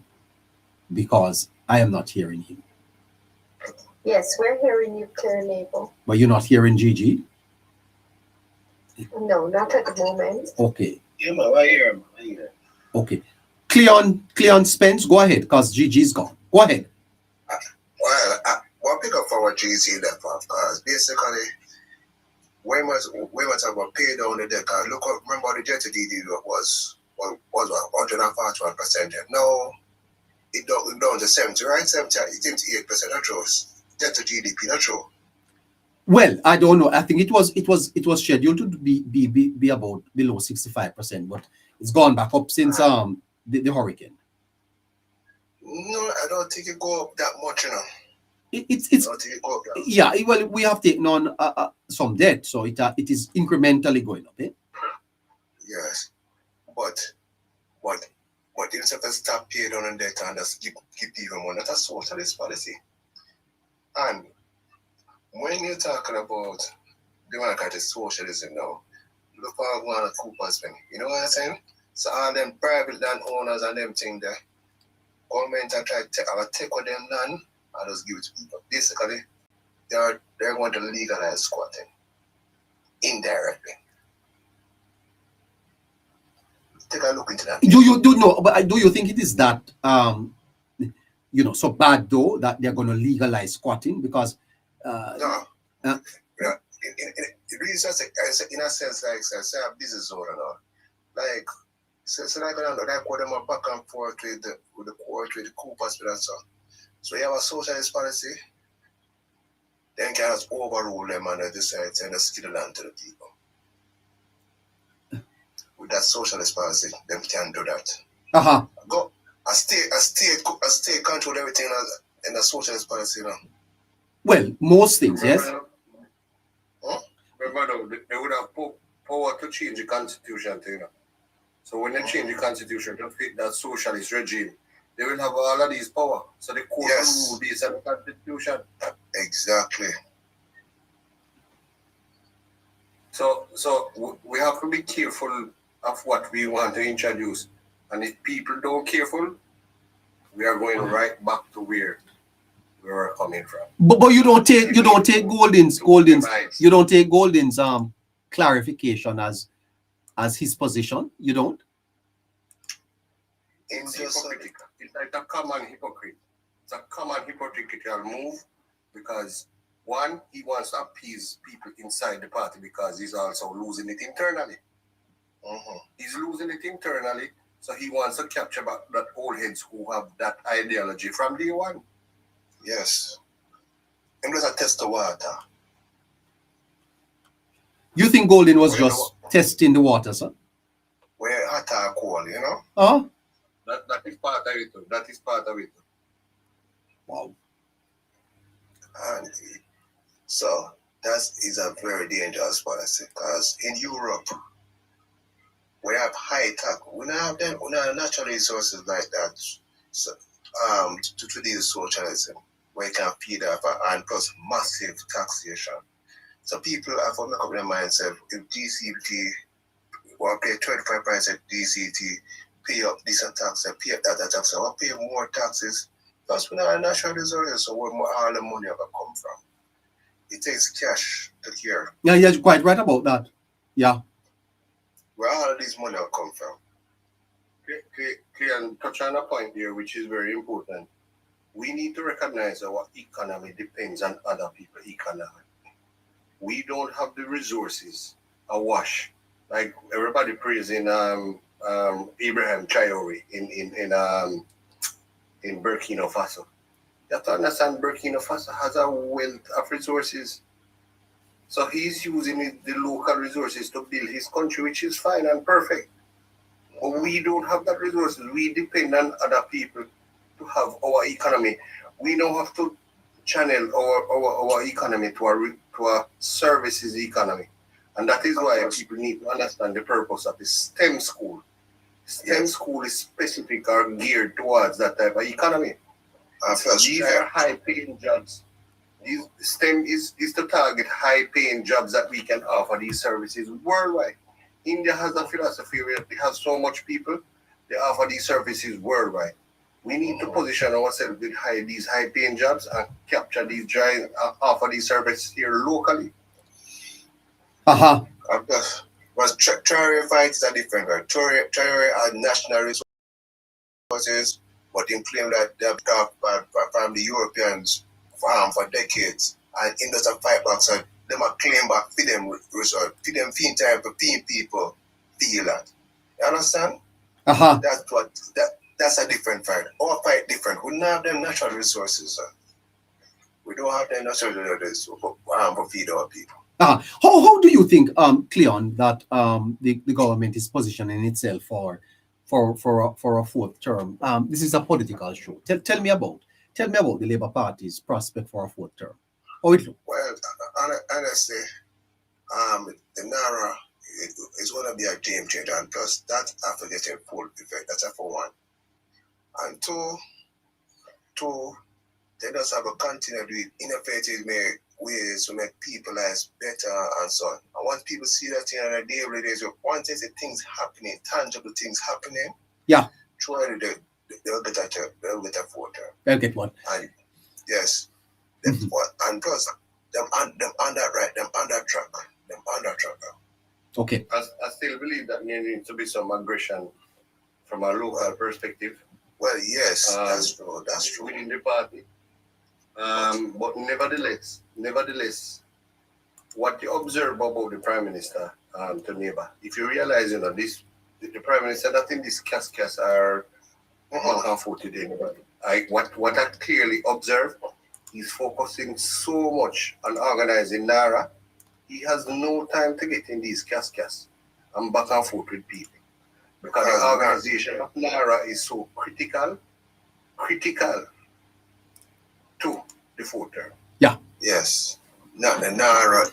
H: Because I am not hearing him.
C: Yes, we're hearing you clearly, Abel.
H: But you're not hearing Gigi?
C: No, not at the moment.
H: Okay.
L: Yeah, man, I hear him.
H: Okay. Cleon Spence, go ahead, because Gigi's gone. Go ahead.
L: Well, I'll pick up for what GC there, because basically, we must have paid down the debt. Look, remember the debt to DD was 141%. Now, it down to 70, right? 78% of trust. Debt to GDP, not true.
H: Well, I don't know. I think it was scheduled to be about below 65%, but it's gone back up since the hurricane.
L: No, I don't think it go up that much, you know.
H: It's yeah. Well, we have taken on some debt, so it is incrementally going up. Eh?
L: Yes, but instead of stop paying on debt and just keep even more, that's a socialist policy. And when you're talking about democratic socialism now, look how one of Cooper's penny. You know what I'm saying? So all them private landowners and them thing there, government are trying to take on them land and just give it to people. Basically, they're going to legalize squatting indirectly. Take a look into that.
H: Do you think it is that so bad though that they're going to legalize squatting? Because
L: no. It really just in a sense like say a business owner now. Like so like them up back and forth with the court, with the Coopers and so. So you have a socialist policy, then can just overrule them and decide to just give the land to the people. With that socialist policy, them can do that. Go a state control everything in the socialist policy now.
H: Well, most things, yes.
L: Remember, they would have power to change the constitution, you know. So when they change the constitution to fit that socialist regime, they will have all of these power. So the court will rule based on the constitution. Exactly. So we have to be careful of what we want to introduce. And if people don't careful, we are going right back to where we were coming from.
H: But you don't take Golden's clarification as his position. You don't.
L: It's hypocritical. It's like a common hypocrite. It's a common hypocritical move because one, he wants to appease people inside the party because he's also losing it internally. He's losing it internally, so he wants to capture back that old heads who have that ideology from day one. Yes. And there's a test of water.
H: You think Golden was just testing the water, sir?
L: Where hot or cold, you know? That is part of it. That is part of it.
H: Wow.
L: And so That is a very dangerous policy because in Europe, we have high tax. We don't have them. We don't have natural resources like that. So, to today's socialism, where you can feed off and plus massive taxation. So people have to make up their mindset. If DCT will pay 25% DCT, pay up this tax, and pay up that tax, and we'll pay more taxes. Plus, we don't have natural resources, so where all the money ever come from? It takes cash to care.
H: Yeah, you're quite right about that. Yeah.
L: Where all of this money will come from?
M: Clear and touch on a point here, which is very important. We need to recognize our economy depends on other people's economy. We don't have the resources awash. Like everybody praising Abraham Traore in Burkina Faso. You have to understand Burkina Faso has a wealth of resources. So he's using the local resources to build his country, which is fine and perfect. But we don't have that resources. We depend on other people to have our economy. We don't have to channel our economy to a services economy. And that is why people need to understand the purpose of the STEM school. STEM school is specific or geared towards that type of economy. These are high-paying jobs. STEM is to target high-paying jobs that we can offer these services worldwide. India has a philosophy where they have so much people, they offer these services worldwide. We need to position ourselves with these high-paying jobs and capture these jobs, offer these services here locally.
L: But Traore fights are different. Right? Traore are national resources, but he claimed that they have got from the Europeans for decades. And in those fight back, so they might claim back for them resort, for them feed time for people feel that. You understand? That's a different fight. Our fight different. We don't have them natural resources. We don't have them natural resources for feed our people.
H: How do you think, Cleon, that the government is positioning itself for a fourth term? This is a political show. Tell me about the Labour Party's prospect for a fourth term. How it look?
L: Well, honestly, the Naira is going to be a game changer, and plus that after getting full effect. That's for one. And two, they just have a continued with innovative ways to make people's lives better and so on. And once people see that in a daily basis, once they see things happening, tangible things happening,
H: yeah,
L: surely they'll get a fourth term.
H: They'll get one.
L: And yes, and plus them on that track.
H: Okay.
M: I still believe that there needs to be some aggression from a local perspective.
L: Well, yes, that's true.
M: Within the party. But nevertheless, what you observe about the Prime Minister to neighbor, if you realize, the Prime Minister, I think these cascas are uncomforted anybody. What I clearly observed, he's focusing so much on organizing NARA. He has no time to get in these cascas and back and forth with people. Because the organization of NARA is so critical to the fourth term.
H: Yeah.
L: Yes. Now the NARA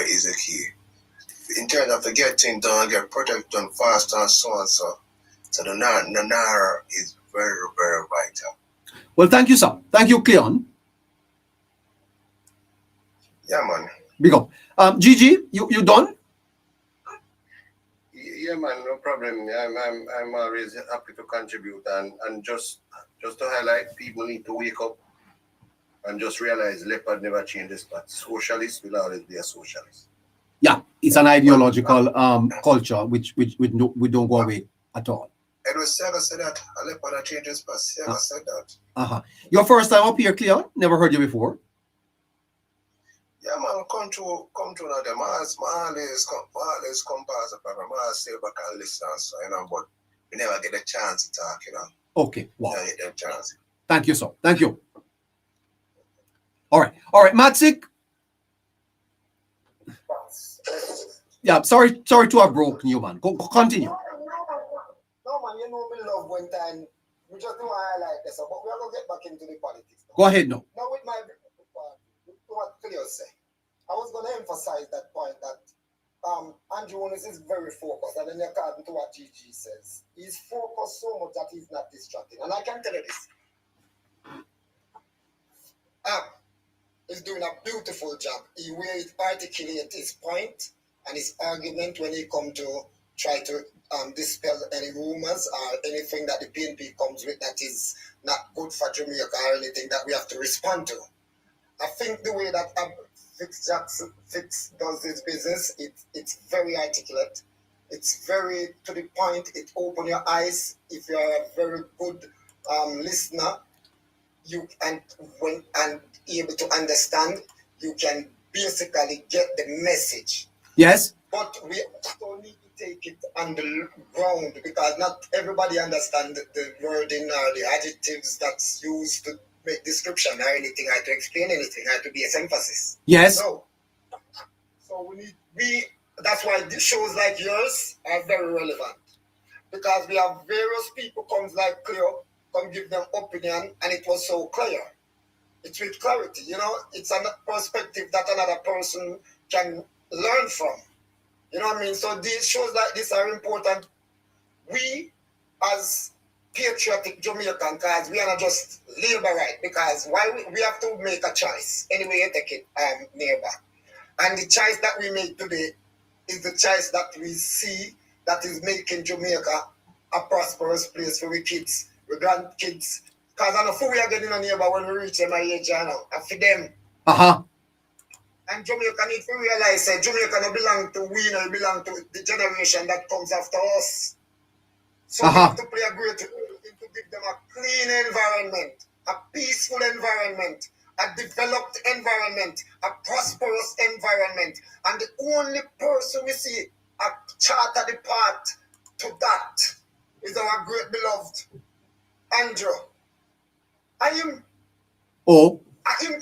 L: is a key. In terms of to get things done, get projects done fast and so on. So the NARA is very, very vital.
H: Well, thank you, sir. Thank you, Cleon.
L: Yeah, man.
H: Big up. Gigi, you done?
M: Yeah, man, no problem. I'm always happy to contribute and just to highlight, people need to wake up and just realize leopard never changes, but socialist will always be a socialist.
H: Yeah, it's an ideological culture which we don't go away at all.
L: Edward Sega said that a leopard changes, but Sega said that.
H: Your first time up here, Cleon? Never heard you before.
L: Yeah, man, come to now. Them always come past the program. I stay back and listen, so, but we never get a chance to talk,
H: Okay, wow.
L: Never get a chance.
H: Thank you, sir. Thank you. All right, Matsik. Yeah, sorry to have broken you, man. Go continue.
J: No, man, me love when time. We just do highlight this, but we're going to get back into the politics.
H: Go ahead now.
J: Now with my what Cleo say. I was going to emphasize that point that Andrew Holness is very focused, and then according to what GG says, he's focused so much that he's not distracted. And I can tell you this. He's doing a beautiful job. He will articulate his point and his argument when he come to try to dispel any rumors or anything that the PNP comes with that is not good for Jamaica or anything that we have to respond to. I think the way that Fitz does his business, it's very articulate. It's very to the point. It opens your eyes. If you're a very good listener, you and able to understand, you can basically get the message.
H: Yes.
J: But we also need to take it on the ground because not everybody understands the wording or the adjectives that's used to make description or anything, or to explain anything, or to be a emphasis.
H: Yes.
J: So that's why the shows like yours are very relevant. Because we have various people comes like Cleo, come give them opinion, and it was so clear. It's with clarity, it's a perspective that another person can learn from. You know what I mean? So these shows like this are important. We, as patriotic Jamaican, because we are not just labor right, because why we have to make a choice. Anyway, you take it, neighbor. And the choice that we make today is the choice that we see that is making Jamaica a prosperous place for we kids, we grandkids. Because I know who we are getting a neighbor when we reach them age now. And for them. And Jamaica need to realize that Jamaica don't belong to we, no, it belong to the generation that comes after us. So we have to play a great role to give them a clean environment, a peaceful environment, a developed environment, a prosperous environment. And the only person we see a charter the path to that is our great beloved Andrew. I am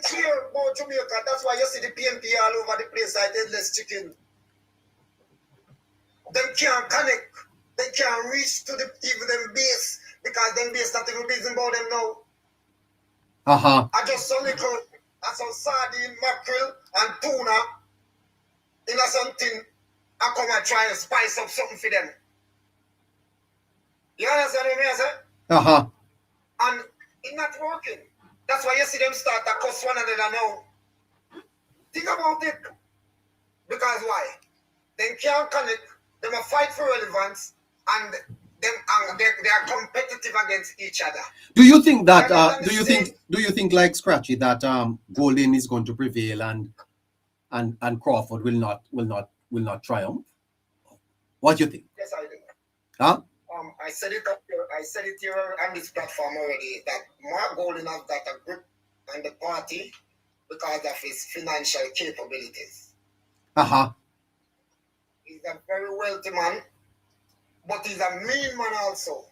J: clear about Jamaica. That's why you see the PNP all over the place like headless chicken. Them can't connect. They can't reach to even them base because them base not even business about them now. I just saw some sardine, mackerel, and tuna in a something. I come and try and spice up something for them. You understand what I say? And it's not working. That's why you see them start to cuss one another now. Think about it. Because why? They can't connect. They will fight for relevance, and they are competitive against each other.
H: Do you think that? Do you think like Scratchy that Golden is going to prevail and Crawford will not triumph? What do you think?
J: Yes, I do. I said it here on this platform already that Mark Golden has got a grip on the party because of his financial capabilities. He's a very wealthy man, but he's a mean man also.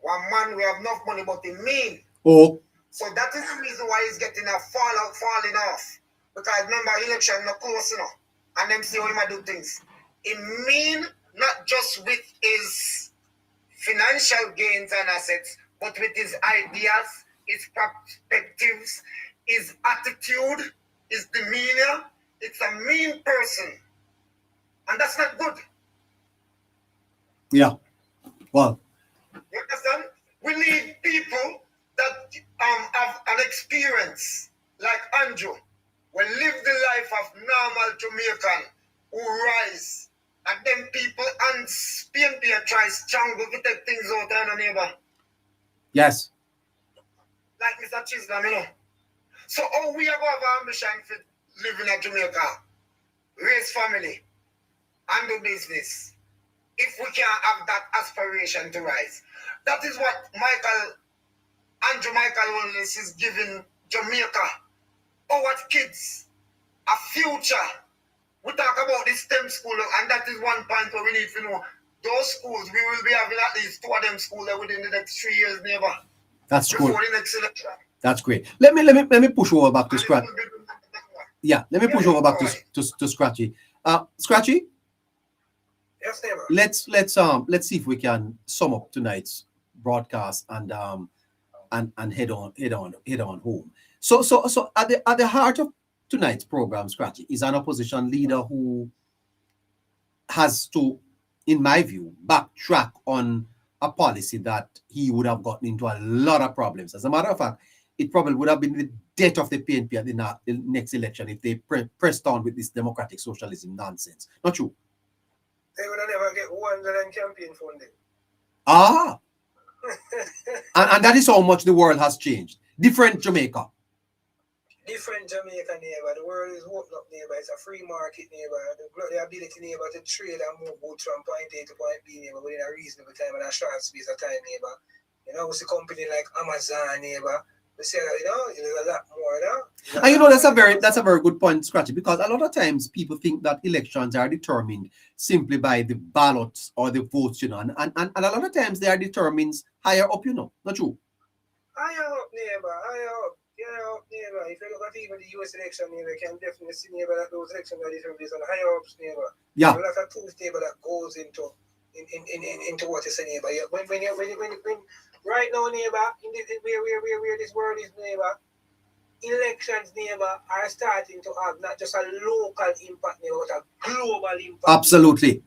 J: One man we have enough money, but he mean. So that is the reason why he's getting a falling off. Because remember, election not close enough, and them see how he might do things. He mean not just with his financial gains and assets, but with his ideas, his perspectives, his attitude, his demeanor. It's a mean person. And that's not good.
H: Yeah. Well.
J: You understand? We need people that have an experience like Andrew, will live the life of normal Jamaican who rise. And then people and PNP try strangle to take things out of the neighbor.
H: Yes.
J: Like Mr. Chisholm, So how we are going to have ambition for living in Jamaica, raise family, and do business, if we can't have that aspiration to rise? That is what Andrew Michael Holness is giving Jamaica, our kids, a future. We talk about the STEM school, and that is one point where we need to know those schools. We will be having at least 2 of them schools within the next 3 years, neighbor.
H: That's
J: before
H: cool.
J: the next election.
H: That's great. Let me push over back to Scratchy. Yeah, let me push over back to Scratchy. Scratchy.
J: Yes, neighbor.
H: Let's see if we can sum up tonight's broadcast and head on home. So at the heart of tonight's program, Scratchy, is an opposition leader who has to, in my view, backtrack on a policy that he would have gotten into a lot of problems. As a matter of fact, it probably would have been the death of the PNP at the next election if they pressed on with this democratic socialism nonsense. Not true?
E: They would have never get 100 campaign funding.
H: Ah! and that is how much the world has changed. Different Jamaica.
E: Different Jamaica, neighbor. The world is open up, neighbor. It's a free market, neighbor. The ability, neighbor, to trade and move goods from point A to point B, neighbor, within a reasonable time and a short space of time, neighbor. You know, it's a company like Amazon, neighbor. We say that, you know, there's a lot more, you know.
H: And you know, that's a very good point, Scratchy, because a lot of times people think that elections are determined simply by the ballots or the votes, you know, and a lot of times they are determined higher up, you know. Not true?
E: Higher up, neighbor, higher up. Neighbor, if you look at even the US election, neighbor, you can definitely see, neighbor, that those elections are determined based on higher ups, neighbor.
H: Yeah.
E: There's a lot of tools, neighbor, that goes into what you say, neighbor. When right now, neighbor, in this, where this world is, neighbor, elections, neighbor, are starting to have not just a local impact, neighbor, but a global impact.
H: Absolutely.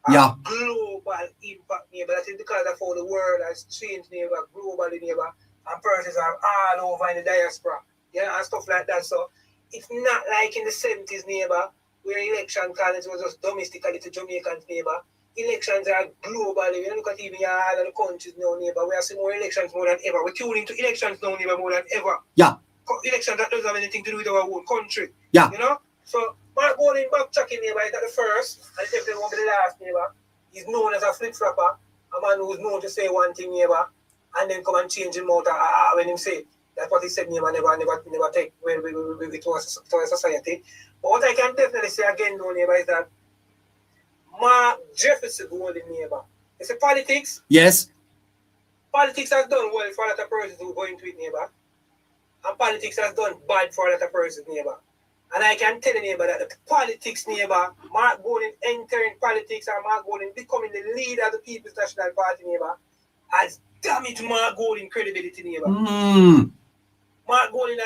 H: Yeah.
E: Global impact, neighbor. That is because of how the world has changed, neighbor, globally, neighbor. And persons are all over in the diaspora, yeah, and stuff like that. So it's not like in the 70s, neighbor, where election cards was just domestically to Jamaicans, neighbor. Elections are globally. We look at even all of the countries now, neighbor. We are seeing more elections more than ever. We're tuning to elections now, neighbor, more than ever.
H: Yeah.
E: Elections that doesn't have anything to do with our own country.
H: Yeah.
E: You know? So Mark Bowling backtracking, neighbor, is not the first, and definitely won't be the last, neighbor. He's known as a flip-flopper, a man who's known to say one thing, neighbor, and then come and change him out when him say that's what he said, never take well to a society. But what I can definitely say again, though, neighbor, is that Mark Jefferson Golden, neighbor. It's a politics.
H: Yes.
E: Politics has done well for a lot of persons who go into it, neighbor. And politics has done bad for a lot of persons, neighbor. And I can tell you, neighbor, that the politics, neighbor, Mark Golden entering politics and Mark Golden becoming the leader of the People's National Party, neighbor, has damaged Mark Golden credibility, neighbor. Mark Golden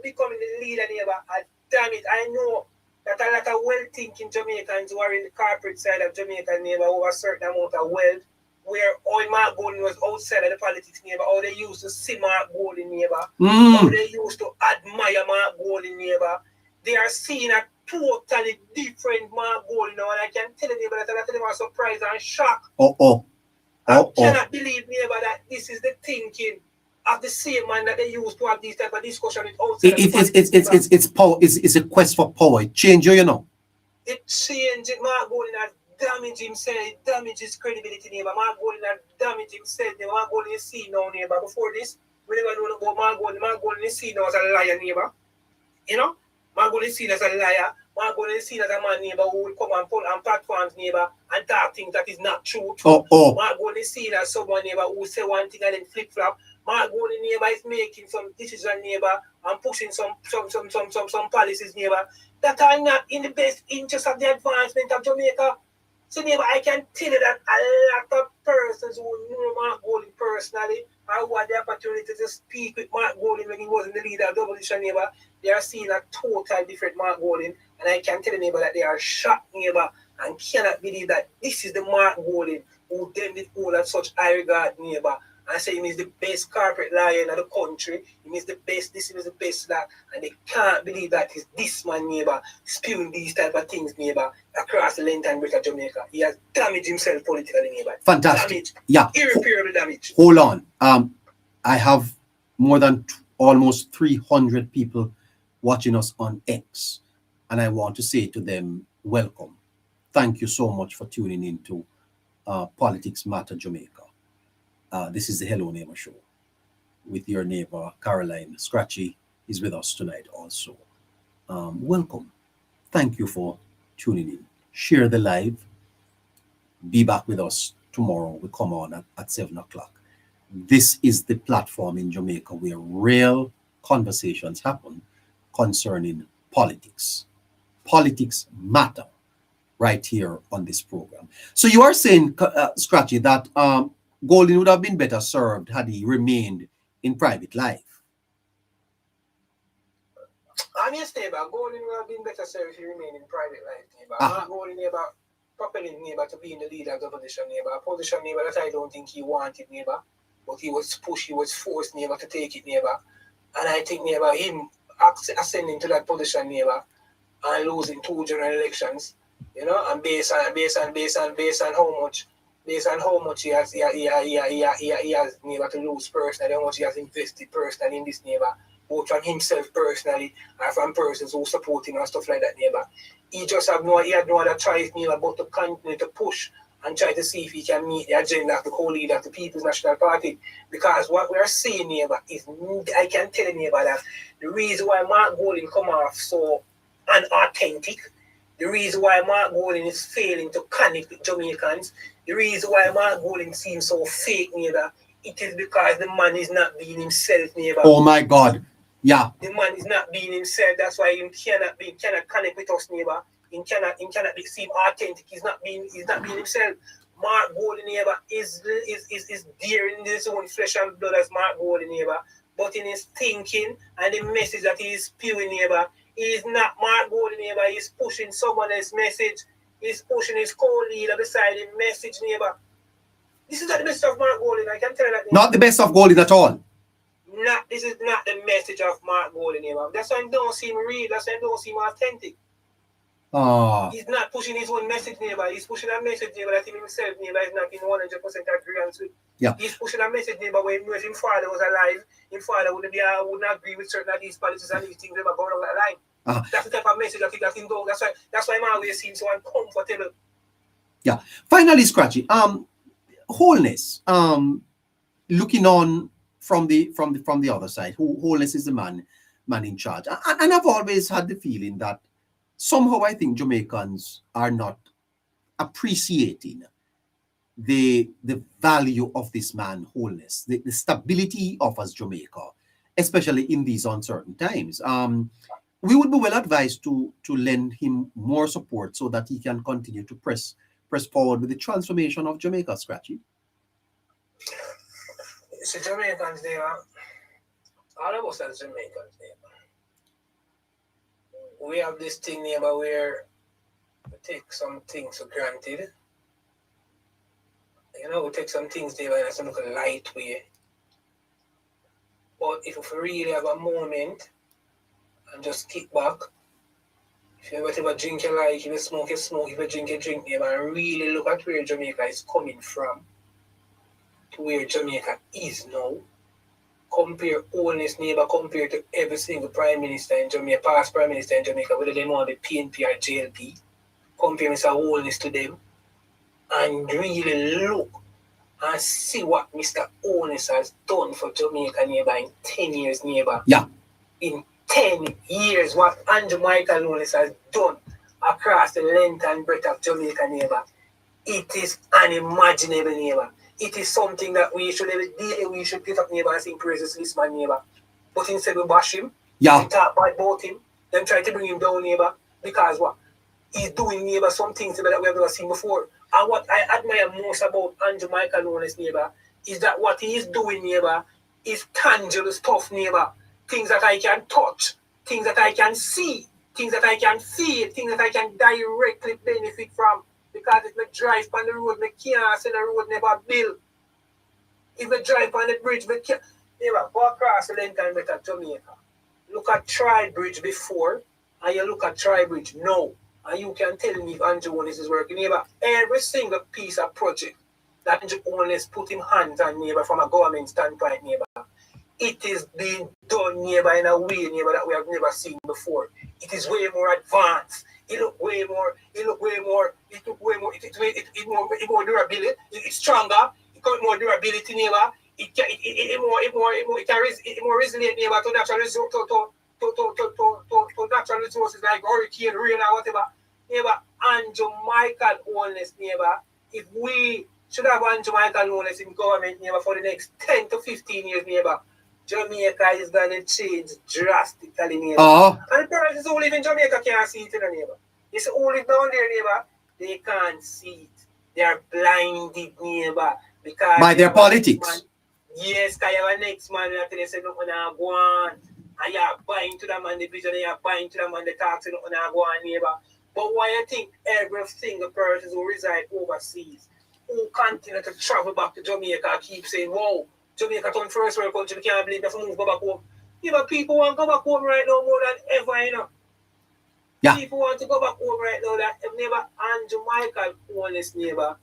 E: becoming the leader, neighbor, has damaged. I know that a lot of well-thinking Jamaicans who are in the corporate side of Jamaica, neighbor, who have a certain amount of wealth, where all Mark Golden was outside of the politics, neighbor, how they used to see Mark Golden, neighbor, how they used to admire Mark Golden, neighbor. They are seeing a totally different Mark Golden now, and I can tell you, neighbor, that a lot of them are surprised and shocked. I cannot believe, neighbor, that this is the thinking of the same man that they used to have this type of discussion with outside.
H: It's power. It's a quest for power. It changed you know.
E: It changed. Mark Golden has damaged himself. It damaged his credibility, neighbor. Mark Golden has damaged himself. Mark Golden is seen now, neighbor. Before this, we never know about Mark Golden. Mark Golden is seen now as a liar, neighbor. You know? Mark Golden is seen as a liar. Mark Golden is seen as a man, neighbor, who will come and pull on platforms, neighbor, and talk things that is not true. Mark Golden is seen as someone, neighbor, who say one thing and then flip-flop. Mark Golden, neighbor, is making some decisions, neighbor, and pushing some policies, neighbor, that are not in the best interest of the advancement of Jamaica. So, neighbor, I can tell you that a lot of persons who know Mark Golden personally, or who had the opportunity to speak with Mark Golden when he was in the leader of the opposition, neighbor, they are seeing a total different Mark Golden. And I can tell you, neighbor, that they are shocked, neighbor, and cannot believe that this is the Mark Golden who them with all at such high regard, neighbor. And say he is the best corporate lawyer in the country. He is the best this, he is the best that. And they can't believe that it's this man, neighbor, spewing these type of things, neighbor, across the length and breadth of Jamaica. He has damaged himself politically, neighbor.
H: Fantastic.
E: Damage.
H: Yeah.
E: Irreparable damage.
H: Hold on. I have more than almost 300 people watching us on X. And I want to say to them, welcome. Thank you so much for tuning in to Politics Matter Jamaica. This is the Hello Neighbor Show with your neighbor, Caroline. Scratchy is with us tonight also. Welcome. Thank you for tuning in. Share the live. Be back with us tomorrow. We come on at 7 o'clock. This is the platform in Jamaica where real conversations happen concerning politics. Politics matter right here on this program. So you are saying, Scratchy, that Golden would have been better served had he remained in private life.
E: I'm yes, neighbor. Golden would have been better served if he remained in private life, neighbor. I'm not Golden neighbor propelling neighbor to be in the leader of the opposition neighbor. A position neighbor that I don't think he wanted neighbor. But he was pushed, he was forced neighbor to take it neighbor. And I think neighbor him ascending to that position neighbor and losing 2 general elections, you know, and based on how much he has neighbor to lose personally, how much he has invested personally in this neighbor, both from himself personally and from persons who support him and stuff like that neighbor. He had no other choice neighbor but to continue to push and try to see if he can meet the agenda of the co-leader of the People's National Party. Because what we're seeing neighbor is, I can tell you neighbor that the reason why Mark Golding come off so unauthentic, the reason why Mark Golding is failing to connect with Jamaicans, the reason why Mark Golding seems so fake, neighbor, it is because the man is not being himself, neighbor.
H: Oh my God. Yeah.
E: The man is not being himself. That's why he cannot connect with us, neighbor. He cannot seem authentic. He's not being himself. Mark Golding, neighbor, is dear in his own flesh and blood as Mark Golding, neighbor. But in his thinking and the message that he is spewing, neighbor, he is not Mark Golding, neighbor. He's pushing someone else's message. He's pushing his co-leader beside him message, neighbor. This is not the best of Mark Golding, I can tell you that. Neighbor.
H: Not the best of Golding at all.
E: This is not the message of Mark Golding, neighbor. That's why I don't seem real. That's why I don't seem authentic. He's not pushing his own message, neighbor. He's pushing a message, neighbor, that him himself, neighbor, is not in 100% agreement with.
H: Yeah.
E: He's pushing a message, neighbor, when his father was alive, his father wouldn't agree with certain of these policies and these things ever going on that line. That's the type of message that he go. That's why my way seems so uncomfortable.
H: Yeah. Finally, Scratchy. Wholeness. Looking on from the other side. Wholeness is the man in charge. And I've always had the feeling that somehow I think Jamaicans are not appreciating the value of this man, Wholeness, the stability he offers Jamaica, especially in these uncertain times. We would be well advised to lend him more support so that he can continue to press forward with the transformation of Jamaica, Scratchy.
E: So Jamaicans, they are, all of us as Jamaicans, we have this thing, neighbor, where we take some things for granted. You know, we take some things, neighbor, in some light way. But if we really have a moment and just kick back, if you ever drink your life, if you smoke, if you drink, neighbor, and really look at where Jamaica is coming from to where Jamaica is now. Compare Wholeness, neighbor, compared to every single prime minister in Jamaica, past prime minister in Jamaica, whether they want to be PNP or JLP. Compare Mr. Wholeness to them and really look and see what Mr. Wholeness has done for Jamaica, neighbor, in 10 years, neighbor.
H: Yeah.
E: In 10 years, what Andrew Michael Wholeness has done across the length and breadth of Jamaica, neighbor. It is unimaginable, neighbor. It is something that we should get up, neighbor, and sing praises to this man, neighbor. But instead we bash him, we talk bad about him, then try to bring him down, neighbor, because what? He's doing, neighbor, some things that we have never seen before. And what I admire most about Andrew Michael Wholeness, neighbor, is that what he is doing, neighbor, is tangible stuff, neighbor. Things that I can touch, things that I can see, things that I can feel, things that I can directly benefit from. Because if I drive on the road, I can't see the road never built. If I drive on the bridge, I can't. Never go across the length and breadth of Jamaica. Look at Tri Bridge before, and you look at Tri Bridge now. And you can tell me if Andrew Wholeness is working, neighbor. Every single piece of project that Andrew Wholeness put him hands on, neighbor, from a government standpoint, neighbor, it is being done, neighbor, in a way, neighbor, that we have never seen before. It is way more advanced. It look way more durability. It's stronger. It got more durability, neighbor. It more resilient, neighbor, to natural resources like hurricane, rain, or whatever. Neighbor, Andrew Michael Wholeness, neighbor. If we should have Andrew Michael Wholeness in government, neighbor, for the next 10 to 15 years, neighbor, Jamaica is going to change drastically, neighbor. And the parents who live in Jamaica can't see it, neighbor. It's only down there, neighbor. They can't see it. They are blinded, neighbor. Because
H: by their politics.
E: Yes, because you have a next man that they say, no, go on. and you're buying to them and the vision, and you're buying to them and the tax, and go on, neighbor. But why you think every single person who reside overseas, who continue to travel back to Jamaica, keep saying, whoa, Jamaica turn first world country, we can't believe if we move go back home. You know, people want to go back home right now more than ever, you know.
H: Yeah.
E: People want to go back home right now that if neighbor Andrew Michael, honest neighbor,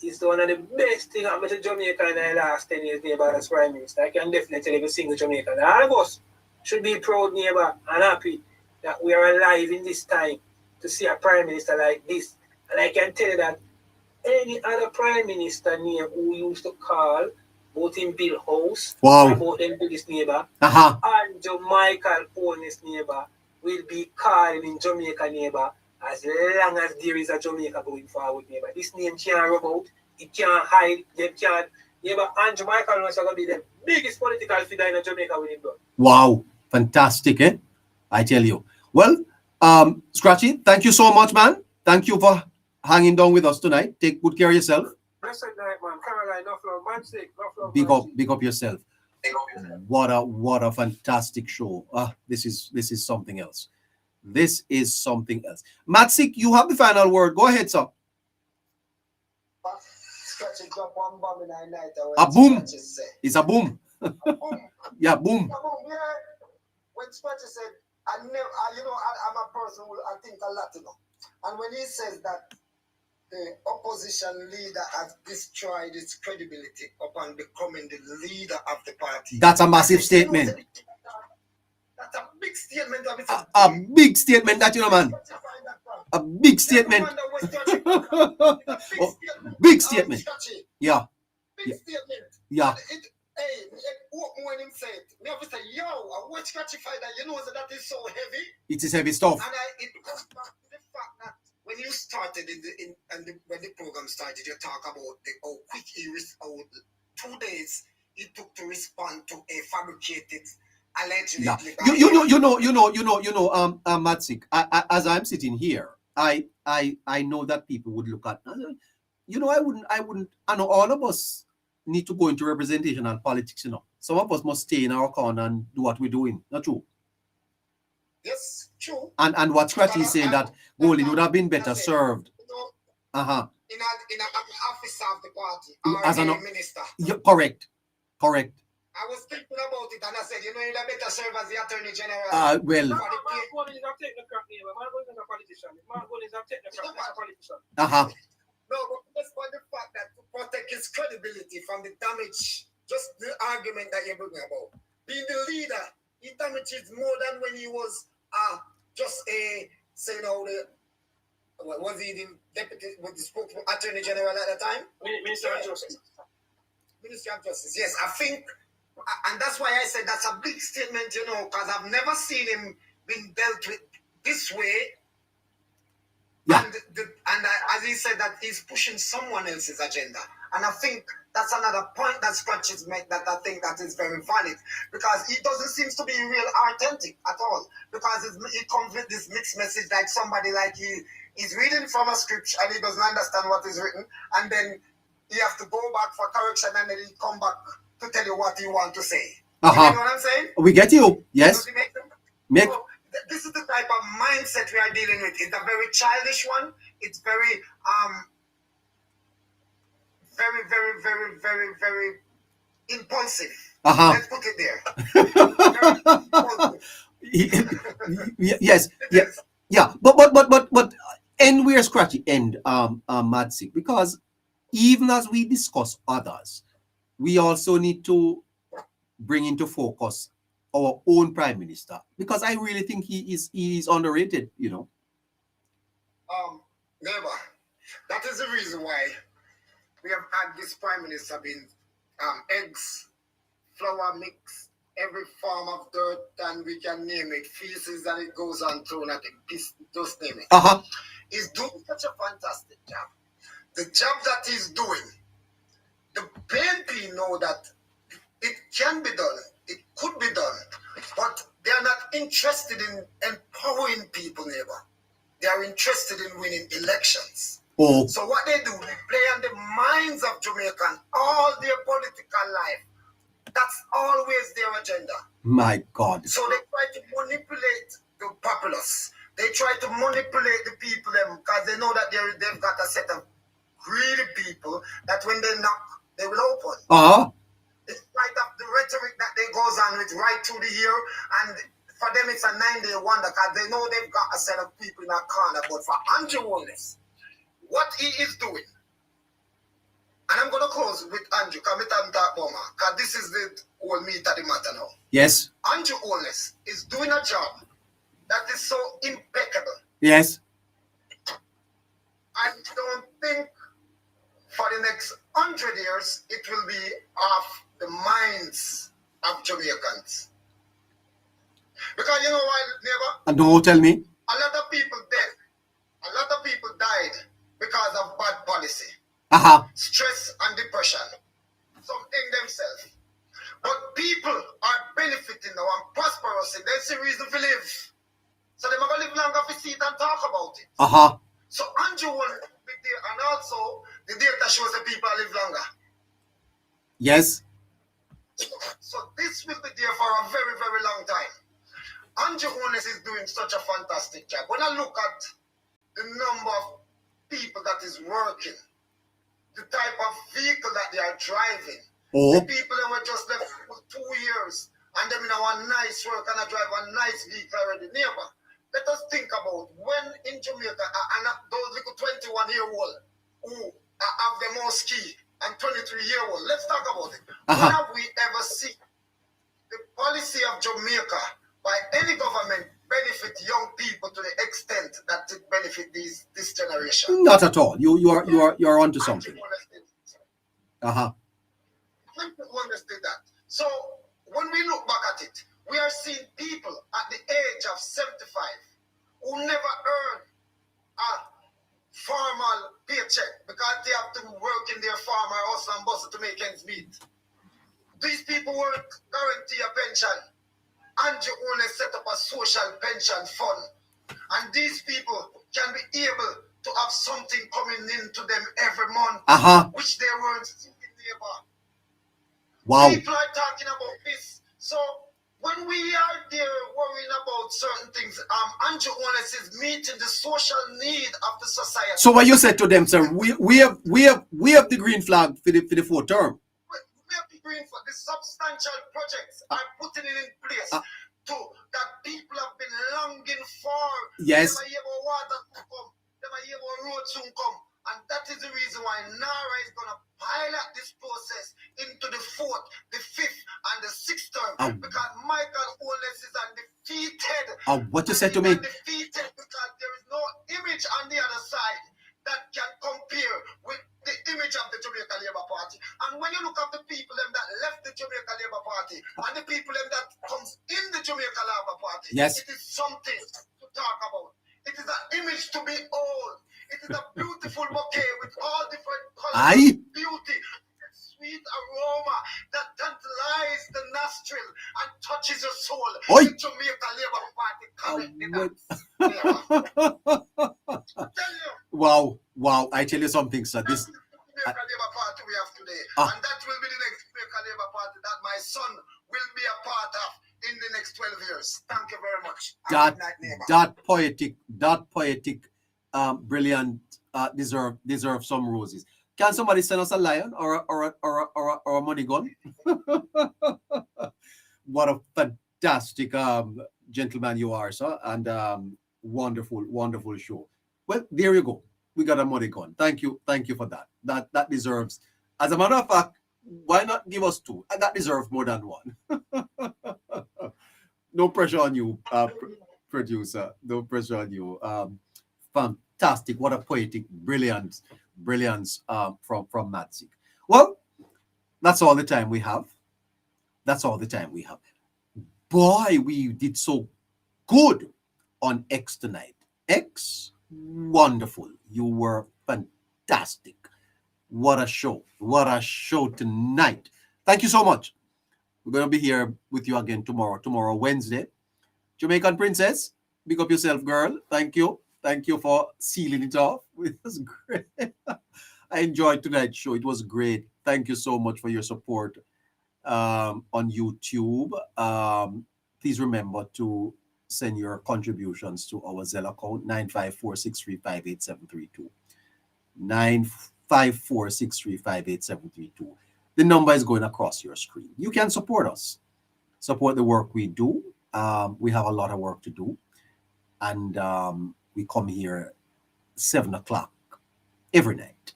E: is one of the best things happened to Jamaica in the last 10 years, neighbor, as Prime Minister. I can definitely tell every single Jamaican. All of us should be proud, neighbor, and happy that we are alive in this time to see a Prime Minister like this. And I can tell you that any other Prime Minister name who used to call about him build house, about them to this neighbor, Andrew Michael, honest neighbor, will be calling in Jamaica, neighbor, as long as there is a Jamaica going forward, neighbor. This name can't rub out, it can't hide, them can't. Neighbor, Andrew Michael was going to be the biggest political figure in Jamaica with him done.
H: Wow, fantastic, eh? I tell you. Well, Scratchy, thank you so much, man. Thank you for hanging down with us tonight. Take good care of yourself.
E: Blessed night, man. Caroline, no flow, man sick, no flow.
H: Big up yourself. What a fantastic show. This is something else. This is something else. Matsik, you have the final word. Go ahead, sir. A boom. It's a boom. Yeah, boom.
J: When Scratchy said, I'm a person who I think a lot, you know. And when he says that the opposition leader has destroyed its credibility upon becoming the leader of the party.
H: That's a massive statement.
J: That's a big statement.
H: A big statement that, you know, man. A big statement. Big statement. Yeah.
J: Big statement.
H: Yeah.
J: When him said, me have to say, yo, I watch Scratchy fight that, you know that is so heavy.
H: It is heavy stuff.
J: And it comes back to the fact that when you started when the program started, you talk about how quick how 2 days it took to respond to a fabricated allegedly.
H: Yeah. Matsik, as I'm sitting here, I know that people would look at, I wouldn't, I know all of us need to go into representation and politics, you know. Some of us must stay in our corner and do what we're doing. Not true?
J: Yes, true.
H: And what Scratchy is saying that Golding would have been better served.
J: In an office of the party or
H: as
J: a
H: an
J: minister.
H: Yeah, correct.
J: I was thinking about it and I said, you'd better serve as the Attorney General.
H: Well.
E: Mark is a technocrat, neighbor. Mark is a politician. Mark is a technocrat, not a politician.
J: No, but despite the fact that to protect his credibility from the damage, just the argument that you're bringing about, being the leader, he damages more than when he was just was he the deputy, was the spokesman, Attorney General at the time?
E: Minister of Justice.
J: Minister of Justice, yes. I think, and that's why I said that's a big statement, you know, because I've never seen him being dealt with this way.
H: Yeah.
J: And as he said, that he's pushing someone else's agenda. And I think that's another point that Scratches made that I think that is very valid. Because he doesn't seem to be real authentic at all. Because he comes with this mixed message like somebody like he's reading from a script and he doesn't understand what is written. And then he have to go back for correction and then he come back to tell you what he want to say. You know what I'm saying?
H: We get you. Yes.
J: This is the type of mindset we are dealing with. It's a very childish one. It's very, very impulsive. Let's put it
H: there. Yes. Yeah. But end where Scratchy end, Madsik, because even as we discuss others, we also need to bring into focus our own Prime Minister, because I really think he is underrated, you know.
J: Never. That is the reason why we have had this Prime Minister being eggs, flour mix, every form of dirt, and we can name it, feces, and it goes on through nothing. Just name it. He's doing such a fantastic job. The job that he's doing, the PNP know that it can be done. It could be done, but they are not interested in empowering people, neighbor. They are interested in winning elections. So what they do, they play on the minds of Jamaicans all their political life. That's always their agenda.
H: My God.
J: So they bias. They try to manipulate the people because they know that they've got a set of greedy people that when they knock, they will open. In spite of the rhetoric that they goes on with right through the year, and for them it's a 9-day wonder because they know they've got a set of people in a corner. But for Andrew Holness, what he is doing, and I'm going to close with Andrew, because this is the whole meat of the matter now.
H: Yes.
J: Andrew Holness is doing a job that is so impeccable.
H: Yes.
J: I don't think for the next 100 years it will be off the minds of Jamaicans. Because you know why, neighbor?
H: And don't tell me.
J: A lot of people dead. A lot of people died because of bad policy. Stress and depression. Something themselves. But people are benefiting now and prosperous. There's a reason to live. So they're going to live longer to see it and talk about it. So Andrew will be there, and also the data shows that people live longer.
H: Yes.
J: So this will be there for a very, very long time. Andrew Holness is doing such a fantastic job. When I look at the number of people that is working, the type of vehicle that they are driving, the people that were just left for 2 years, and them in a nice work and I drive a nice vehicle already, neighbor. Let us think about when in Jamaica, and those little 21-year-old who have the most key and 23-year-old, let's talk about it. When have we ever seen the policy of Jamaica by any government benefit young people to the extent that it benefit this generation?
H: Not at all. You're onto something.
J: Understood that. So when we look back at it, we are seeing people at the age of 75 who never earn a formal paycheck because they have to work in their farm or hustle and bustle to make ends meet. These people won't guarantee a pension. Andrew only set up a social pension fund. And these people can be able to have something coming into them every month, which they weren't seeing labor.
H: Wow.
J: People are talking about this. So when we are there worrying about certain things, Andrew Holness is meeting the social need of the society.
H: So what you said to them, sir, we have the green flag for the fourth term.
J: We have the green flag. The substantial projects are putting it in place that people have been longing for.
H: Yes.
J: They might hear about water soon come. They might hear about road soon come. And that is the reason why NARA is going to pilot this process into the 4th, the 5th, and the 6th term. Because Michael Holness is undefeated.
H: What you said to me?
J: Undefeated because there is no image on the other side that can compare with the image of the Jamaica Labour Party. And when you look at the people that left the Jamaica Labour Party and the people that comes in the Jamaica Labour Party,
H: yes,
J: it is something to talk about. It is an image to behold. It is a beautiful bouquet with all different colors, beauty, sweet aroma that tantalizes the nostril and touches your soul. The Jamaica Labour Party connected.
H: Wow! I tell you something, sir. This
J: Jamaica Labour Party we have today, and that will be the next Jamaica Labour Party that my son will be a part of in the next 12 years. Thank you very much.
H: That poetic. Brilliant. Deserve some roses. Can somebody send us a lion or a money gun? What a fantastic gentleman you are, sir, and wonderful show. Well, there you go. We got a money gun. Thank you for that. That deserves. As a matter of fact, why not give us 2? And that deserves more than 1. No pressure on you, producer. No pressure on you. Fantastic. What a poetic brilliance from Matzik. Well, that's all the time we have. Boy, we did so good on X tonight. X, wonderful. You were fantastic. What a show tonight. Thank you so much. We're going to be here with you again tomorrow Wednesday. Jamaican Princess, big up yourself, girl. Thank you for sealing it off. It was great. I enjoyed tonight's show. It was great. Thank you so much for your support on YouTube. Please remember to send your contributions to our Zelle account 954-635-8732. 954-635-8732. The number is going across your screen. You can support us, support the work we do. We have a lot of work to do, and we come here 7 o'clock every night,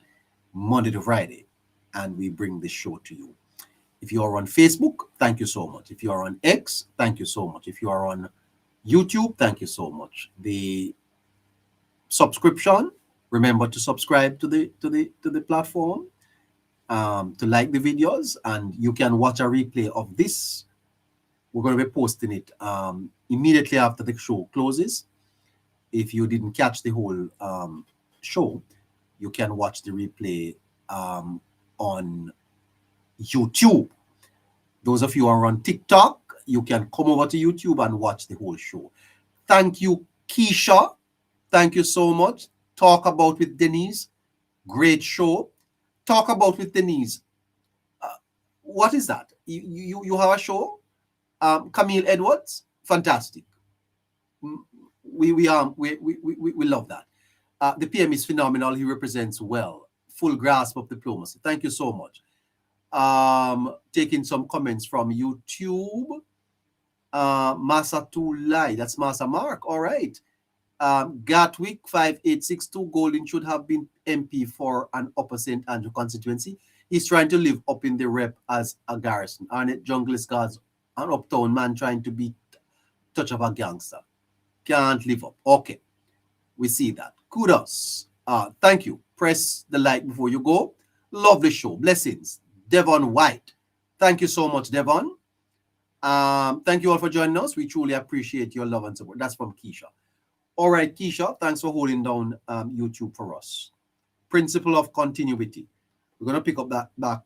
H: Monday to Friday, and we bring this show to you. If you are on Facebook, thank you so much. If you are on X, thank you so much. If you are on YouTube, thank you so much. The subscription, remember to subscribe to the platform, to like the videos, and you can watch a replay of this. We're going to be posting it immediately after the show closes. If you didn't catch the whole show, you can watch the replay on YouTube. Those of you who are on TikTok, you can come over to YouTube and watch the whole show. Thank you, Keisha. Thank you so much. Talk About with Denise. Great show. Talk About with Denise. What is that? You have a show? Camille Edwards? Fantastic. We love that. The PM is phenomenal. He represents well. Full grasp of diplomacy. Thank you so much. Taking some comments from YouTube. Masa Tulai, that's Masa Mark. All right. Gatwick 5862 Golden should have been MP for an Upper St. Andrew constituency. He's trying to live up in the rep as a Garrison. Arnett Jungle is God's an uptown man trying to be touch of a gangster. Can't live up. Okay. We see that. Kudos. Thank you. Press the like before you go. Lovely show. Blessings. Devon White. Thank you so much, Devon. Thank you all for joining us. We truly appreciate your love and support. That's from Keisha. All right, Keisha, thanks for holding down YouTube for us. Principle of continuity. We're going to pick up that back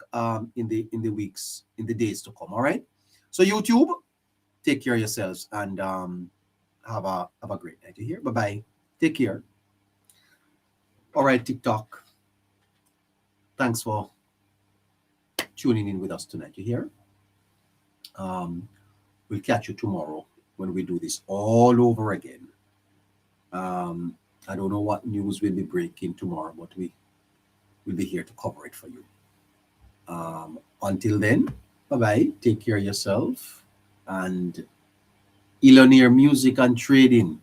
H: in the weeks, in the days to come. All right. So YouTube, take care of yourselves and have a great night. You hear? Bye-bye. Take care. All right, TikTok. Thanks for tuning in with us tonight. You hear? We'll catch you tomorrow when we do this all over again. I don't know what news will be breaking tomorrow, but we'll be here to cover it for you. Until then, bye-bye. Take care of yourself. And Illionaire Music and Trading.